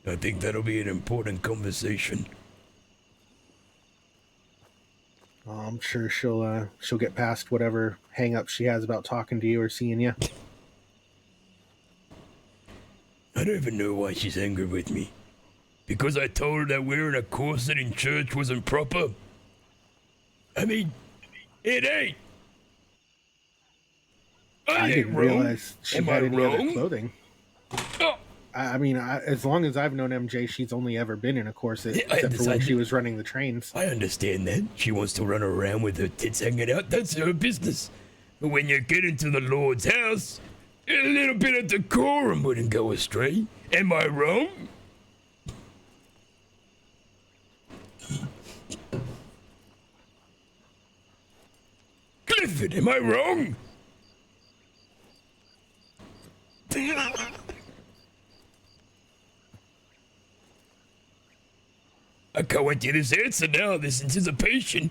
I think that'll be an important conversation. I'm sure she'll get past whatever hang-up she has about talking to you or seeing you. I don't even know why she's angry with me. Because I told her that wearing a corset in church wasn't proper? I mean, it ain't. I didn't realize she had any other clothing. Oh. I mean, as long as I've known MJ, she's only ever been in a corset, except for when she was running the trains. I understand that. She wants to run around with her tits hanging out. That's her business. But when you get into the Lord's house, a little bit of decorum wouldn't go astray. Am I wrong? Clifford, am I wrong? I can't wait to hear this answer now, this anticipation.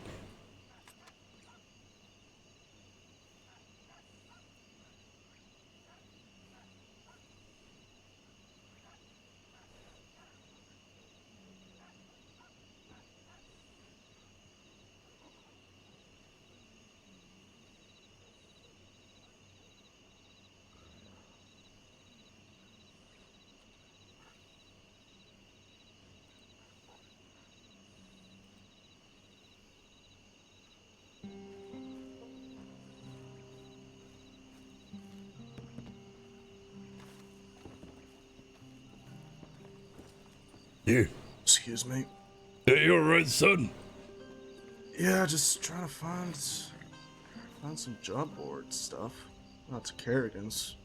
Here. Excuse me. Hey, you alright, son? Yeah, just trying to find some job board stuff. Not to Kerrigan's.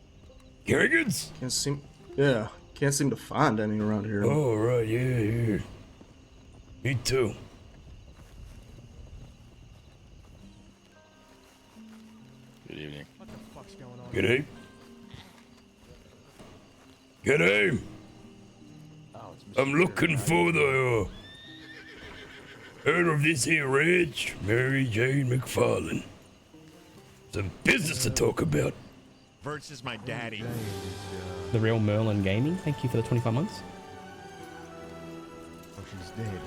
Kerrigan's? Can't seem to find any around here. Oh, right, yeah. Me too. Good evening. What the fuck's going on? G'day. G'day. I'm looking for the owner of this here ranch, Mary Jane McFarland. Some business to talk about. Verts is my daddy. The real Merlin Gaming, thank you for the 25 months. Oh, she's dead.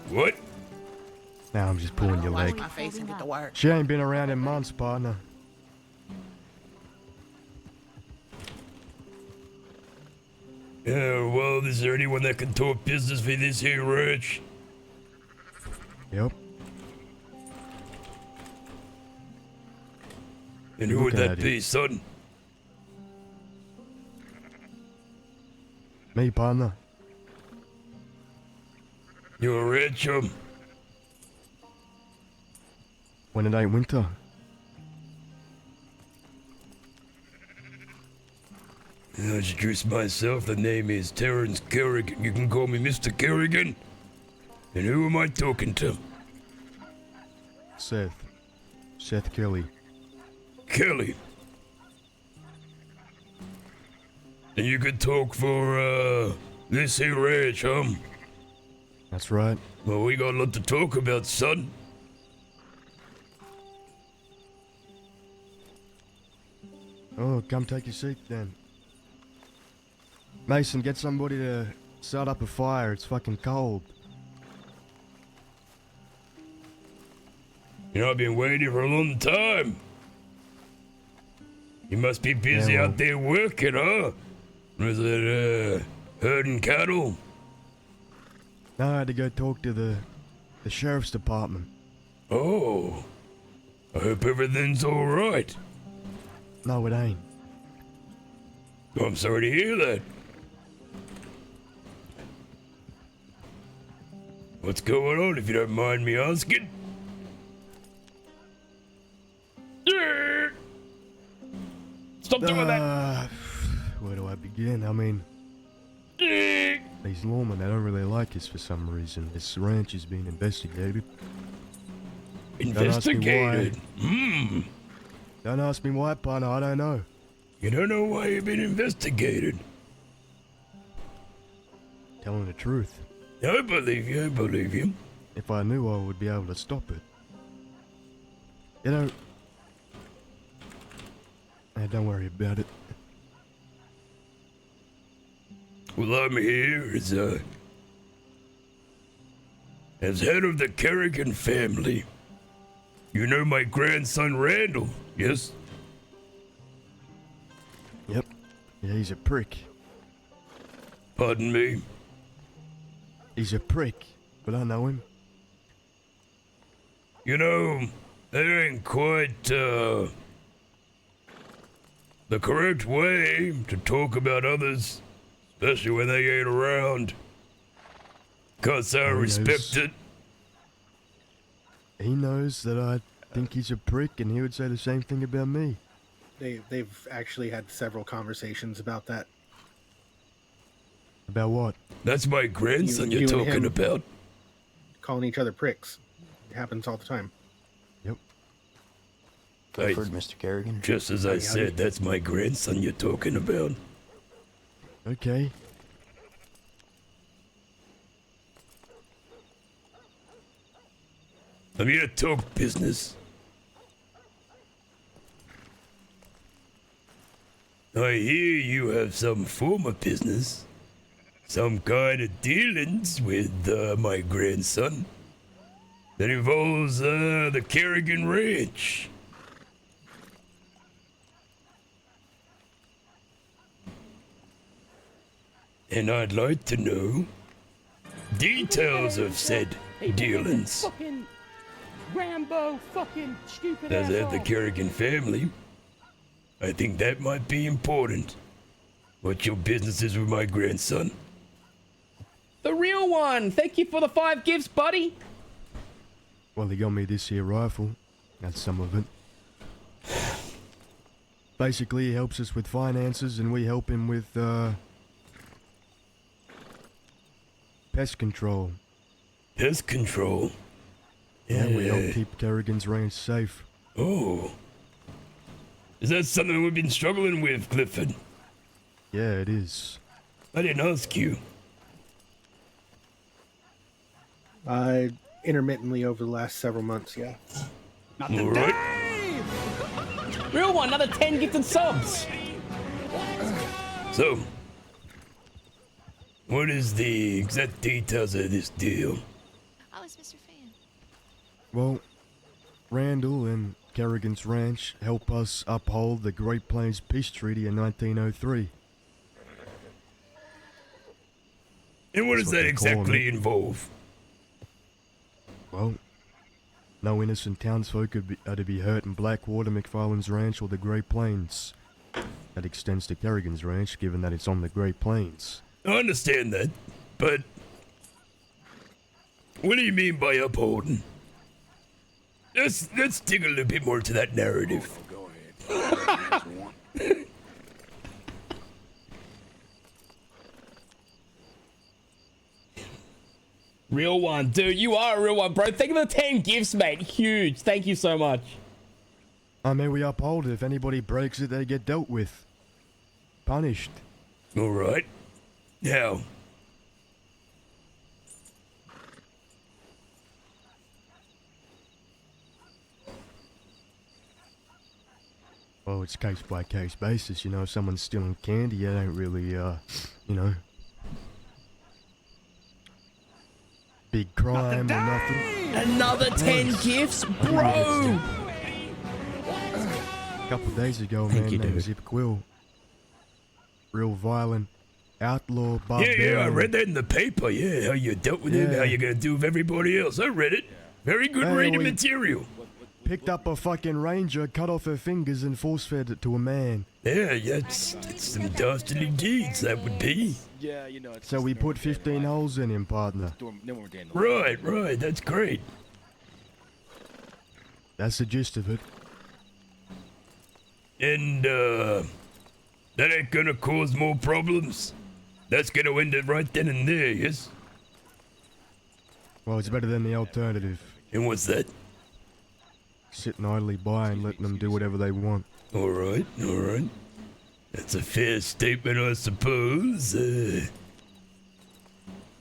What? Now I'm just pulling your leg. My face and get to work. She ain't been around in months, partner. Yeah, well, is there anyone that can talk business for this here ranch? Yep. And who would Looking that at be, it. son? Me, partner. You a red chum? When it ain't winter. I'll introduce myself. The name is Terrence Kerrigan. You can call me Mr. Kerrigan. And who am I talking to? Seth. Seth Kelly. Kelly. And you could talk for, this here ranch, huh? That's right. Well, we got a lot to talk about, son. Oh, come take your seat then. Mason, get somebody to start up a fire. It's fucking cold. You know, I've been waiting for a long time. You must be busy Yeah, well- out there working, huh? Was it, herding cattle? No, I had to go talk to the sheriff's department. Oh. I hope everything's alright. No, it ain't. I'm sorry to hear that. What's going on, if you don't mind me asking? Stop doing that! Where do I begin? I mean, these lawmen, they don't really like us for some reason. This ranch is being investigated. Investigated? Hmm. Don't ask me why, partner. I don't know. You don't know why you've been investigated? Telling the truth. I believe you, I believe you. If I knew, I would be able to stop it. You know... don't worry about it. Well, I'm here as head of the Kerrigan family. You know my grandson Randall, yes? Yep. Yeah, he's a prick. Pardon me? He's a prick, but I know him. You know, that ain't quite, the correct way to talk about others, especially when they ain't around. 'Cause I respect it. He knows that I think he's a prick, and he would say the same thing about me. They've actually had several conversations about that. About what? That's my grandson You you're and talking him. about. Calling each other pricks. It happens all the time. Yep. Clifford, Mr. Kerrigan. Just as I said, that's my grandson you're talking about. Okay. I'm here to talk business. I hear you have some form of business. Some kind of dealings with my grandson. That involves the Kerrigan Ranch. And I'd like to know details of said dealings. Fucking Rambo, fucking stupid As I have the asshole. Kerrigan family, I think that might be important. What your business is with my grandson. The real one! Thank you for the 5 gifts, buddy! Well, he got me this here rifle. That's some of it. Basically, he helps us with finances, and we help him with, pest control. Pest control? Yeah, we help keep Kerrigan's ranch safe. Oh. Is that something we've been struggling with, Clifford? Yeah, it is. I didn't ask you. Intermittently over the last several months, yeah. All right. Real one, another 10 gifted subs. So, what is the exact details of this deal? Oh, it's Mr. Fan. Well, Randall and Kerrigan's Ranch help us uphold the Great Plains Peace Treaty in 1903. And what does That's that they call exactly it. involve? Well, no innocent townsfolk are to be hurt in Blackwater, McFarland's Ranch, or the Great Plains. That extends to Kerrigan's Ranch, given that it's on the Great Plains. I understand that, but what do you mean by upholding? Let's dig a little bit more into that narrative. Go ahead. Real one, dude. You are a real one, bro. Think of the 10 gifts, mate. Huge. Thank you so much. I mean, we uphold it. If anybody breaks it, they get dealt with. Punished. All right. Now, well, it's case by case basis. You know, if someone's stealing candy, it ain't really, you know, big crime or nothing. Another 10 gifts, bro. A couple of days ago, Thank man you, named dude. Zip Quill. Real violent, outlaw, yeah, barbarian. I read that in the paper. Yeah, how you dealt with him, Yeah. how you gonna do with everybody else. I read it. Very good Hey, reading we- material. Picked up a fucking ranger, cut off her fingers, and force-fed it to a man. Yeah, that's some dastardly deeds, that would be. Yeah, you know. It's So we put 15 holes in him, partner. Right, that's great. That's the gist of it. And, that ain't gonna cause more problems. That's gonna end it right then and there, yes? Well, it's better than the alternative. And what's that? Sitting idly by and letting them do whatever they want. All right. That's a fair statement, I suppose.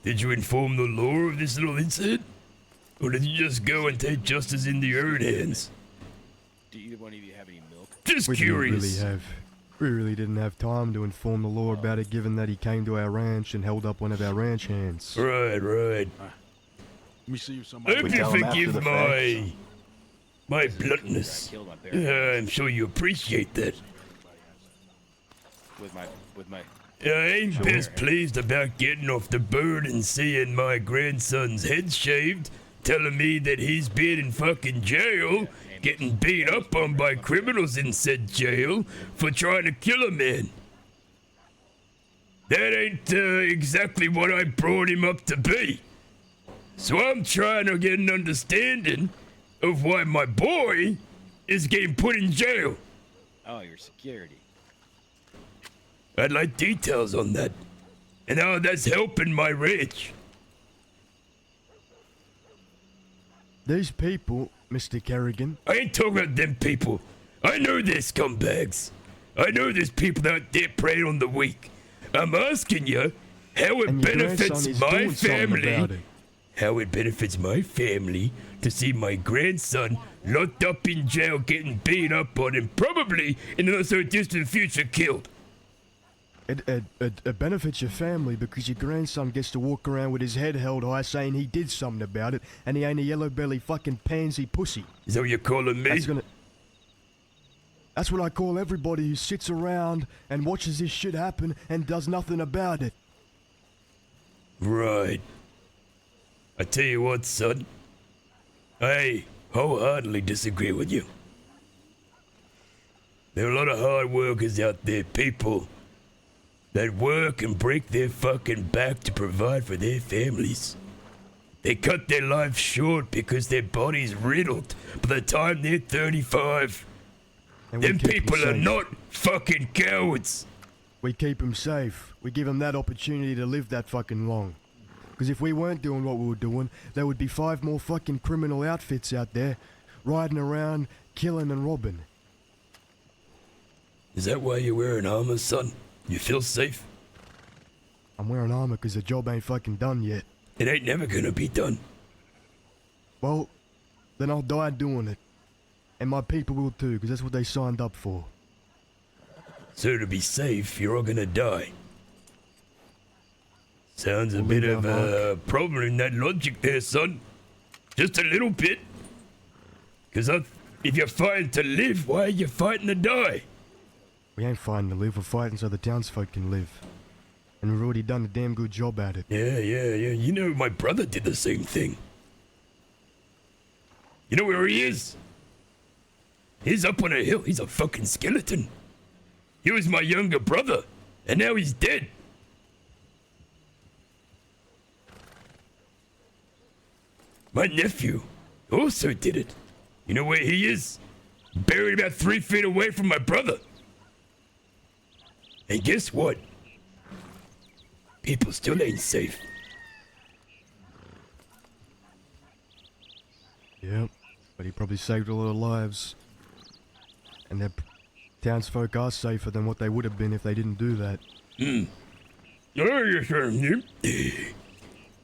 Did you inform the law of this little incident? Or did you just go and take justice into your own hands? Do either one of you have any milk? Just We curious. We really didn't have time to inform the law about it, given that he came to our ranch and held up one of our ranch hands. Right. Let me see if I somebody. hope you forgive my bluntness. I'm sure you appreciate that. With my. I ain't best pleased about getting off the bird and seeing my grandson's head shaved, telling me that he's been in fucking jail, getting beat up on by criminals in said jail for trying to kill a man. That ain't exactly what I brought him up to be. So I'm trying to get an understanding of why my boy is getting put in jail. Oh, your security. I'd like details on that. And how that's helping my ranch. These people, Mr. Kerrigan. I ain't talking about them people. I know they're scumbags. I know there's people out there preying on the weak. I'm asking you how it And your benefits grandson is my doing something about family. it. How it benefits my family to see my grandson locked up in jail getting beat up on and probably in the not so distant future killed. It benefits your family because your grandson gets to walk around with his head held high saying he did something about it and he ain't a yellow belly fucking pansy pussy. Is that what you're calling me? That's what I call everybody who sits around and watches this shit happen and does nothing about it. Right. I tell you what, son. I wholeheartedly disagree with you. There are a lot of hard workers out there, people that work and break their fucking back to provide for their families. They cut their lives short because their body's riddled by the time they're 35. And we Them keep 'em people are safe. not fucking cowards. We keep them safe. We give them that opportunity to live that fucking long. Because if we weren't doing what we were doing, there would be 5 more fucking criminal outfits out there riding around, killing and robbing. Is that why you're wearing armor, son? You feel safe? I'm wearing armor because the job ain't fucking done yet. It ain't never gonna be done. Well, then I'll die doing it. And my people will too, because that's what they signed up for. So to be safe, you're all gonna die. Sounds a We'll bit leave of our a problem in that logic there, son. Just a little bit. Because if you're fighting to live, why are you fighting to die? We ain't fighting to live, we're fighting so the townsfolk can live. And we've already done a damn good job at it. Yeah. You know, my brother did the same thing. You know where he is? He's up on a hill. He's a fucking skeleton. He was my younger brother, and now he's dead. My nephew also did it. You know where he is? Buried about 3 feet away from my brother. And guess what? People still ain't safe. Yep, but he probably saved a lot of lives. And their townsfolk are safer than what they would have been if they didn't do that.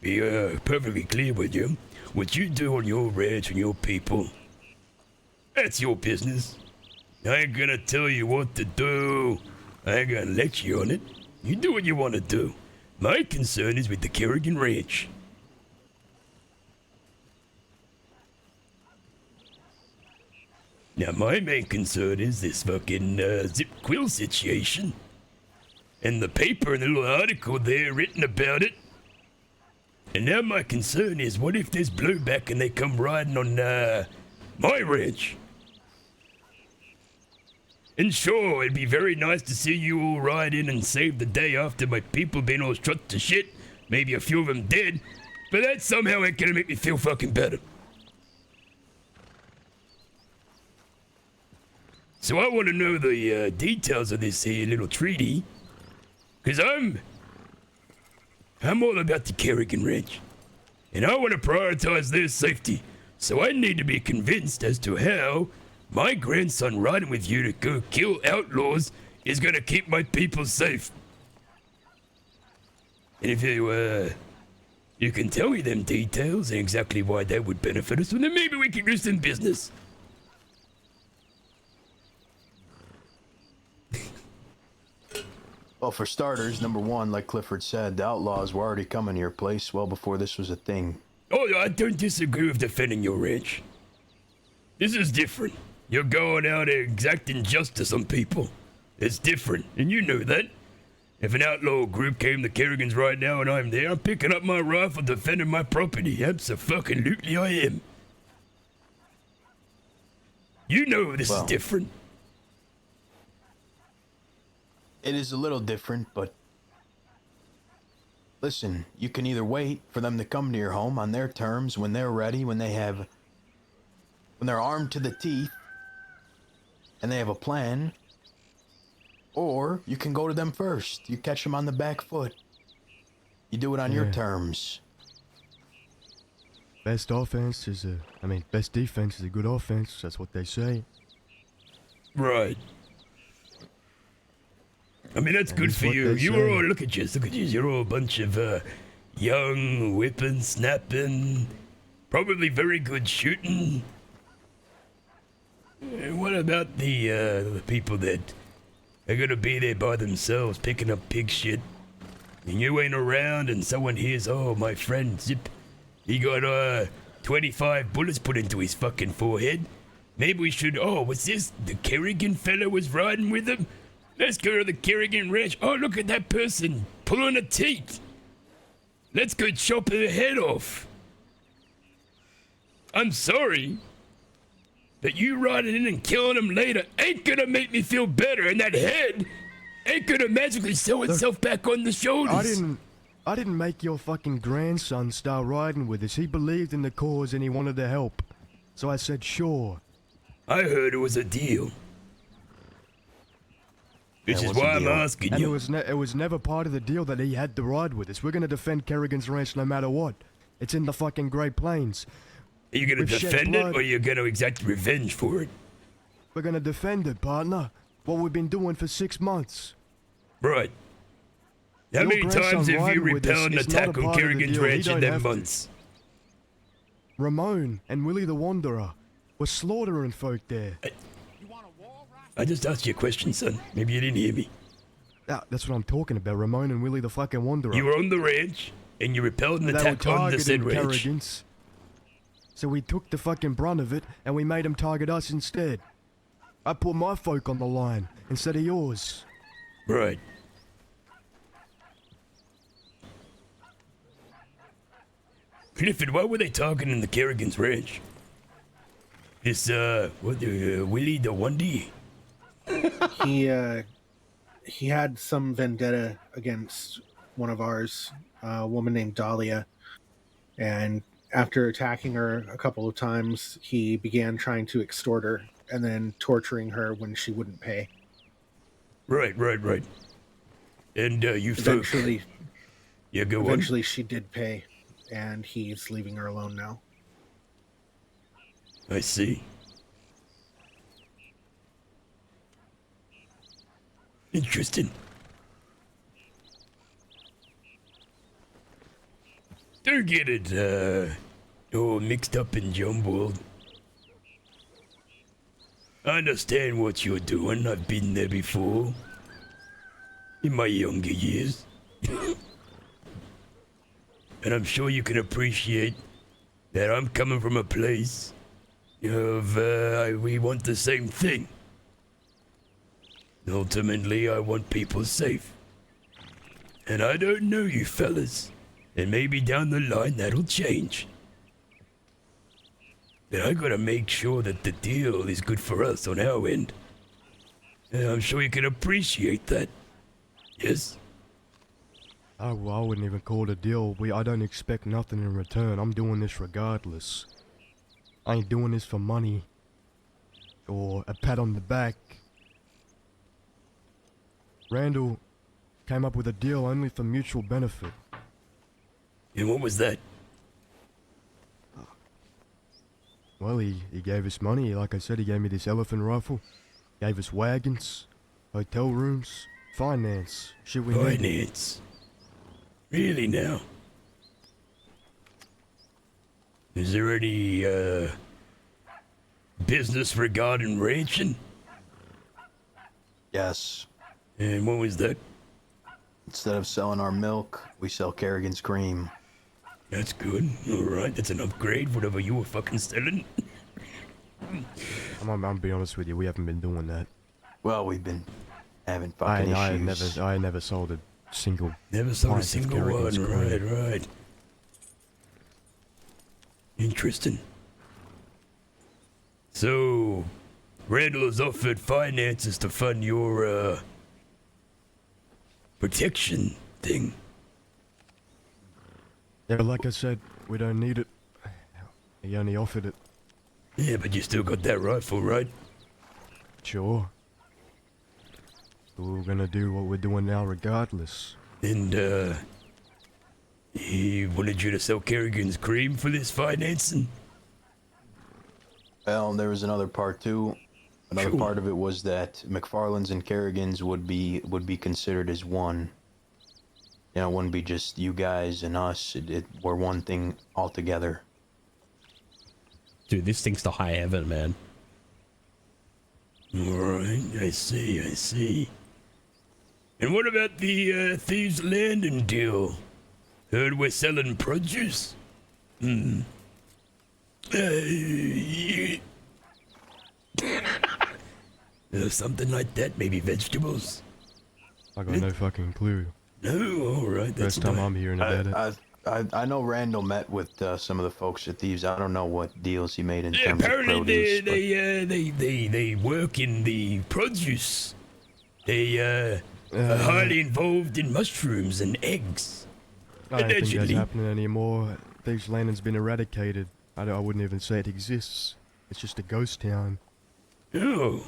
Be perfectly clear with you. What you do on your ranch and your people, that's your business. I ain't gonna tell you what to do. I ain't gonna lecture you on it. You do what you want to do. My concern is with the Kerrigan Ranch. Now, my main concern is this fucking Zip Quill situation. And the paper and the little article there written about it. And now my concern is, what if there's blowback and they come riding on my ranch? And sure, it'd be very nice to see you all ride in and save the day after my people been all struck to shit. Maybe a few of them dead. But that somehow ain't gonna make me feel fucking better. So I want to know the details of this here little treaty. Because I'm all about the Kerrigan Ranch. And I want to prioritize their safety. So I need to be convinced as to how my grandson riding with you to go kill outlaws is going to keep my people safe. And if you can tell me them details and exactly why that would benefit us, well, then maybe we can do some business. Well, for starters, number one, like Clifford said, the outlaws were already coming to your place well before this was a thing. Oh, I don't disagree with defending your ranch. This is different. You're going out exacting justice on people. It's different, and you know that. If an outlaw group came to Kerrigan's right now and I'm there, I'm picking up my rifle defending my property. Abso-fucking-lutely I am. You know this is different. It is a little different, but listen, you can either wait for them to come to your home on their terms when they're ready, when they're armed to the teeth, and they have a plan, or you can go to them first. You catch them on the back foot. You do it on your terms. Best defense is a good offense. That's what they say. Right. I mean, that's good for you. You are all, look at you. You're all a bunch of young, whipping, snapping, probably very good shooting. What about the people that are gonna be there by themselves picking up pig shit? And you ain't around and someone hears, oh, my friend Zip, he got 25 bullets put into his fucking forehead. Maybe we should, what's this? The Kerrigan fella was riding with him? Let's go to the Kerrigan Ranch. Oh, look at that person pulling a teat. Let's go chop her head off. I'm sorry, but you riding in and killing him later ain't gonna make me feel better, and that head ain't gonna magically sew itself back on the shoulders. I didn't make your fucking grandson start riding with us. He believed in the cause and he wanted to help. So I said, sure. I heard it was a deal. Which is why I'm asking you. And it was never part of the deal that he had to ride with us. We're gonna defend Kerrigan's Ranch no matter what. It's in the fucking Great Plains. Are you gonna defend it, or are you gonna exact revenge for it? We're gonna defend it, partner. What we've been doing for 6 months. Right. How many times have you repelled an attack on Kerrigan's Ranch in them months? Ramon and Willie the Wanderer. We're slaughtering folk there. I just asked you a question, son. Maybe you didn't hear me. Ah, that's what I'm talking about, Ramon and Willie the fucking Wanderer. You were on the ranch, and you repelled an They were attack on the said targeting ranch. Kerrigans. So we took the fucking brunt of it, and we made them target us instead. I put my folk on the line, instead of yours. Right. Clifford, why were they targeting the Kerrigan's ranch? This, Willie the Wundy? He had some vendetta against one of ours, a woman named Dahlia, and after attacking her a couple of times, he began trying to extort her and then torturing her when she wouldn't pay. Right. And, you eventually, folk... Yeah, go on. eventually she did pay, and he's leaving her alone now. I see. Interesting. Don't get it, all mixed up and jumbled. I understand what you're doing. I've been there before. In my younger years. And I'm sure you can appreciate that I'm coming from a place of, we want the same thing. Ultimately, I want people safe. And I don't know you fellas. And maybe down the line that'll change. But I gotta make sure that the deal is good for us on our end. And I'm sure you can appreciate that. Yes? Oh, well, I wouldn't even call it a deal. I don't expect nothing in return. I'm doing this regardless. I ain't doing this for money. Or a pat on the back. Randall came up with a deal only for mutual benefit. And what was that? Well, he gave us money. Like I said, he gave me this elephant rifle. Gave us wagons, hotel rooms, finance. Shit we need. Finance? Really now? Is there any, business regarding ranching? Yes. And what was that? Instead of selling our milk, we sell Kerrigan's cream. That's good. Alright, that's an upgrade, whatever you were fucking selling. I'm gonna be honest with you, we haven't been doing that. Well, we've been having fucking issues. I never sold a single. Never sold a pint of single one, Kerrigan's cream. right. Interesting. So, Randall has offered finances to fund your, protection thing. Yeah, like I said, we don't need it. He only offered it. Yeah, but you still got that rifle, right? Sure. But we're gonna do what we're doing now regardless. And, he wanted you to sell Kerrigan's cream for this financing? Well, there was another part too. Another part of it was that McFarland's and Kerrigan's would be considered as one. You know, it wouldn't be just you guys and us. We're one thing altogether. Dude, this thing's the high heaven, man. Alright, I see. And what about the, Thieves Landing deal? Heard we're selling produce? Something like that, maybe vegetables? I got no fucking clue. No, alright, that's First time I'm hearing about it. I know Randall met with some of the folks at Thieves. I don't know what deals he made in terms of apparently produce. they work in the produce. They are highly involved in mushrooms and eggs. I don't think that's happening anymore. Thieves Landing's been eradicated. I wouldn't even say it exists. It's just a ghost town. Oh.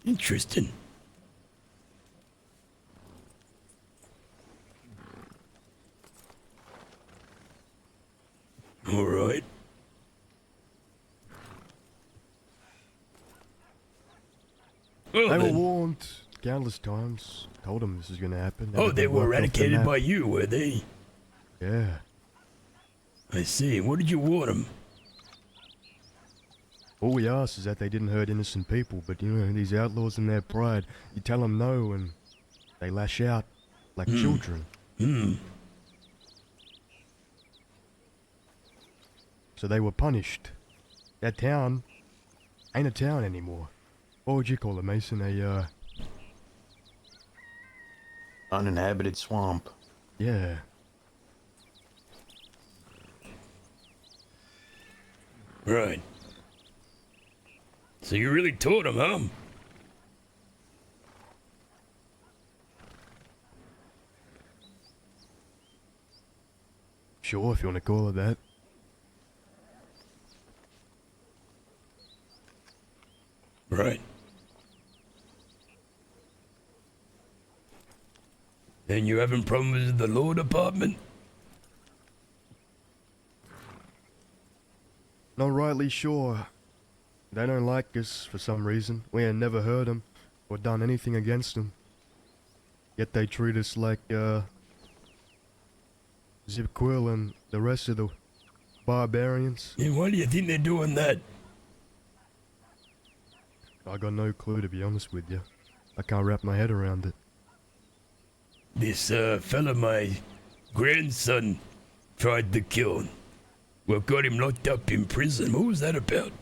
Interesting. Alright. They were warned countless times. Told them this is gonna happen. Oh, they were eradicated by you, were they? Yeah. I see. What did you warn them? All we ask is that they didn't hurt innocent people, but you know, these outlaws in their pride, you tell them no and they lash out like children. So they were punished. That town ain't a town anymore. What would you call it, Mason? A, Uninhabited swamp. yeah. Right. So you really taught him, huh? Sure, if you want to call it that. Right. And you having problems with the law department? Not rightly sure. They don't like us for some reason. We ain't never hurt them or done anything against them. Yet they treat us like, Zip Quill and the rest of the barbarians. Yeah, why do you think they're doing that? I got no clue, to be honest with you. I can't wrap my head around it. This fella my grandson tried to kill. Well, got him locked up in prison. What was that about?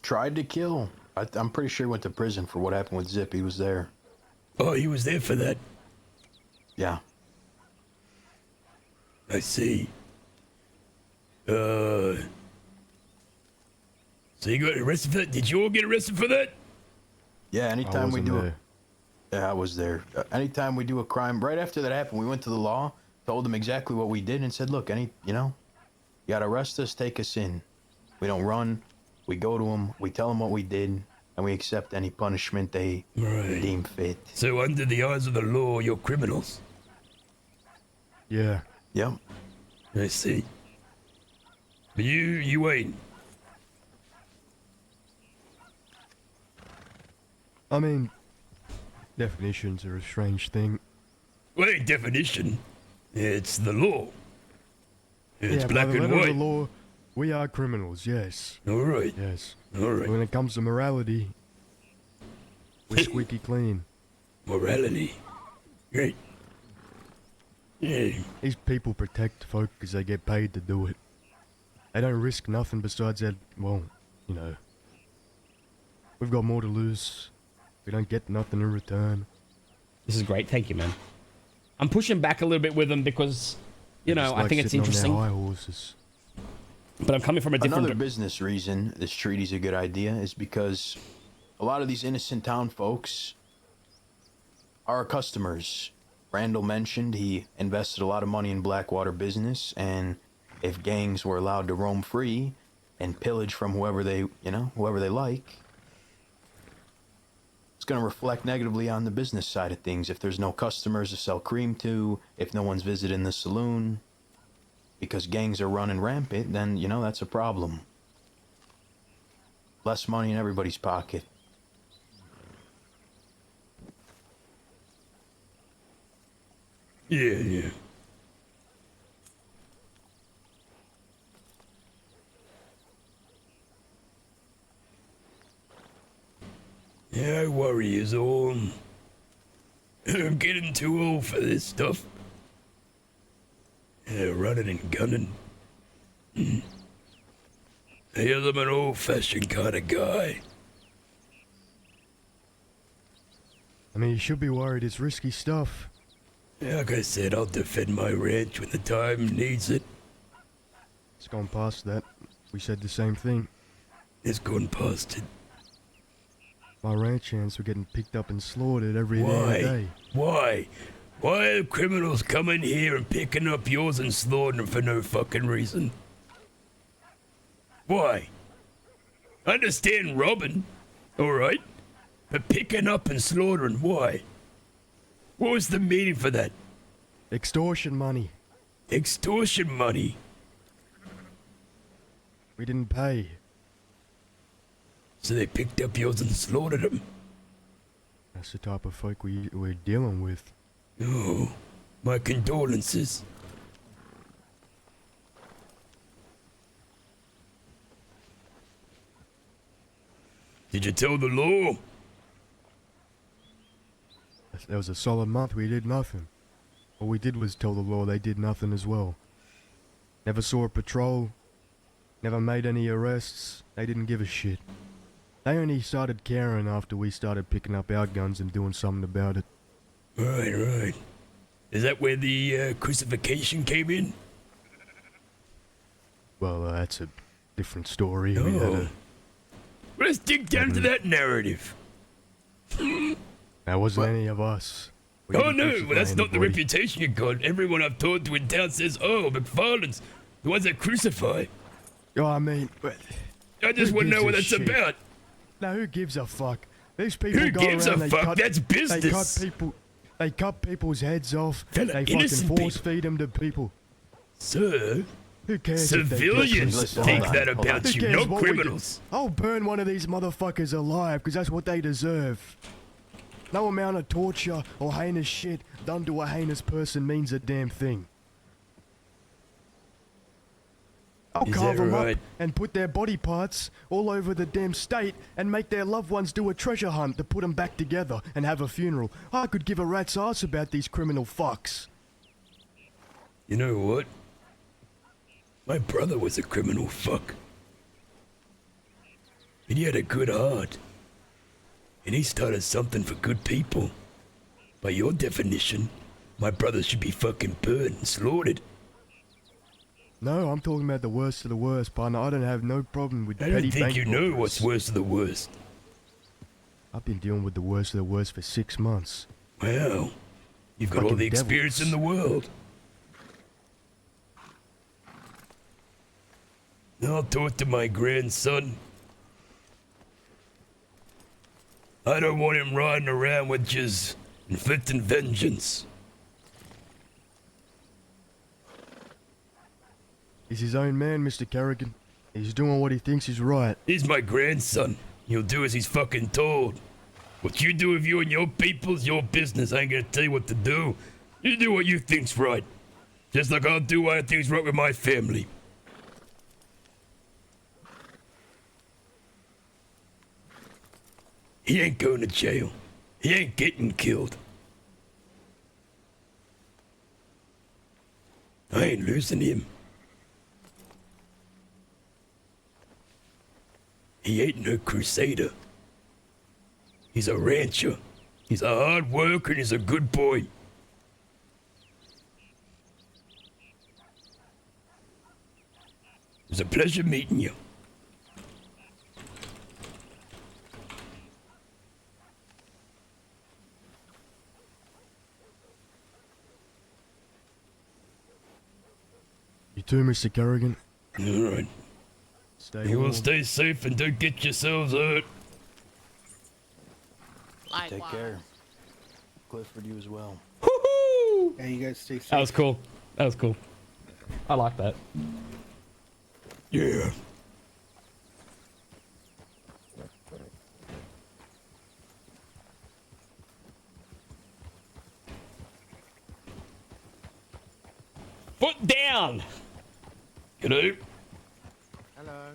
Tried to kill. I'm pretty sure he went to prison for what happened with Zip. He was there. Oh, he was there for that? Yeah. I see. So you got arrested for that? Did you all get arrested for that? Yeah, anytime we do there. Yeah, I was there. Anytime we do a crime, right after that happened, we went to the law, told them exactly what we did, and said, look, you gotta arrest us, take us in. We don't run. We go to them, we tell them what we did, and we accept any punishment they deem fit. So under the eyes of the law, you're criminals? Yeah. Yep. I see. But you ain't. I mean, definitions are a strange thing. Well, ain't definition. It's the law. It's yeah, black by the and letter white. of the law, we are criminals, yes. All right. Yes. All right. When it comes to morality, we're squeaky clean. Morality. Great. Yeah. These people protect folk because they get paid to do it. They don't risk nothing besides that, well, you know. We've got more to lose. We don't get nothing in return. This is great. Thank you, man. I'm pushing back a little bit with them because, you know, I think it's interesting. On their high horses. But I'm coming from a different... Another business reason this treaty's a good idea is because a lot of these innocent town folks are our customers. Randall mentioned he invested a lot of money in Blackwater business, and if gangs were allowed to roam free and pillage from whoever they like, it's going to reflect negatively on the business side of things. If there's no customers to sell cream to, if no one's visiting the saloon, because gangs are running rampant, then, that's a problem. Less money in everybody's pocket. Yeah. Yeah, I worry is all. I'm getting too old for this stuff. Yeah, running and gunning. I am an old-fashioned kind of guy. I mean, you should be worried. It's risky stuff. Yeah, like I said, I'll defend my ranch when the time needs it. It's gone past that. We said the same thing. It's gone past it. My ranch hands were getting picked up and slaughtered every day. Why? Why are criminals coming here and picking up yours and slaughtering them for no fucking reason? Why? I understand robbing, alright? But picking up and slaughtering, why? What was the meaning for that? Extortion money. Extortion money? We didn't pay. So they picked up yours and slaughtered them? That's the type of folk we're dealing with. Oh, my condolences. Did you tell the law? There was a solid month we did nothing. All we did was tell the law they did nothing as well. Never saw a patrol. Never made any arrests. They didn't give a shit. They only started caring after we started picking up our guns and doing something about it. Right. Is that where the crucifixion came in? Well, that's a different story. We had Oh. Let's dig down to that narrative. That wasn't any of us. We Oh didn't no, crucify well, that's not the anybody. reputation you got. Everyone I've talked to in town says, oh, McFarland's the ones that crucify. Oh, I mean, but I just who want to know gives what a that's shit? about. Now, who gives a fuck? These people Who go gives a around, they fuck? cut, That's business. They cut people's heads off. Fella, They fucking innocent force feed them to people. Sir, Who cares if they civilians get think Hold on, that hold on. about Who you, cares no what we do? criminals. I'll burn one of these motherfuckers alive, because that's what they deserve. No amount of torture or heinous shit done to a heinous person means a damn thing. I'll Is carve that them right? up and put their body parts all over the damn state and make their loved ones do a treasure hunt to put them back together and have a funeral. I could give a rat's ass about these criminal fucks. You know what? My brother was a criminal fuck. And he had a good heart. And he started something for good people. By your definition, my brother should be fucking burned and slaughtered. No, I'm talking about the worst of the worst, partner. I don't have no problem with I petty don't think bank you know robbers. what's worst of the worst. I've been dealing with the worst of the worst for 6 months. Well, you've got all Fucking the experience devils. in the world. I'll talk to my grandson. I don't want him riding around with just inflicting vengeance. He's his own man, Mr. Kerrigan. He's doing what he thinks is right. He's my grandson. He'll do as he's fucking told. What you do with you and your people's your business. I ain't gonna tell you what to do. You do what you think's right. Just like I'll do what I think's right with my family. He ain't going to jail. He ain't getting killed. I ain't losing him. He ain't no crusader. He's a rancher. He's a hard worker and he's a good boy. It was a pleasure meeting you. You too, Mr. Kerrigan. All right. Stay You will warm. stay safe and don't get yourselves hurt. Take care. Clifford, you as well. Yeah, you guys stay safe. That was cool. That was cool. I like that. Yeah. Foot down! G'day. Hello.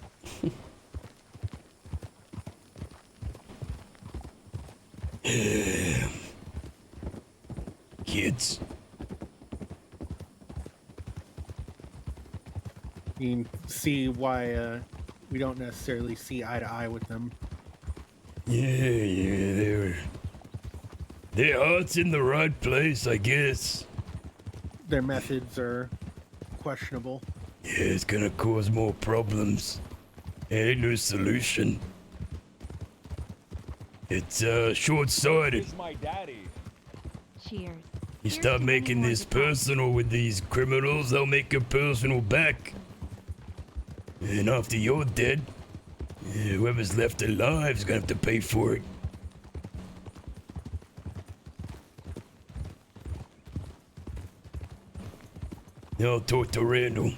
Kids. You can see why we don't necessarily see eye to eye with them. Yeah, their heart's in the right place, I guess. Their methods are questionable. Yeah, it's gonna cause more problems. Ain't no solution. It's short-sighted. My daddy. Cheers. You start making this personal with these criminals, they'll make it personal back. And after you're dead, whoever's left alive is gonna have to pay for it. I'll talk to Randall.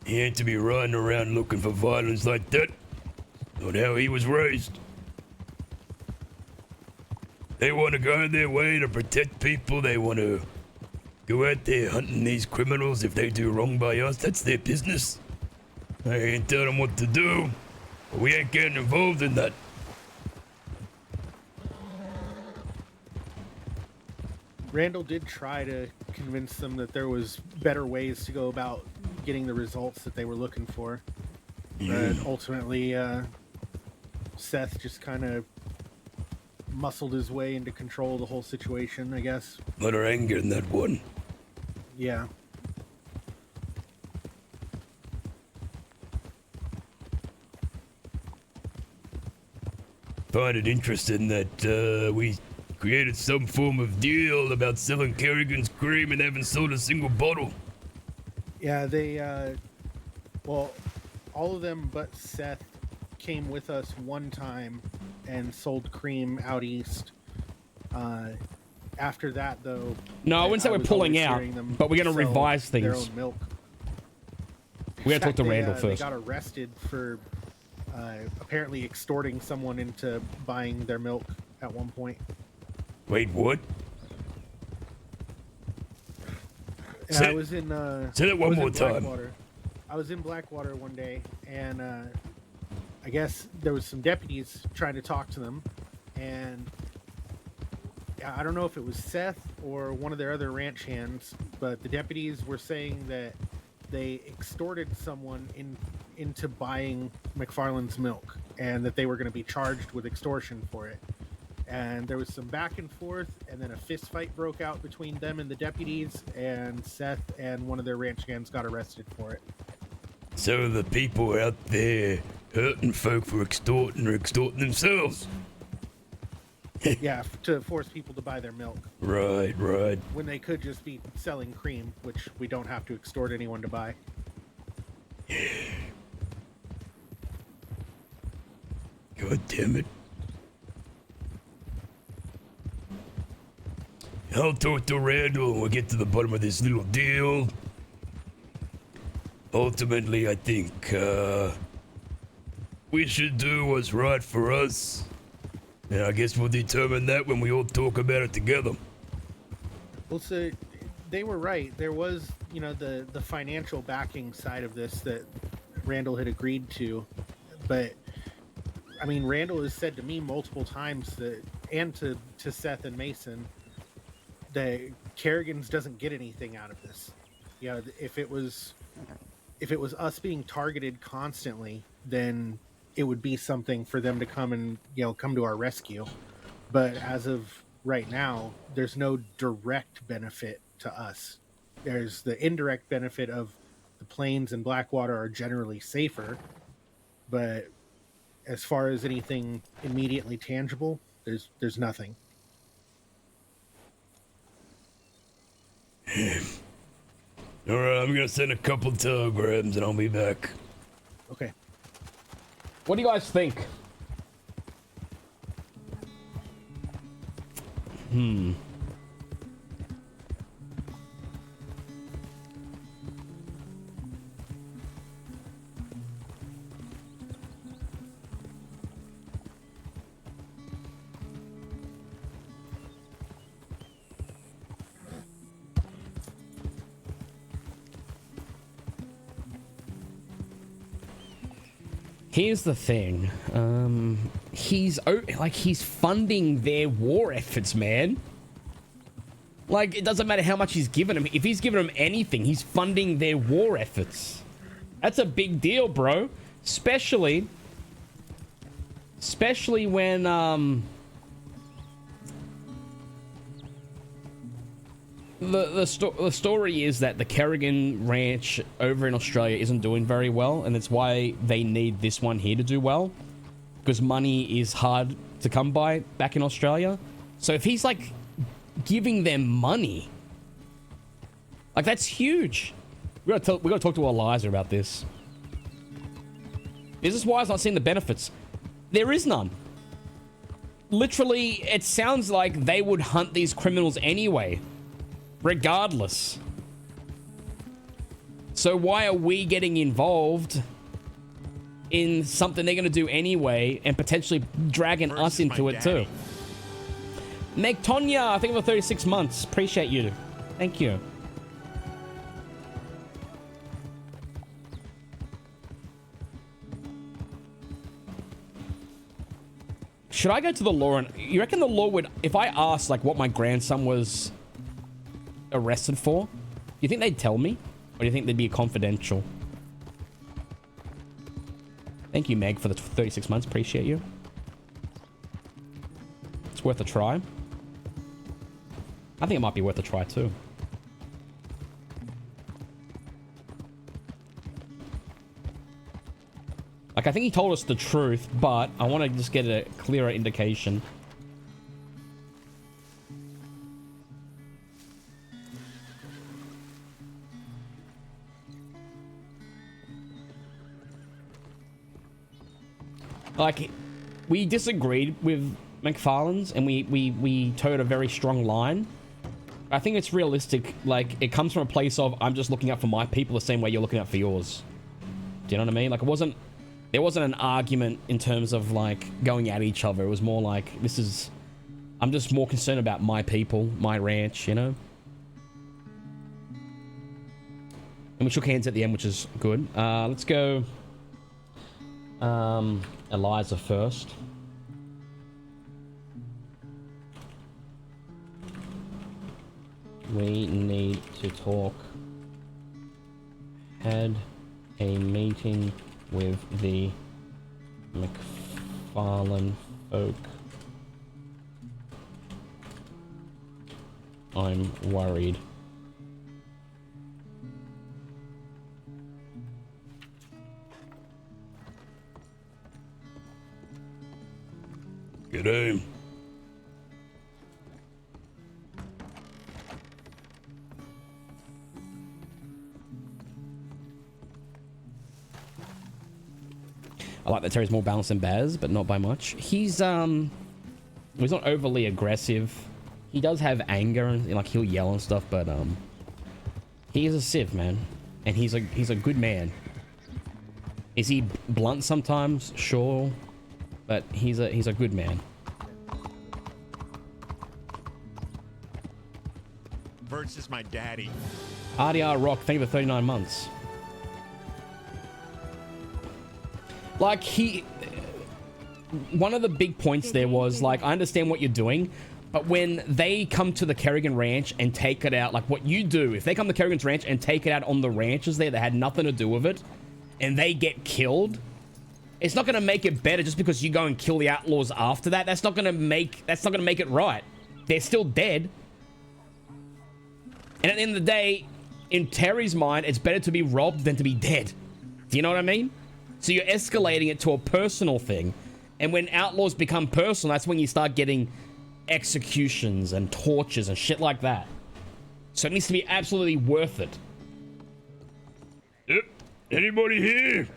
He ain't to be riding around looking for violence like that. Not how he was raised. They want to go their way to protect people. They want to go out there hunting these criminals if they do wrong by us. That's their business. I ain't telling them what to do, but we ain't getting involved in that. Randall did try to convince them that there was better ways to go about getting the results that they were looking for. But ultimately, Seth just kind of muscled his way into control of the whole situation, I guess. A lot of anger in that one. Yeah. Find it interesting that we created some form of deal about selling Kerrigan's cream and haven't sold a single bottle. Yeah, they, well, all of them but Seth came with us one time and sold cream out east. After that, though... No, I wouldn't say we're pulling out, but we're going to revise their things. own milk. We got to talk to Randall They first. got arrested for apparently extorting someone into buying their milk at one point. Wait, what? And I was in say that one I was more in time. Blackwater. I was in Blackwater one day, and I guess there was some deputies trying to talk to them, and I don't know if it was Seth or one of their other ranch hands, but the deputies were saying that they extorted someone into buying McFarland's milk, and that they were going to be charged with extortion for it. And there was some back and forth, and then a fist fight broke out between them and the deputies, and Seth and one of their ranch hands got arrested for it. So the people out there hurting folk for extorting or extorting themselves. Yeah, to force people to buy their milk. Right. When they could just be selling cream, which we don't have to extort anyone to buy. God damn it. I'll talk to Randall and we'll get to the bottom of this little deal. Ultimately, I think, we should do what's right for us. And I guess we'll determine that when we all talk about it together. Well, so they were right. There was, the financial backing side of this that Randall had agreed to. But, I mean, Randall has said to me multiple times that, and to Seth and Mason, that Kerrigan's doesn't get anything out of this. If it was us being targeted constantly, then it would be something for them to come and come to our rescue. But as of right now, there's no direct benefit to us. There's the indirect benefit of the plains and Blackwater are generally safer, but as far as anything immediately tangible, there's nothing. Alright, I'm gonna send a couple telegrams and I'll be back. Okay. What do you guys think? Here's the thing. He's funding their war efforts, man. Like, it doesn't matter how much he's given him. If he's given him anything, he's funding their war efforts. That's a big deal, bro. Especially when the story is that the Kerrigan ranch over in Australia isn't doing very well, and it's why they need this one here to do well, because money is hard to come by back in Australia. So if he's like giving them money, like, that's huge. We gotta talk to Eliza about this. Business wise, not seeing the benefits. There is none. Literally, it sounds like they would hunt these criminals anyway, regardless. So why are we getting involved in something they're going to do anyway and potentially dragging us into it too? Meg Tonya, I think for 36 months. Appreciate you. Thank you. Should I go to the law and... You reckon the law would... If I asked, like, what my grandson was arrested for, do you think they'd tell me? Or do you think they'd be confidential? Thank you, Meg, for the 36 months. Appreciate you. It's worth a try. I think it might be worth a try, too. Like, I think he told us the truth, but I want to just get a clearer indication. Like, we disagreed with McFarland's, and we towed a very strong line. I think it's realistic. Like, it comes from a place of, I'm just looking out for my people the same way you're looking out for yours. Do you know what I mean? Like, there wasn't an argument in terms of, like, going at each other. It was more like, I'm just more concerned about my people, my ranch, you know? And we shook hands at the end, which is good. Let's go... Eliza first. We need to talk. Had a meeting with the McFarland folk. I'm worried. G'day. I like that Terry's more balanced than Baz, but not by much. He's not overly aggressive. He does have anger and, like, he'll yell and stuff, but he is a civ, man, and he's a good man. Is he blunt sometimes? Sure, but he's a good man. Versus my daddy. RDR Rock, thank you for 39 months. Like, one of the big points there was, like, I understand what you're doing, but when they come to the Kerrigan Ranch and take it out, like what you do, if they come to Kerrigan's Ranch and take it out on the ranchers there that had nothing to do with it, and they get killed, it's not going to make it better just because you go and kill the outlaws after that. That's not going to make it right. They're still dead. And at the end of the day, in Terry's mind, it's better to be robbed than to be dead. Do you know what I mean? So you're escalating it to a personal thing. And when outlaws become personal, that's when you start getting executions and tortures and shit like that. So it needs to be absolutely worth it. Yep. Anybody here?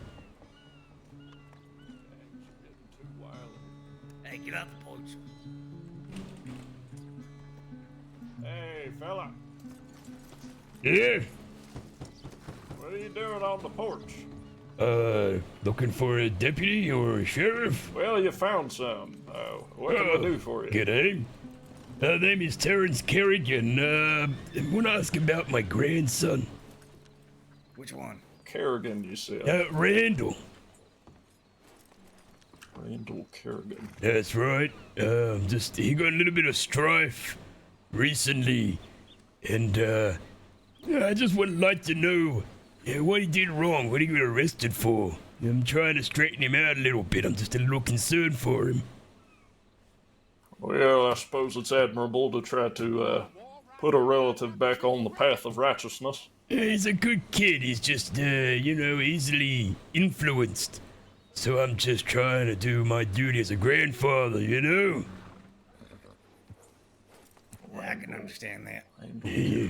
Hey, get out the porch. Hey, fella. Yeah. What are you doing on the porch? Looking for a deputy or a sheriff? Well, you found some. What can I do for you? G'day. Name is Terrence Kerrigan. I want to ask about my grandson. Which one? Kerrigan, you said. Randall. Randall Kerrigan. That's right. He got a little bit of strife recently. And, I just would like to know what he did wrong, what he got arrested for. I'm trying to straighten him out a little bit. I'm just a little concerned for him. Well, I suppose it's admirable to try to put a relative back on the path of righteousness. He's a good kid. He's just, easily influenced. So I'm just trying to do my duty as a grandfather, you know? I can understand that. Yeah.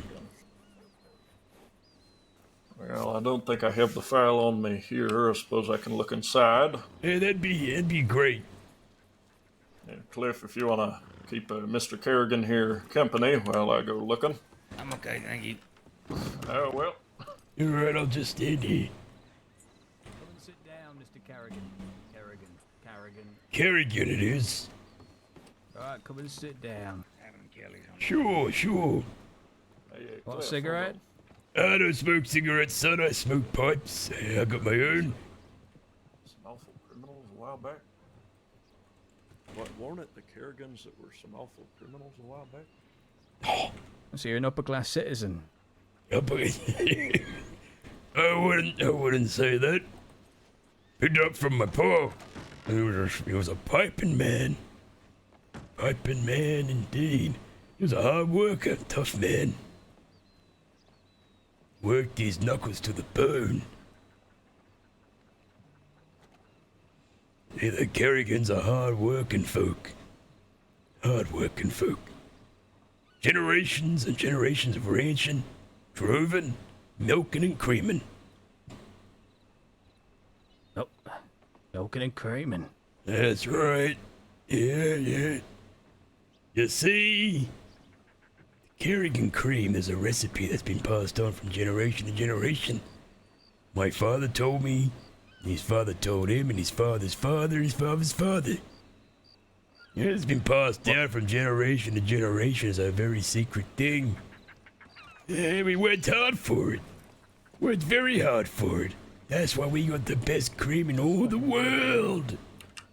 Well, I don't think I have the file on me here. I suppose I can look inside. Yeah, that'd be great. Yeah, Cliff, if you want to keep Mr. Kerrigan here company while I go looking. I'm okay, thank you. Oh, well. You're right, I'll just stand here. Come and sit down, Mr. Kerrigan. Kerrigan. Kerrigan it is. Alright, come and sit down. Sure. Hey, Want a Cliff, cigarette? I don't smoke cigarettes, son. I smoke pipes. I got my own. Some awful criminals a while back. What, weren't it the Kerrigans that were some awful criminals a while back? So you're an upper class citizen. I wouldn't say that. Picked up from my pa. He was a piping man. Piping man indeed. He was a hard worker, tough man. Worked his knuckles to the bone. The Kerrigans are hard-working folk. Hard-working folk. Generations and generations of ranching, droving, milking and creaming. Nope. Milking and creaming. That's right. Yeah. You see, the Kerrigan cream is a recipe that's been passed on from generation to generation. My father told me, his father told him, and his father's father, and his father's father. It's been passed down from generation to generation as a very secret thing. Yeah, we worked hard for it. Worked very hard for it. That's why we got the best cream in all the world.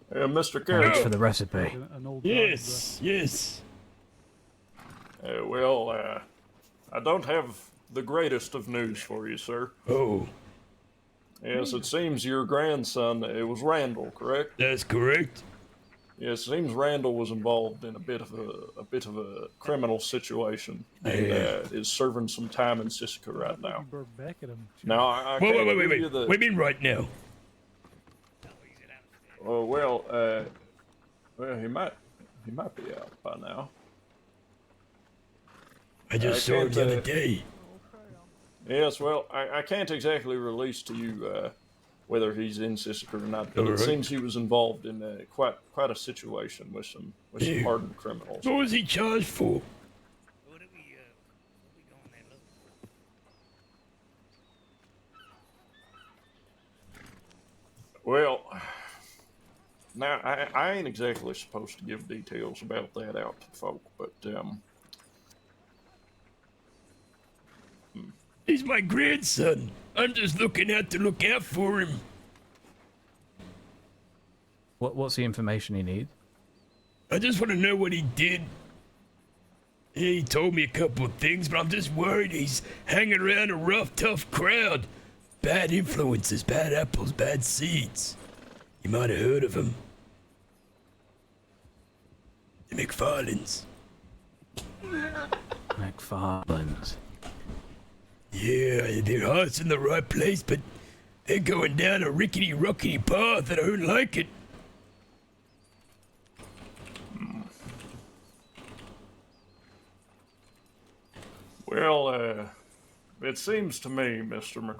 Mr. Kerrigan. Thanks for the recipe. Yes. I don't have the greatest of news for you, sir. Oh. Yes, it seems your grandson, it was Randall, correct? That's correct. Yes, it seems Randall was involved in a bit of a criminal situation and is serving some time in Sitka right now. Now, I Wait. can't What give you do you mean right now? Oh well, he might be out by now. I just saw him the other day. Yes, well, I can't exactly release to you whether he's in Sitka or not, but it seems he was involved in quite a situation with some hardened criminals. What was he charged for? Well, now I ain't exactly supposed to give details about that out to folk, but He's my grandson. I'm just looking out to look out for him. What's the information he needs? I just want to know what he did. He told me a couple of things, but I'm just worried he's hanging around a rough, tough crowd. Bad influences, bad apples, bad seeds. You might have heard of them. The McFarlands. McFarlands. Yeah, their heart's in the right place, but they're going down a rickety-rockety path and I don't like it. Well, it seems to me, Mr.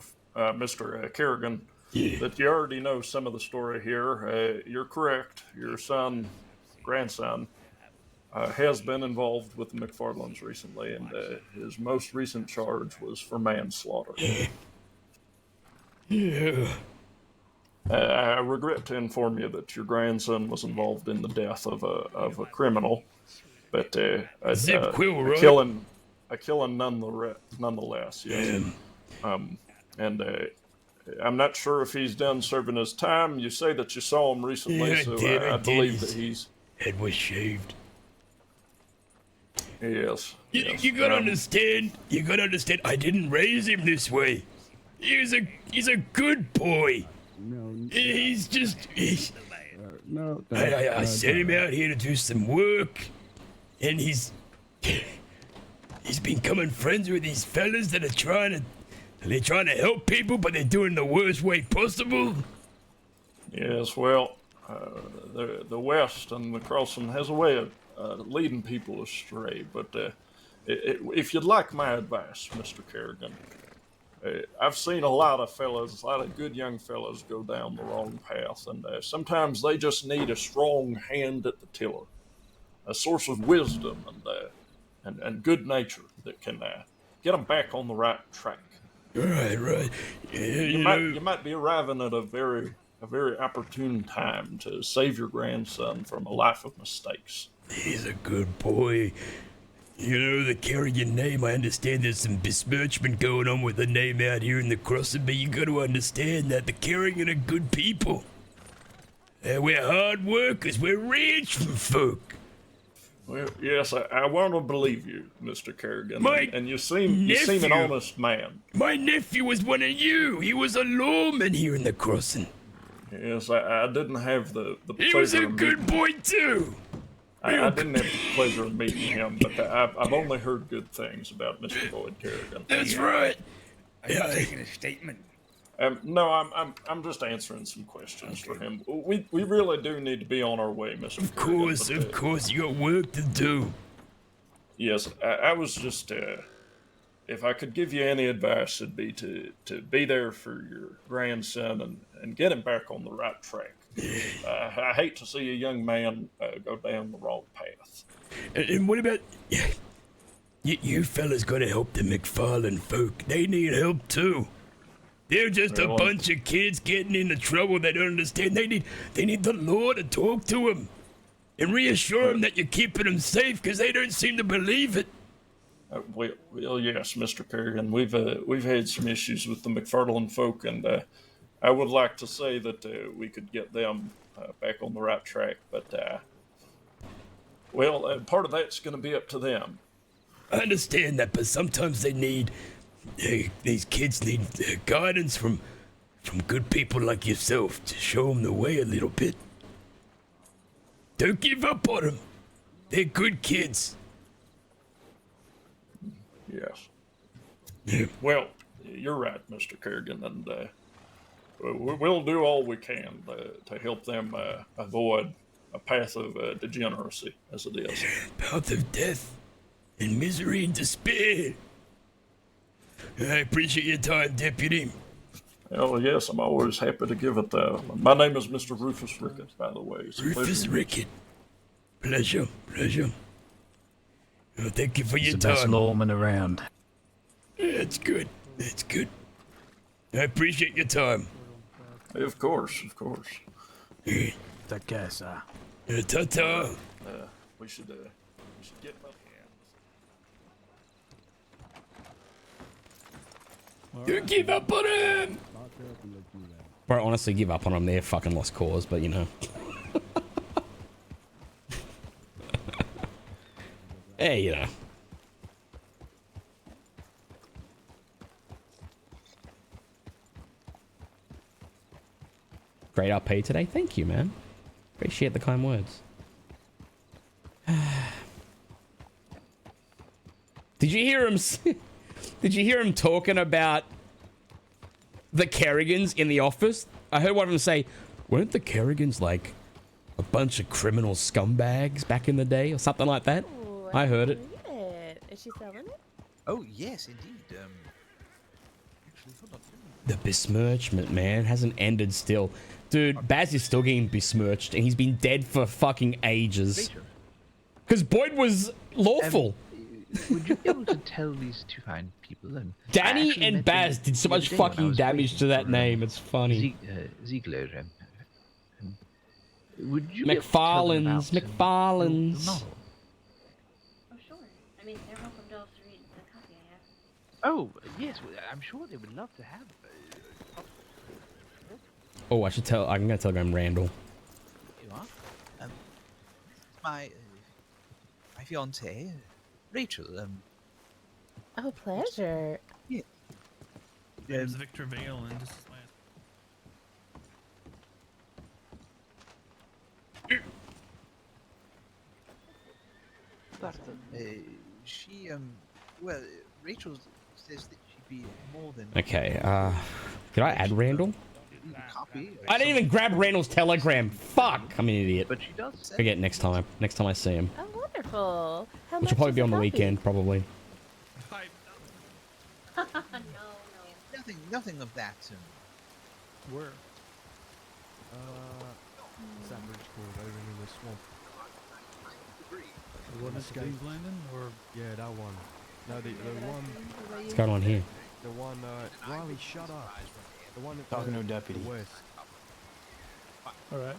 Kerrigan, that you already know some of the story here. You're correct. Your grandson, has been involved with the McFarlands recently, and his most recent charge was for manslaughter. Yeah. I regret to inform you that your grandson was involved in the death of a criminal, but a killing nonetheless. Yes. And I'm not sure if he's done serving his time. You say that you saw him recently, I believe that his head was shaved. Yes. You gotta understand. You gotta understand. I didn't raise him this way. He's a good boy. He's just. I sent him out here to do some work, and he's becoming friends with these fellas that are trying to help people, but they're doing the worst way possible. Yes, well, the West and the Crossing has a way of leading people astray, but if you'd like my advice, Mr. Kerrigan, I've seen a lot of good young fellas go down the wrong path, and sometimes they just need a strong hand at the tiller, a source of wisdom and good nature that can get them back on the right track. Right. You might be arriving at a very opportune time to save your grandson from a life of mistakes. He's a good boy. You know, the Kerrigan name, I understand there's some besmirchment going on with the name out here in the Crossing, but you got to understand that the Kerrigan are good people. We're hard workers. We're rich from folk. Well, yes, I want to believe you, Mr. Kerrigan. My and you seem an honest man. My nephew was one of you. He was a lawman here in the crossing. Yes, I didn't have the pleasure. He was a of good boy too. I didn't have the pleasure of meeting him, but I've only heard good things about Mr. Boyd Kerrigan. That's right. Are you taking a statement? No, I'm just answering some questions for him. We really do need to be on our way, Mr. Kerrigan. Of course, you got work to do. Yes, I was just, if I could give you any advice, it'd be to be there for your grandson and get him back on the right track. I hate to see a young man go down the wrong path. And what about you fellas got to help the McFarland folk? They need help too. They're just a bunch of kids getting into trouble they don't understand. They need the law to talk to them and reassure them that you're keeping them safe because they don't seem to believe it. Well, yes, Mr. Kerrigan, we've had some issues with the McFarland folk, and I would like to say that we could get them back on the right track, but part of that's going to be up to them. I understand that, but sometimes these kids need guidance from good people like yourself to show them the way a little bit. Don't give up on them. They're good kids. Yes. Yeah. Well, you're right, Mr. Kerrigan, and we'll do all we can to help them avoid a path of degeneracy, as it is. Path of death and misery and despair. I appreciate your time, Deputy. Oh, yes, I'm always happy to give it. My name is Mr. Rufus Rickett, by the way. Rufus Rickett. Pleasure. Oh, thank you for your the time. best lawman around. That's good. I appreciate your time. Of course. Take care, sir. Ta-ta. We should get my hands. You give up on him! Bro, honestly, give up on them. They're fucking lost cause, but you know. Hey, you know. Great RP today. Thank you, man. Appreciate the kind words. Did you hear him? Did you hear him talking about the Kerrigans in the office? I heard one of them say, "Weren't the Kerrigans like a bunch of criminal scumbags back in the day, or something like that?" Ooh, I heard it. Is she selling it? Oh yes, indeed. The besmirchment, man, hasn't ended still. Dude, Baz is still getting besmirched, and he's been dead for fucking ages. Because Boyd was lawful. Would you be able to tell these two fine people? Danny and Baz did so much fucking damage to that name. It's funny. Ziegler. Would you McFarland's. The novel? Oh, sure. I mean, they're welcome to also read the copy I have. Oh, yes. I'm sure they would love to have. Oh, I should tell. I'm gonna telegram Randall. You are. My fiancée, Rachel. Oh, pleasure. Yeah. There's Victor Vale and just his last. She well, Rachel says that she'd be more than Okay. Did I add Randall? copy. I didn't even grab Randall's telegram. Fuck! I'm an idiot. But she does say. Forget next time. Next time I see him. Oh, wonderful. How Which much will probably is be a on the copy? weekend, probably. Nothing of that. Where? Sandwich called over in the swamp. The one that's James Landon, or Yeah, that one. No, the one. What's going on here? The one. Riley, shut up. The one that Talking to a deputy. The west. all right.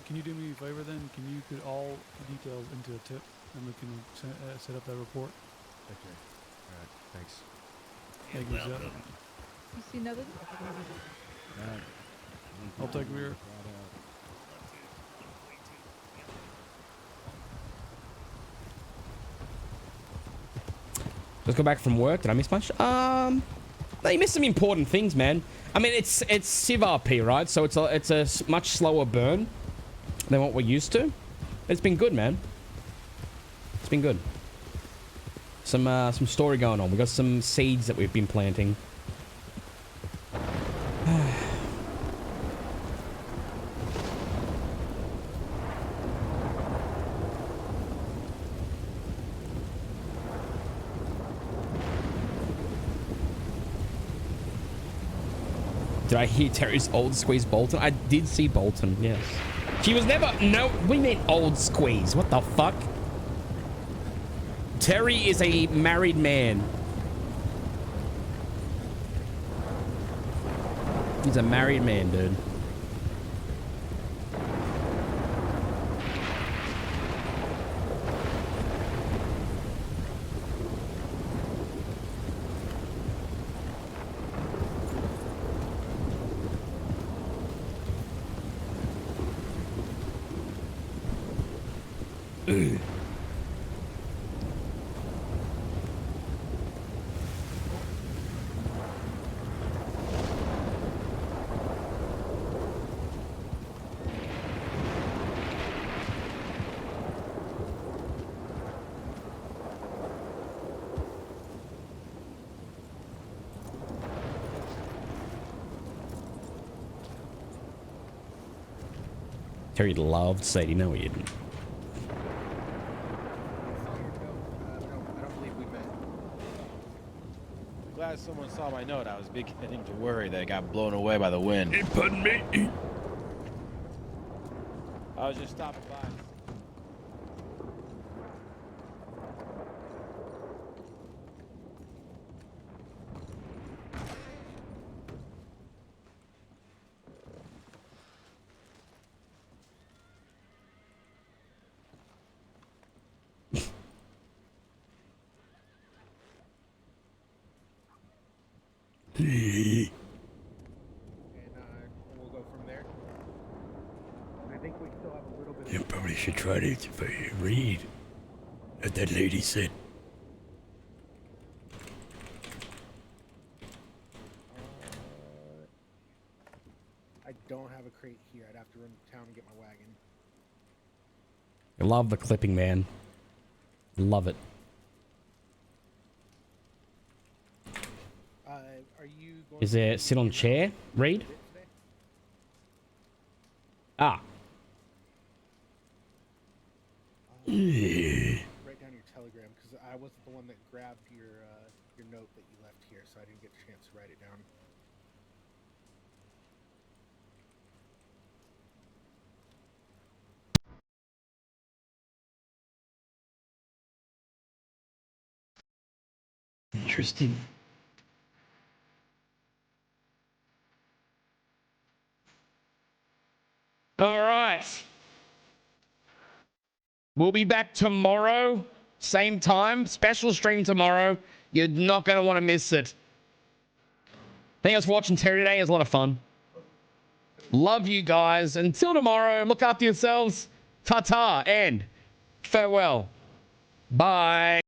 Can you do me a favor then? Can you put all the details into a tip, and we can set up that report? Okay. All right. Thanks. Thank you, sir. You see nothing? I'll take rear. Let's go back from work. Did I miss much? No, you missed some important things, man. I mean, it's Civ RP, right? So it's a much slower burn than what we're used to. It's been good, man. It's been good. Some story going on. We got some seeds that we've been planting. Did I hear Terry's old squeeze Bolton? I did see Bolton, yes. She was never... No, we mean old squeeze. What the fuck? Terry is a married man. He's a married man, dude. Terry loved Sadie. No, he didn't. Glad someone saw my note. I was beginning to worry that it got blown away by the wind. Pardon me. I was just stopping by. Hey. And we'll go from there. I think we still have a little bit. You probably should try to read what that lady said. I don't have a crate here. I'd have to run to town and get my wagon. I love the clipping, man. Love it. Are you going Is there sit on chair? Read? Ah. Write down your telegram because I wasn't the one that grabbed your note that you left here, so I didn't get a chance to write it down. Interesting. All right. We'll be back tomorrow, same time, special stream tomorrow. You're not going to want to miss it. Thank you guys for watching Terry today. It was a lot of fun. Love you guys. Until tomorrow, look after yourselves. Ta-ta and farewell. Bye.